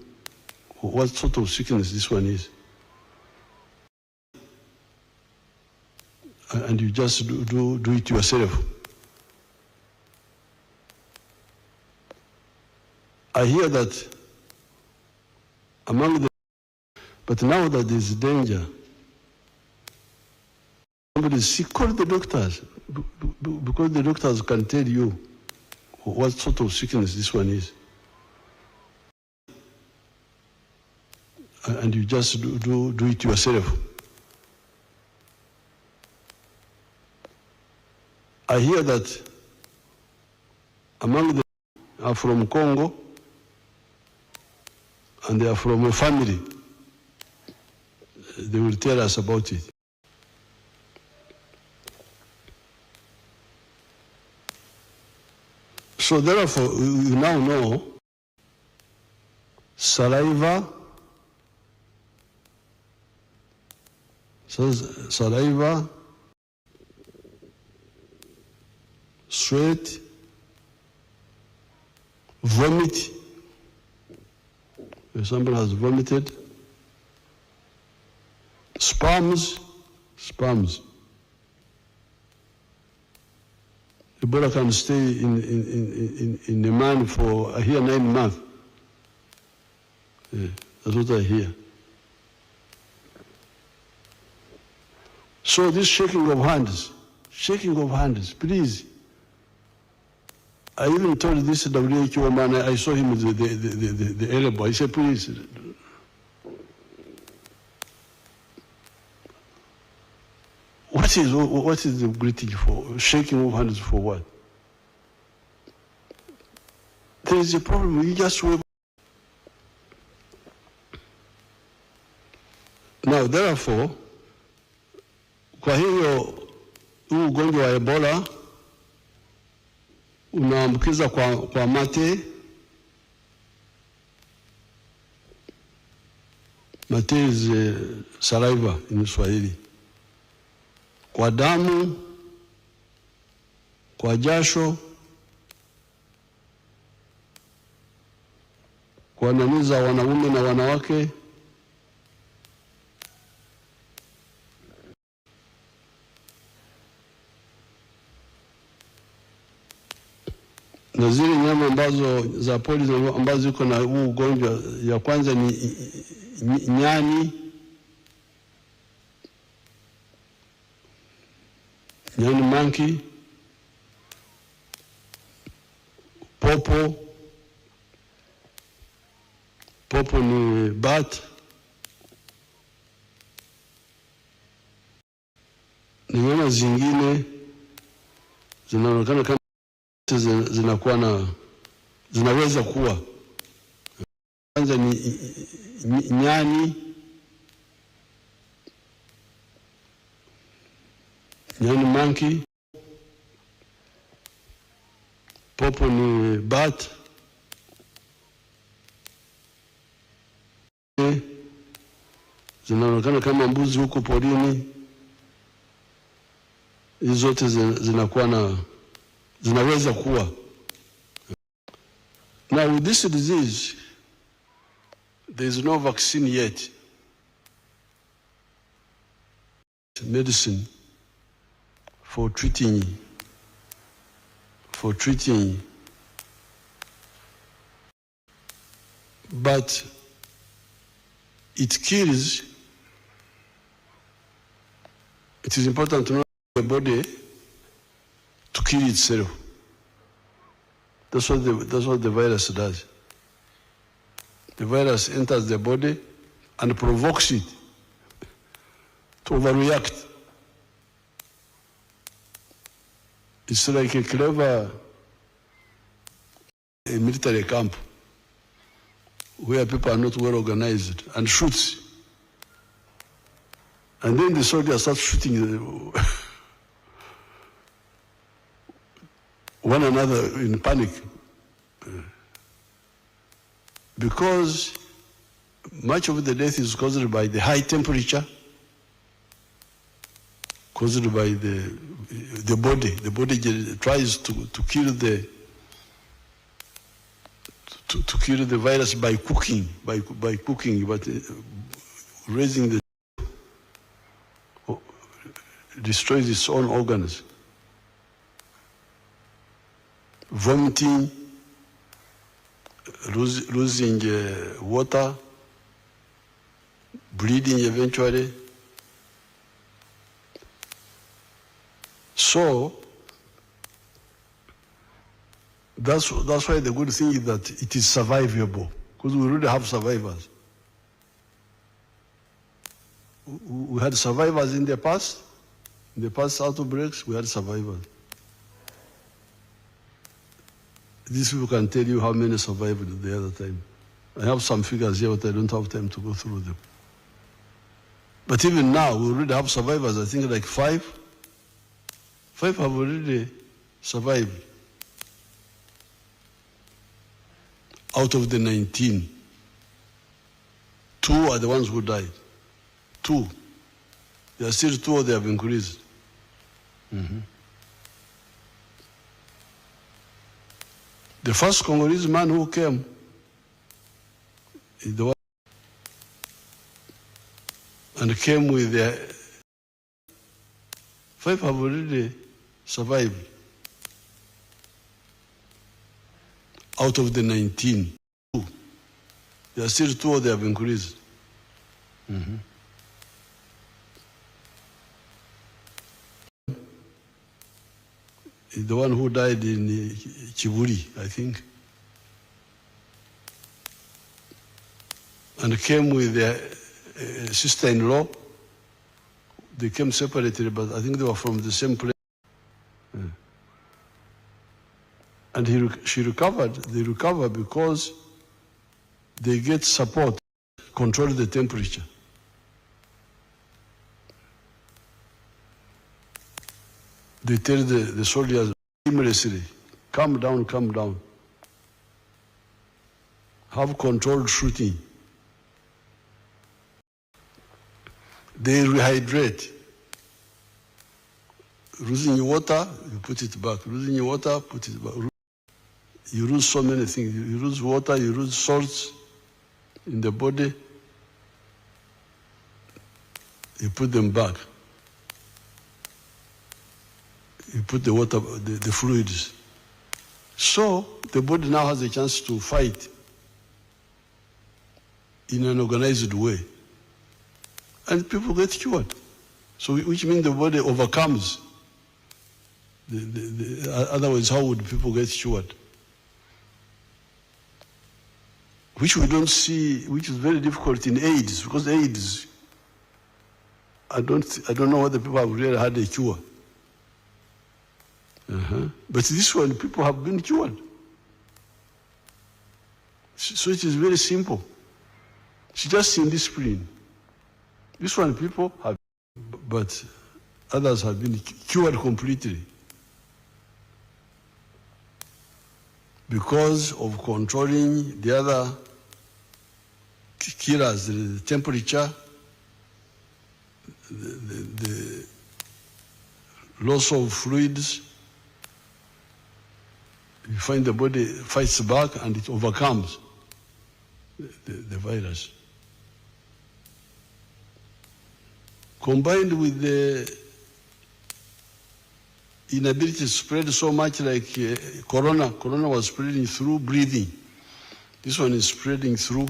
[SPEAKER 18] what sort of sickness this one is. And you just do it yourself. I hear that among the, but now that there is danger, somebody is sick, call the doctors, because the doctors can tell you what sort of sickness this one is. And you just do it yourself. I hear that among them are from Congo, and they are from a family. They will tell us about it. So therefore, we now know saliva, sweat, vomit. If somebody has vomited, sperms. Ebola can stay in a man for, I hear, 9 months. Yeah, that's what I hear. So this shaking of hands, please. I even told this WHO man, I saw him with the elbow. I said, please. What is the greeting for? Shaking of hands for what? There is a problem. You just wave. Now, therefore, kwa hiyo huu ugonjwa wa Ebola unaambukiza kwa mate. Mate is saliva in Swahili. Kwa damu, kwa jasho, kwa nani za wanaume na wanawake, na zile nyama ambazo za pori ambazo ziko na huu ugonjwa. Ya kwanza ni nyani monkey, Popo ni bat, ni nyama zingine zinaonekana kama zinakuwa zinaweza kuwa. Kwanza ni nyani monkey. Popo ni bat, zinaonekana kama mbuzi huko porini. Hizo zote zinakuwa zinaweza kuwa. Now with this disease, there is no vaccine yet. Medicine for treating, but it kills. It is important to know the body to kill itself. That's what the virus does. The virus enters the body and provokes it to overreact. It's like a clever military camp where people are not well organized and shoots. And then the soldiers start shooting one another in panic. Because much of the death is caused by the high temperature, caused by the body. The body tries to kill the virus by cooking, but raising the destroys its own organs. Vomiting, losing water, bleeding eventually. So that's why the good thing is that it is survivable, because we already have survivors. We had survivors in the past. In the past outbreaks, we had survivors. These people can tell you how many survived the other time. I have some figures here, but I don't have time to go through them. But even now, we already have survivors. I think like 5 have already survived out of the 19. 2 are the ones who died. 2. There are still 2 or they have increased. The first Congolese man who came is the one and came with the 5 have already survived out of the 19. 2. There are still 2 or they have increased. The one who died in Chiburi, I think, and came with their sister-in-law. They came separated, but I think they were from the same place. And she recovered. They recover because they get support, control the temperature. They tell the soldiers seamlessly, calm down, calm down. Have controlled shooting. They rehydrate. Losing your water, you put it back. Losing your water, put it back. You lose so many things. You lose water, you lose salts in the body. You put them back. You put the water, the fluids. So the body now has a chance to fight in an organized way. And people get cured. So which means the body overcomes. Otherwise, how would people get cured? which we don't see, which is very difficult in AIDS, because AIDS, I don't know whether people have really had a cure. But this one, people have been cured. So it is very simple. It's just indiscipline. This one, people have, but others have been cured completely because of controlling the other killers, the temperature, the loss of fluids. You find the body fights back and it overcomes the virus. Combined with the inability to spread so much like corona was spreading through breathing. This one is spreading through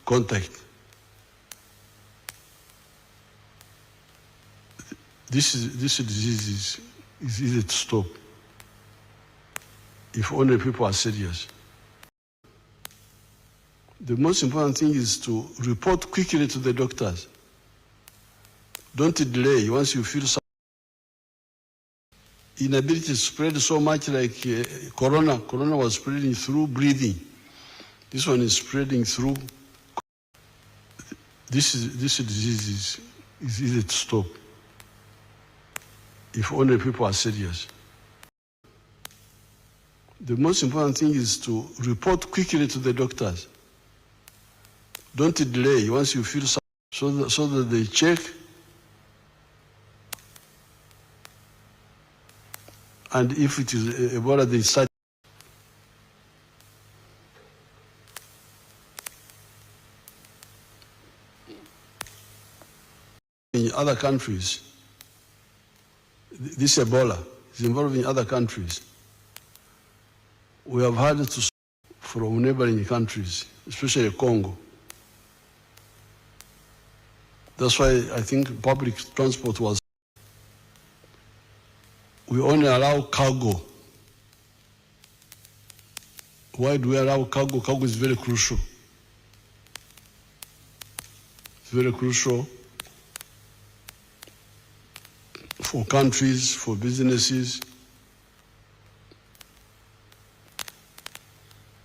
[SPEAKER 18] contact. This disease is easy to stop if only people are serious. The most important thing is to report quickly to the doctors. Don't delay. Once you feel inability to spread so much like corona was spreading through breathing. This one is spreading through. This disease is easy to stop if only people are serious. The most important thing is to report quickly to the doctors. Don't delay. Once you feel so that they check. And if it is Ebola, they start. In other countries, this Ebola is involved in other countries. We have had to from neighboring countries, especially Congo. That's why I think public transport was. We only allow cargo. Why do we allow cargo? Cargo is very crucial. It's very crucial for countries, for businesses.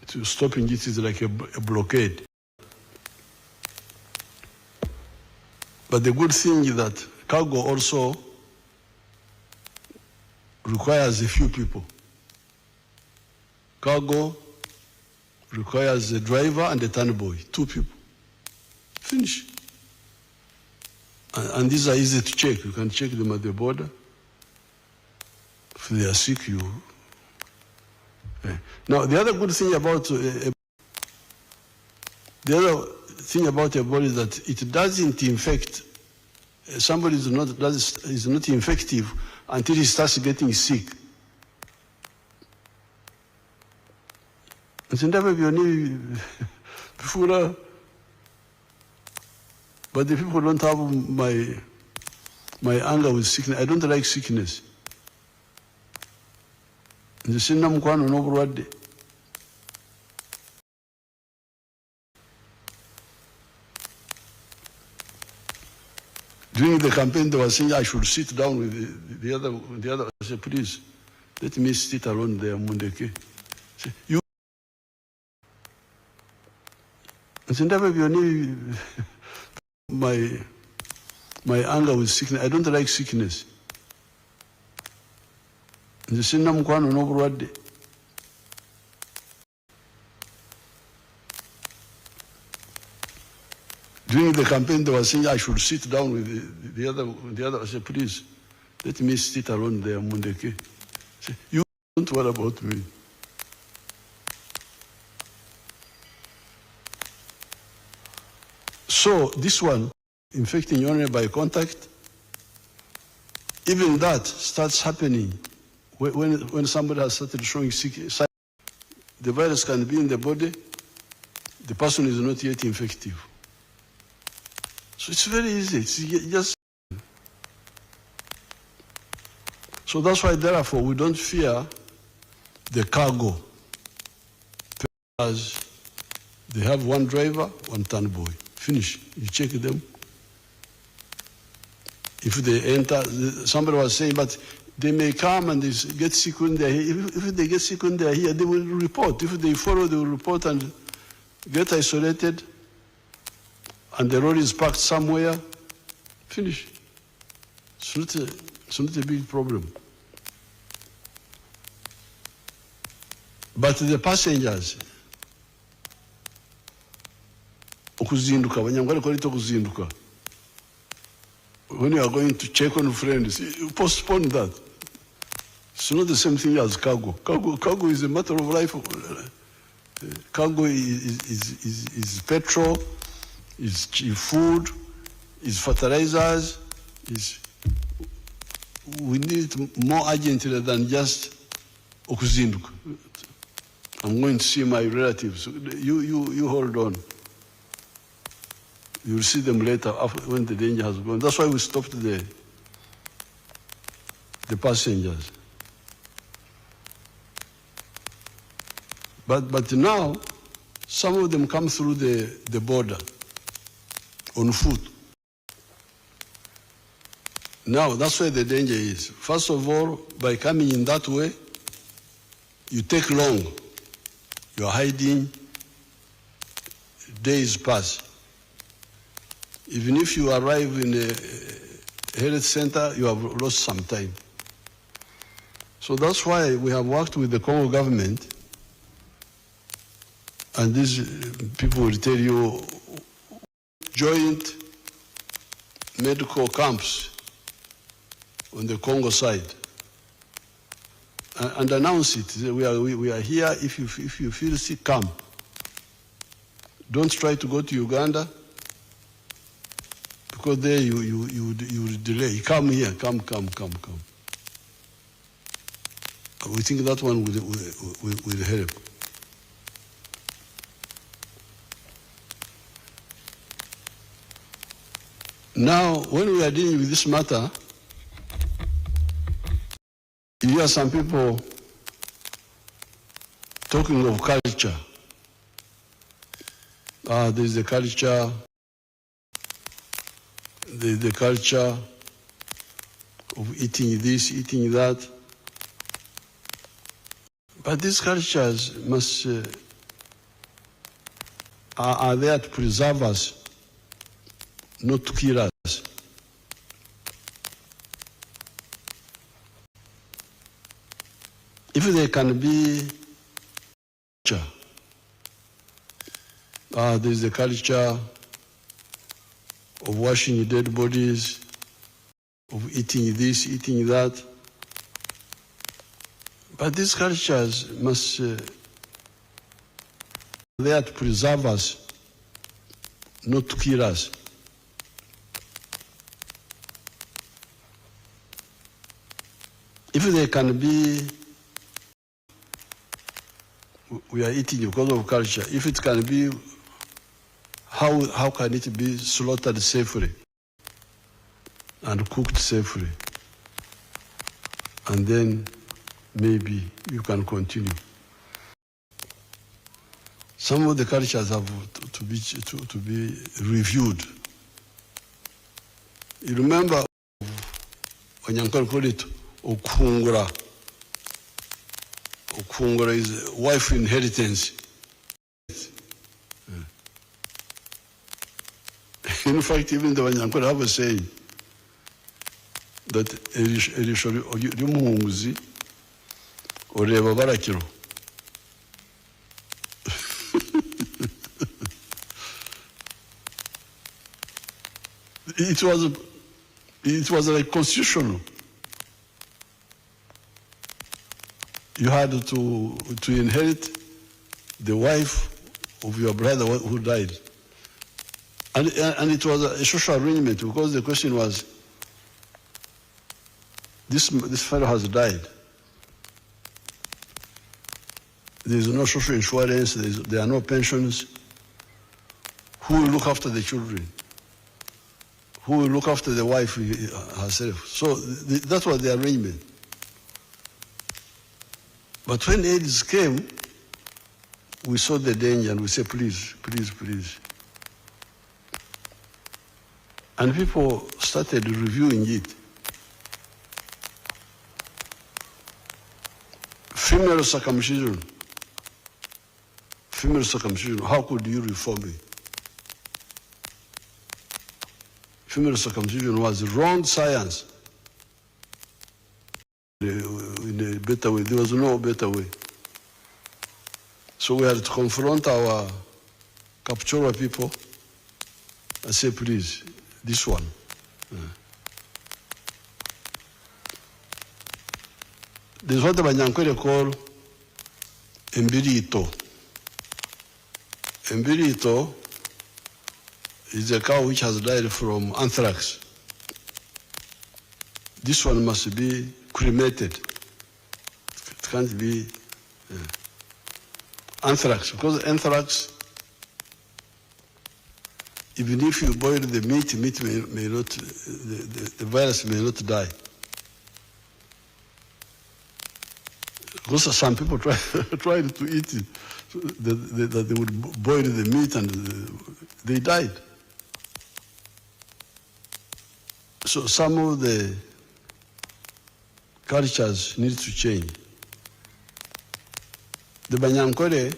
[SPEAKER 18] To stopping it is like a blockade. But the good thing is that cargo also requires a few people. Cargo requires a driver and a tannoy boy, 2 people. Finish. And these are easy to check. You can check them at the border. If they are sick, you. Now, the other good thing about Ebola is that it doesn't infect. Somebody is not infective until he starts getting sick. But the people don't have my anger with sickness. I don't like sickness. During the campaign, they were saying I should sit down with the other. I said, please, let me sit alone there, Mundeke. You. I said, my anger with sickness. I don't like sickness. During the campaign, they were saying I should sit down with the other. I said, please, let me sit alone there, Mundeke. You don't worry about me. So this one, infecting only by contact, even that starts happening when somebody has started showing sick signs. The virus can be in the body, the person is not yet infective. So it's very easy. It's just. So that's why, therefore, we don't fear the cargo. As They have one driver, one turnboy. Finish. You check them. If they enter, somebody was saying, but they may come and they get sick when they're here. If they get sick when they're here, they will report. If they follow, they will report and get isolated. And the road is parked somewhere. Finish. It's not a big problem. But the passengers, okuzinduka, abanyarwanda call it okuzinduka. When you are going to check on friends, you postpone that. It's not the same thing as cargo. Cargo is a matter of life. Cargo is petrol, is food, is fertilizers. We need more urgently than just okuzinduka. I'm going to see my relatives. You hold on. You'll see them later when the danger has gone. That's why we stopped the passengers. But now, some of them come through the border on foot. Now, that's where the danger is. First of all, by coming in that way, you take long. You are hiding, days pass. Even if you arrive in a health center, you have lost some time. So that's why we have worked with the Congo government, and these people will tell you, joint medical camps on the Congo side, and announce it. We are here. If you feel sick, come. Don't try to go to Uganda, because there you delay. Come here, come. We think that one will help. Now, when we are dealing with this matter, you hear some people talking of culture. There's the culture, the culture of eating this, eating that. But these cultures are there to preserve us, not to kill us. If there can be culture, there's the culture of washing dead bodies, of eating this, eating that. But these cultures are there to preserve us, not to kill us. If there can be, we are eating because of culture. If it can be, how can it be slaughtered safely and cooked safely? And then maybe you can continue. Some of the cultures have to be reviewed. You remember when Uncle called it Okungura. Okungura is wife inheritance. In fact, even the Wanyankore have a saying that Ryumuhunguzi oreba barakiro. It was like constitutional. You had to inherit the wife of your brother who died. And it was a social arrangement, because the question was, this fellow has died. There is no social insurance, there are no pensions. Who will look after the children? Who will look after the wife herself? So that was the arrangement. But when AIDS came, we saw the danger and we said, please, please, please. And people started reviewing it. Female circumcision, how could you reform it? Female circumcision was wrong science. In a better way, there was no better way. So we had to confront our Kapchorwa people and say, please, this one. There's what the Banyankwere call Embirito. Embirito is a cow which has died from anthrax. This one must be cremated. It can't be anthrax, because anthrax, even if you boil the meat may not, the virus may not die. Because some people tried to eat it, that they would boil the meat and they died. So some of the cultures need to change. The Banyankwere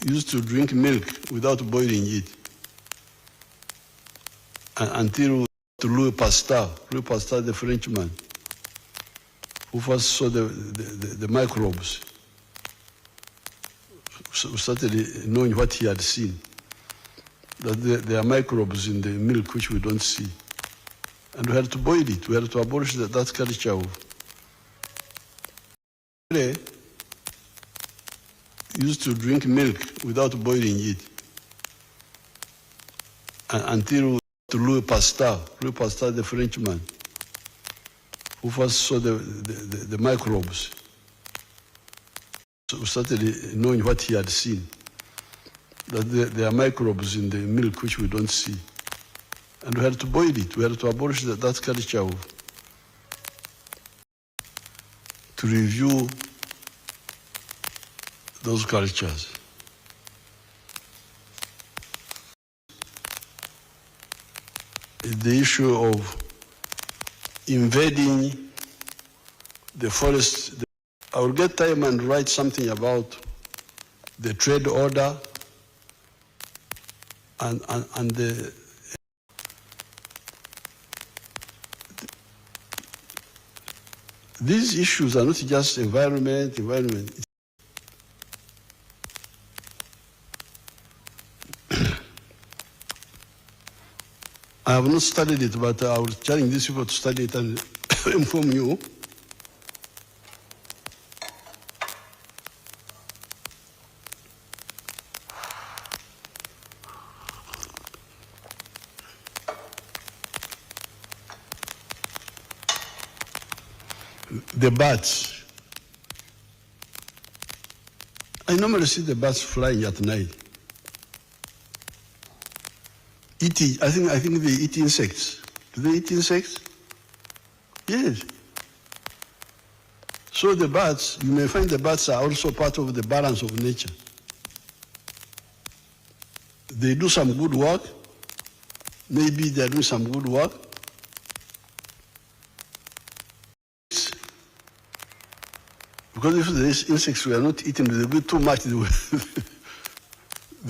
[SPEAKER 18] used to drink milk without boiling it until Louis Pasteur, the Frenchman, who first saw the microbes, started knowing what he had seen, that there are microbes in the milk which we don't see. And we had to boil it. We had to abolish that culture of. Used to drink milk without boiling it until Louis Pasteur, the Frenchman, who first saw the microbes, started knowing what he had seen, that there are microbes in the milk which we don't see. And we had to boil it. We had to abolish that culture of, to review those cultures. The issue of invading the forest. I will get time and write something about the trade order and the these issues are not just environment. I have not studied it, but I will challenge these people to study it and inform you. The bats. I normally see the bats flying at night. Eating, I think they eat insects. Do they eat insects? Yes. So the bats, you may find the bats are also part of the balance of nature. They do some good work. Maybe they are doing some good work. Because if the insects were not eaten, they would be too much, they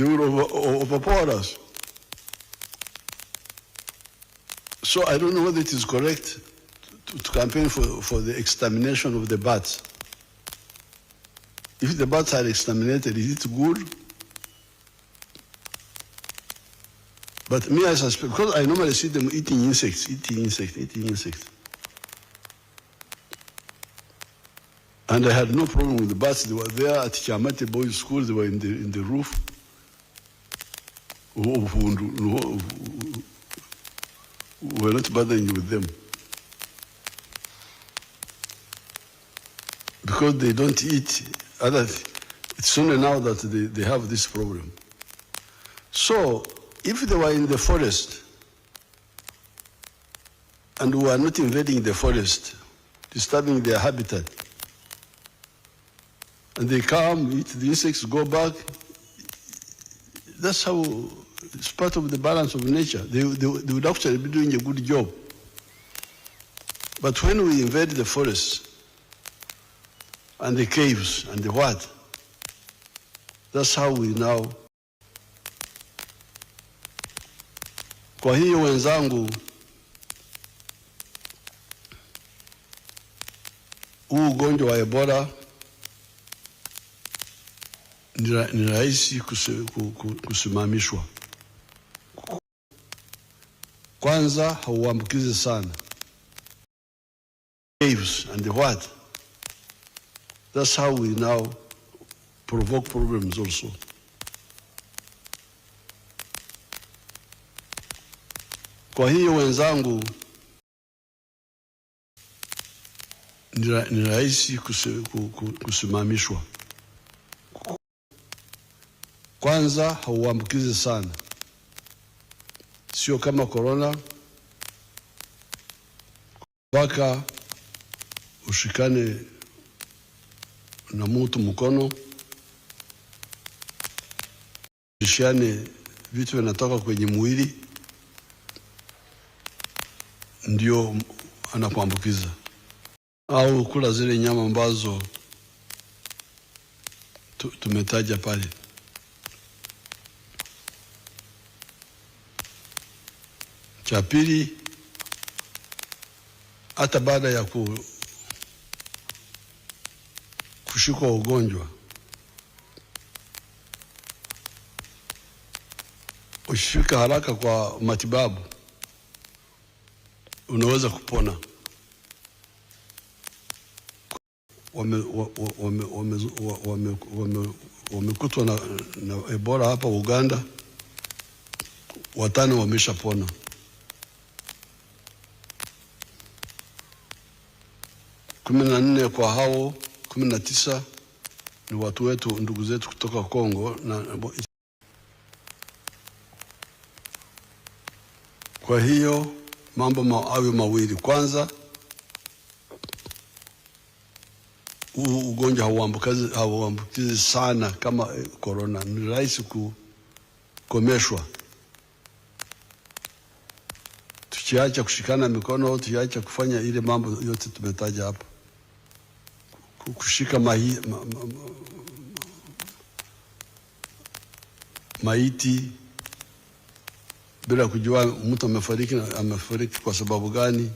[SPEAKER 18] would overpower us. So I don't know whether it is correct to campaign for the extermination of the bats. If the bats are exterminated, is it good? But me, I suspect, because I normally see them eating insects. And I had no problem with the bats. They were there at Chamate Boys School. They were in the roof. We're not bothering with them. Because they don't eat other. It's only now that they have this problem. So, if they were in the forest, and we are not invading the forest, disturbing their habitat, and they come, eat the insects, go back. That's how it's part of the balance of nature. They would actually be doing a good job. But when we invade the forests and the caves and the what, that's how we now. Kwa hiyo wenzangu, huu ugonjwa wa Ebola ni rahisi kusimamishwa. Kwanza hauambukizi sana. Caves and the what? That's how we now provoke problems also. Kwa hiyo wenzangu, ni rahisi kusimamishwa. Kwanza hauambukizi sana. Sio kama corona, mpaka ushikane na mtu mkono, ishane vitu vinatoka kwenye mwili, ndio anakuambukiza. Au kula zile nyama ambazo tumetaja pale. Cha pili, hata baada ya kushikwa ugonjwa, ushifika haraka kwa matibabu, unaweza kupona. Wamekutwa na Ebola hapa Uganda, 5 wameshapona. Kumi na 4 kwa hao 19 ni watu wetu, ndugu zetu kutoka Kongo. Kwa hiyo mambo awe mawili. Kwanza, ugonjwa hauambukizi sana kama corona, ni rahisi kukomeshwa. Tukiacha kushikana mikono, tukiacha kufanya ile mambo yote tumetaja hapa, kushika maiti bila kujua mtu amefariki kwa sababu gani.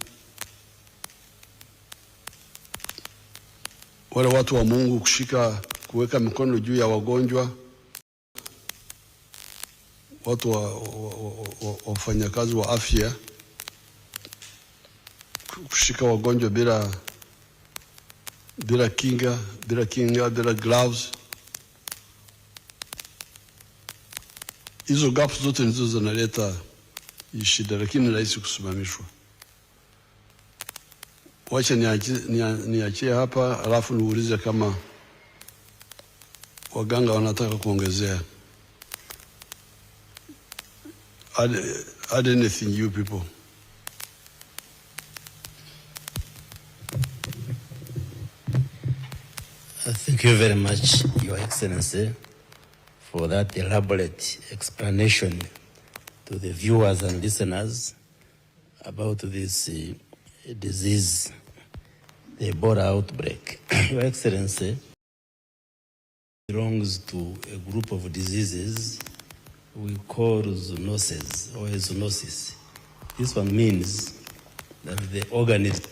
[SPEAKER 18] Wale watu wa Mungu kuweka mikono juu ya wagonjwa, watu wafanyakazi wa afya, kushika wagonjwa bila kinga, bila gloves. Hizo gaps zote ndizo zinaleta shida, lakini rahisi kusimamishwa. Wacha niachie hapa, alafu niulize kama waganga wanataka kuongezea. Add anything, you people.
[SPEAKER 2] Thank you very much, Your Excellency, for that elaborate explanation to the viewers and listeners about this disease, the Ebola outbreak. Your Excellency, belongs to a group of diseases we call zoonoses or zoonosis. This one means that the organism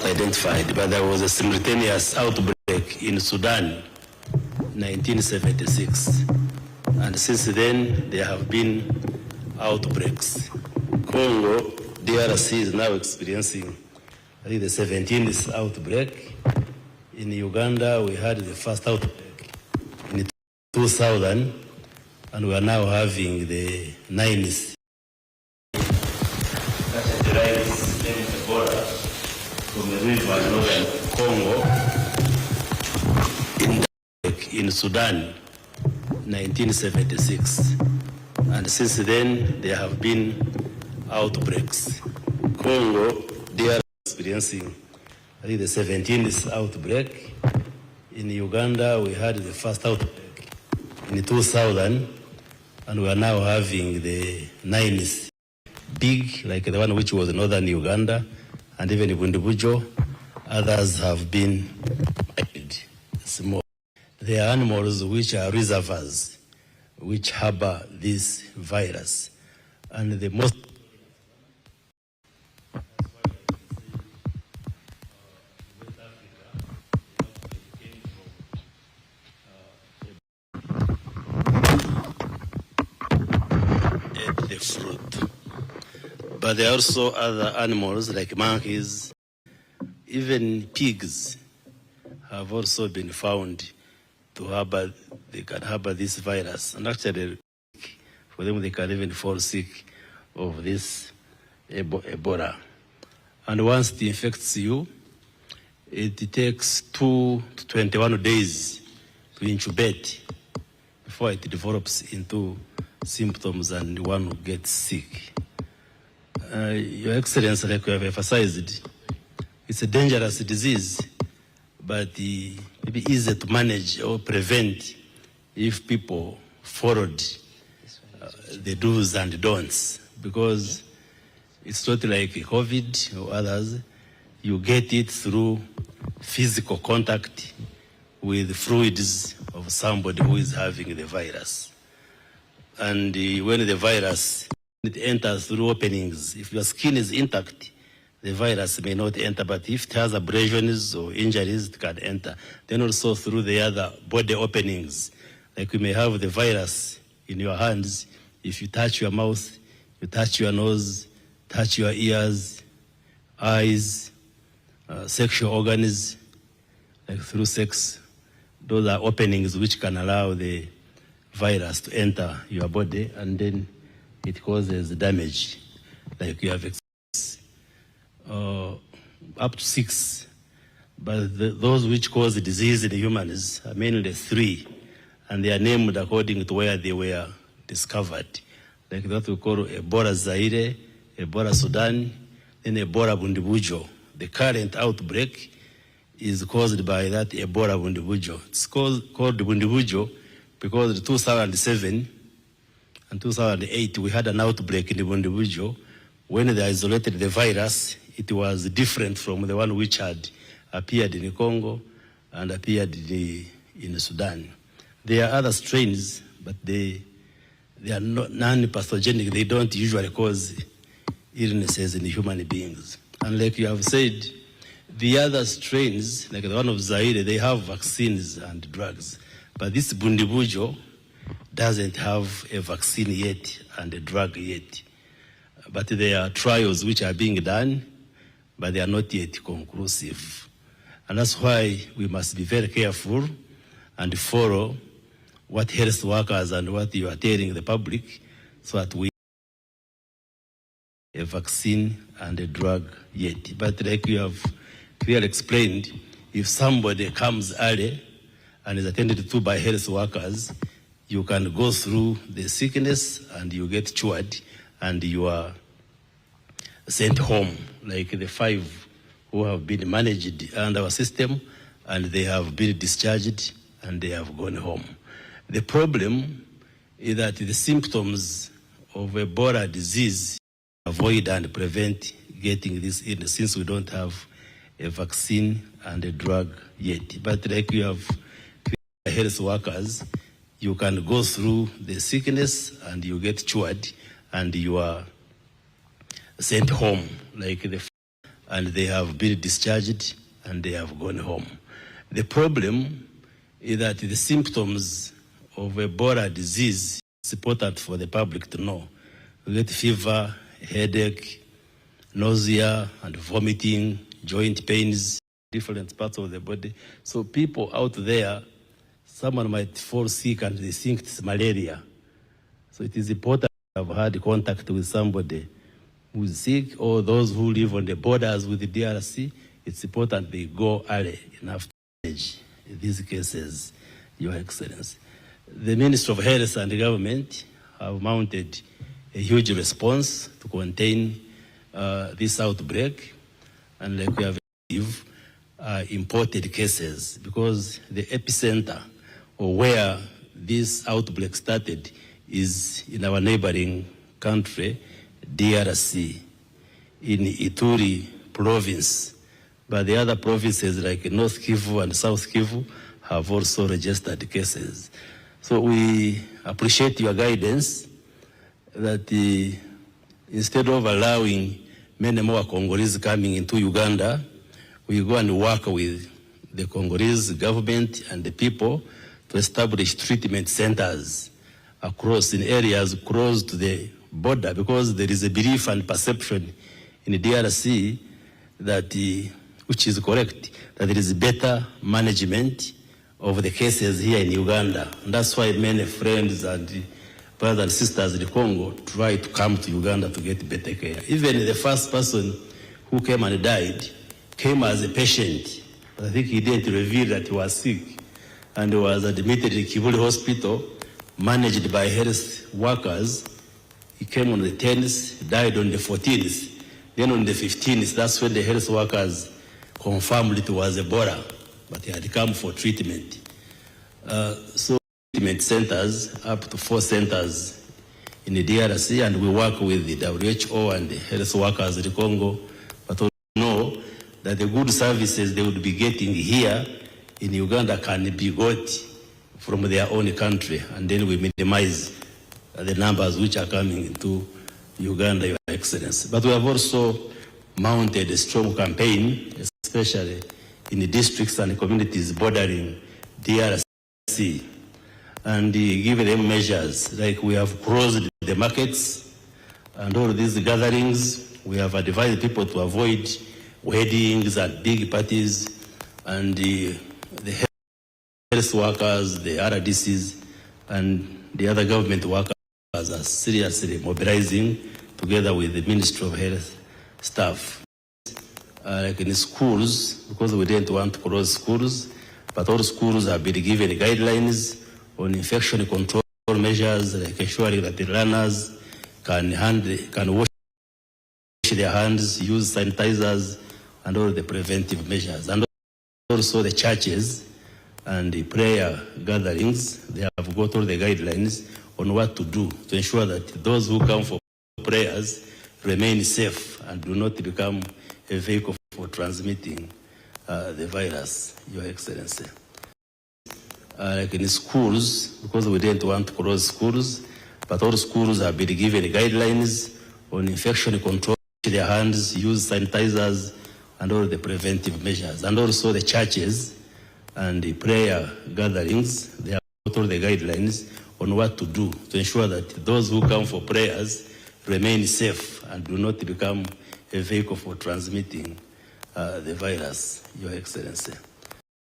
[SPEAKER 2] identified, but there was a simultaneous outbreak in Sudan in 1976, and since then there have been outbreaks. Congo, DRC is now experiencing, I think, the 17th outbreak. In Uganda, we had the first outbreak in 2000, and we are now having the 9th. That derives named Ebola from the river northern Congo in Sudan, 1976. And since then, there have been outbreaks. Congo, they are experiencing, I think, the 17th outbreak. In Uganda, we had the first outbreak in 2000, and we are now having the 9th. Big, like the one which was in northern Uganda, and even in Bundubujo. Others have been small. There are animals which are reservoirs, which harbor this virus. And the most the fruit. But there are also other animals like monkeys, even pigs have also been found to harbor, they can harbor this virus. And actually, for them, they can even fall sick of this Ebola. And once it infects you, it takes 2 to 21 days to incubate before it develops into symptoms and one gets sick. Your Excellency, like you have emphasized, it's a dangerous disease, but maybe easy to manage or prevent if people followed the do's and don'ts, because it's not like COVID or others. You get it through physical contact with fluids of somebody who is having the virus. And when the virus, it enters through openings. If your skin is intact, the virus may not enter, but if it has abrasions or injuries, it can enter. Then also through the other body openings, like you may have the virus in your hands. If you touch your mouth, you touch your nose, touch your ears, eyes, sexual organs, like through sex, those are openings which can allow the virus to enter your body, and then it causes damage, like you have up to 6. But those which cause the disease in the humans are mainly 3, and they are named according to where they were discovered. Like that we call Ebola Zaire, Ebola Sudan, then Ebola Bundubujo. The current outbreak is caused by that Ebola Bundubujo. It's called Bundubujo because in 2007 and 2008 we had an outbreak in the Bundubujo. When they isolated the virus, it was different from the one which had appeared in Congo and appeared in Sudan. There are other strains, but they are not non-pathogenic. They don't usually cause illnesses in human beings. And like you have said, the other strains, like the one of Zaire, they have vaccines and drugs. But this Bundubujo doesn't have a vaccine yet and a drug yet. But there are trials which are being done, but they are not yet conclusive. And that's why we must be very careful and follow what health workers and what you are telling the public, so that we have a vaccine and a drug yet. But like you have clearly explained, if somebody comes early and is attended to by health workers, you can go through the sickness and you get cured and you are sent home, like the 5 who have been managed under our system, and they have been discharged and they have gone home. The problem is that the symptoms of Ebola disease avoid and prevent getting this illness, since we don't have a vaccine and a drug yet. But like you have health workers, you can go through the sickness and you get cured and you are sent home, like and they have been discharged and they have gone home. The problem is that the symptoms of Ebola disease, it's important for the public to know. You get fever, headache, nausea and vomiting, joint pains, different parts of the body. So people out there, someone might fall sick and they think it's malaria. So it is important to have had contact with somebody who is sick, or those who live on the borders with the DRC. It's important they go early enough to manage these cases, Your Excellency. The Ministry of Health and the government have mounted a huge response to contain this outbreak, and like we have imported cases, because the epicenter, or where this outbreak started, is in our neighboring country, DRC, in Ituri province. But the other provinces like North Kivu and South Kivu have also registered cases. So we appreciate your guidance that instead of allowing many more Congolese coming into Uganda, we go and work with the Congolese government and the people to establish treatment centers across in areas close to the border, because there is a belief and perception in the DRC that, which is correct, that there is better management of the cases here in Uganda. And that's why many friends and brothers and sisters in the Congo try to come to Uganda to get better care. Even the first person who came and died came as a patient. I think he didn't reveal that he was sick, and he was admitted in Kivuli Hospital, managed by health workers. He came on the 10th, died on the 14th. Then on the 15th, that's when the health workers confirmed it was Ebola, but he had come for treatment. So treatment centers, up to 4 centers in the DRC, and we work with the WHO and the health workers in the Congo, but we know that the good services they would be getting here in Uganda can be got from their own country, and then we minimize the numbers which are coming into Uganda, Your Excellency. But we have also mounted a strong campaign, especially in the districts and communities bordering DRC, and give them measures, like we have closed the markets and all these gatherings. We have advised people to avoid weddings and big parties, and the health workers, the RDCs, and the other government workers are seriously mobilizing together with the Ministry of Health staff. Like in schools, because we didn't want to close schools, but all schools have been given guidelines on infection control measures, like ensuring that the learners can wash their hands, use sanitizers, and all the preventive measures. And also the churches and the prayer gatherings, they have got all the guidelines on what to do to ensure that those who come for prayers remain safe and do not become a vehicle for transmitting the virus, Your Excellency. Like in schools, because we didn't want to close schools, but all schools have been given guidelines on infection control, their hands, use sanitizers, and all the preventive measures. And also the churches and the prayer gatherings, they have got all the guidelines on what to do to ensure that those who come for prayers remain safe and do not become a vehicle for transmitting the virus, Your Excellency.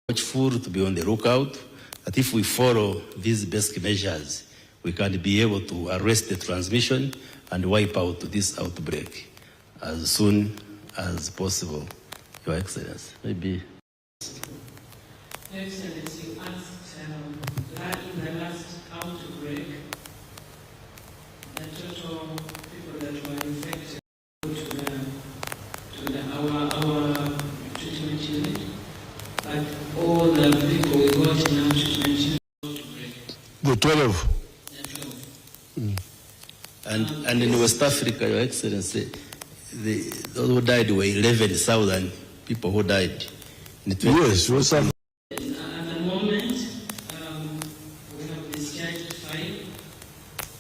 [SPEAKER 2] Watchful to be on the lookout, that if we follow these basic measures, we can be able to arrest the transmission and wipe out this outbreak as soon as possible, Your Excellency. Maybe.
[SPEAKER 6] Your Excellency, you asked that in the last outbreak, the total people that were infected to our treatment unit, but all the people we got in our treatment unit.
[SPEAKER 18] The 12.
[SPEAKER 2] And in West Africa, Your Excellency, those who died were 11,000 people who died. In the
[SPEAKER 18] Yes, West Africa.
[SPEAKER 6] At the moment, we have discharged 5,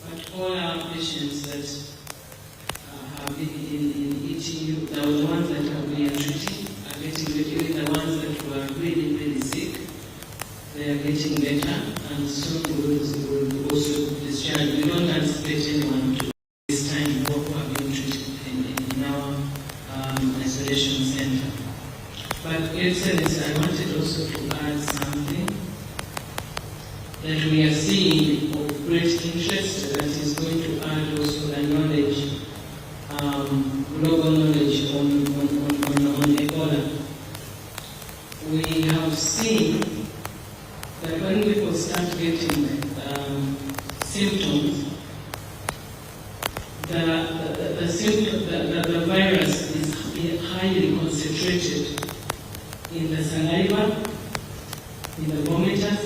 [SPEAKER 6] but all our patients that have been in ETU, the ones that have been treated, are getting better. The ones that were really, really sick, they are getting better, and soon we will also discharge. We don't anticipate anyone to this time who have been treated in our isolation center. But Your Excellency, interested and is going to add also the knowledge, global knowledge on Ebola. We have seen that when people start getting symptoms, the virus is highly concentrated in the saliva, in the vomitus,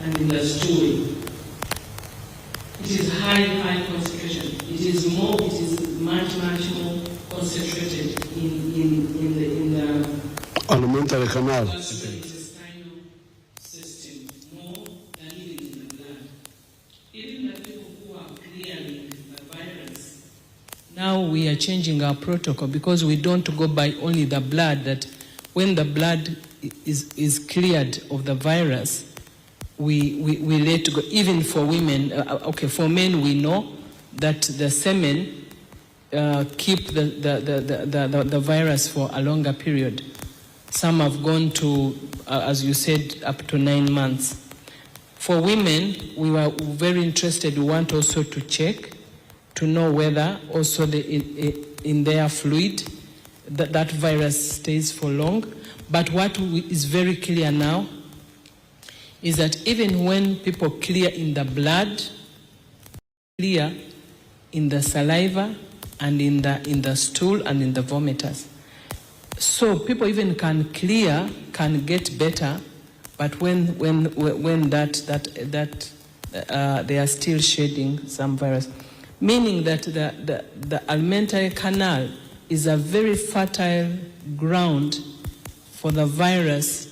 [SPEAKER 6] and in the stool. It is high concentration. It is much more concentrated in the
[SPEAKER 18] alimentary canal.
[SPEAKER 6] Now we are changing our protocol because we don't go by only the blood, that when the blood is cleared of the virus, we let go. Even for women, for men we know that the semen keep the virus for a longer period. Some have gone to, as you said, up to 9 months. For women, we were very interested. We want also to check to know whether also in their fluid that virus stays for long. But what is very clear now is that even when people clear in the blood, clear in the saliva and in the stool and in the vomitus. So people even can clear, can get better, but when they are still shedding some virus. Meaning that the alimentary canal is a very fertile ground for the virus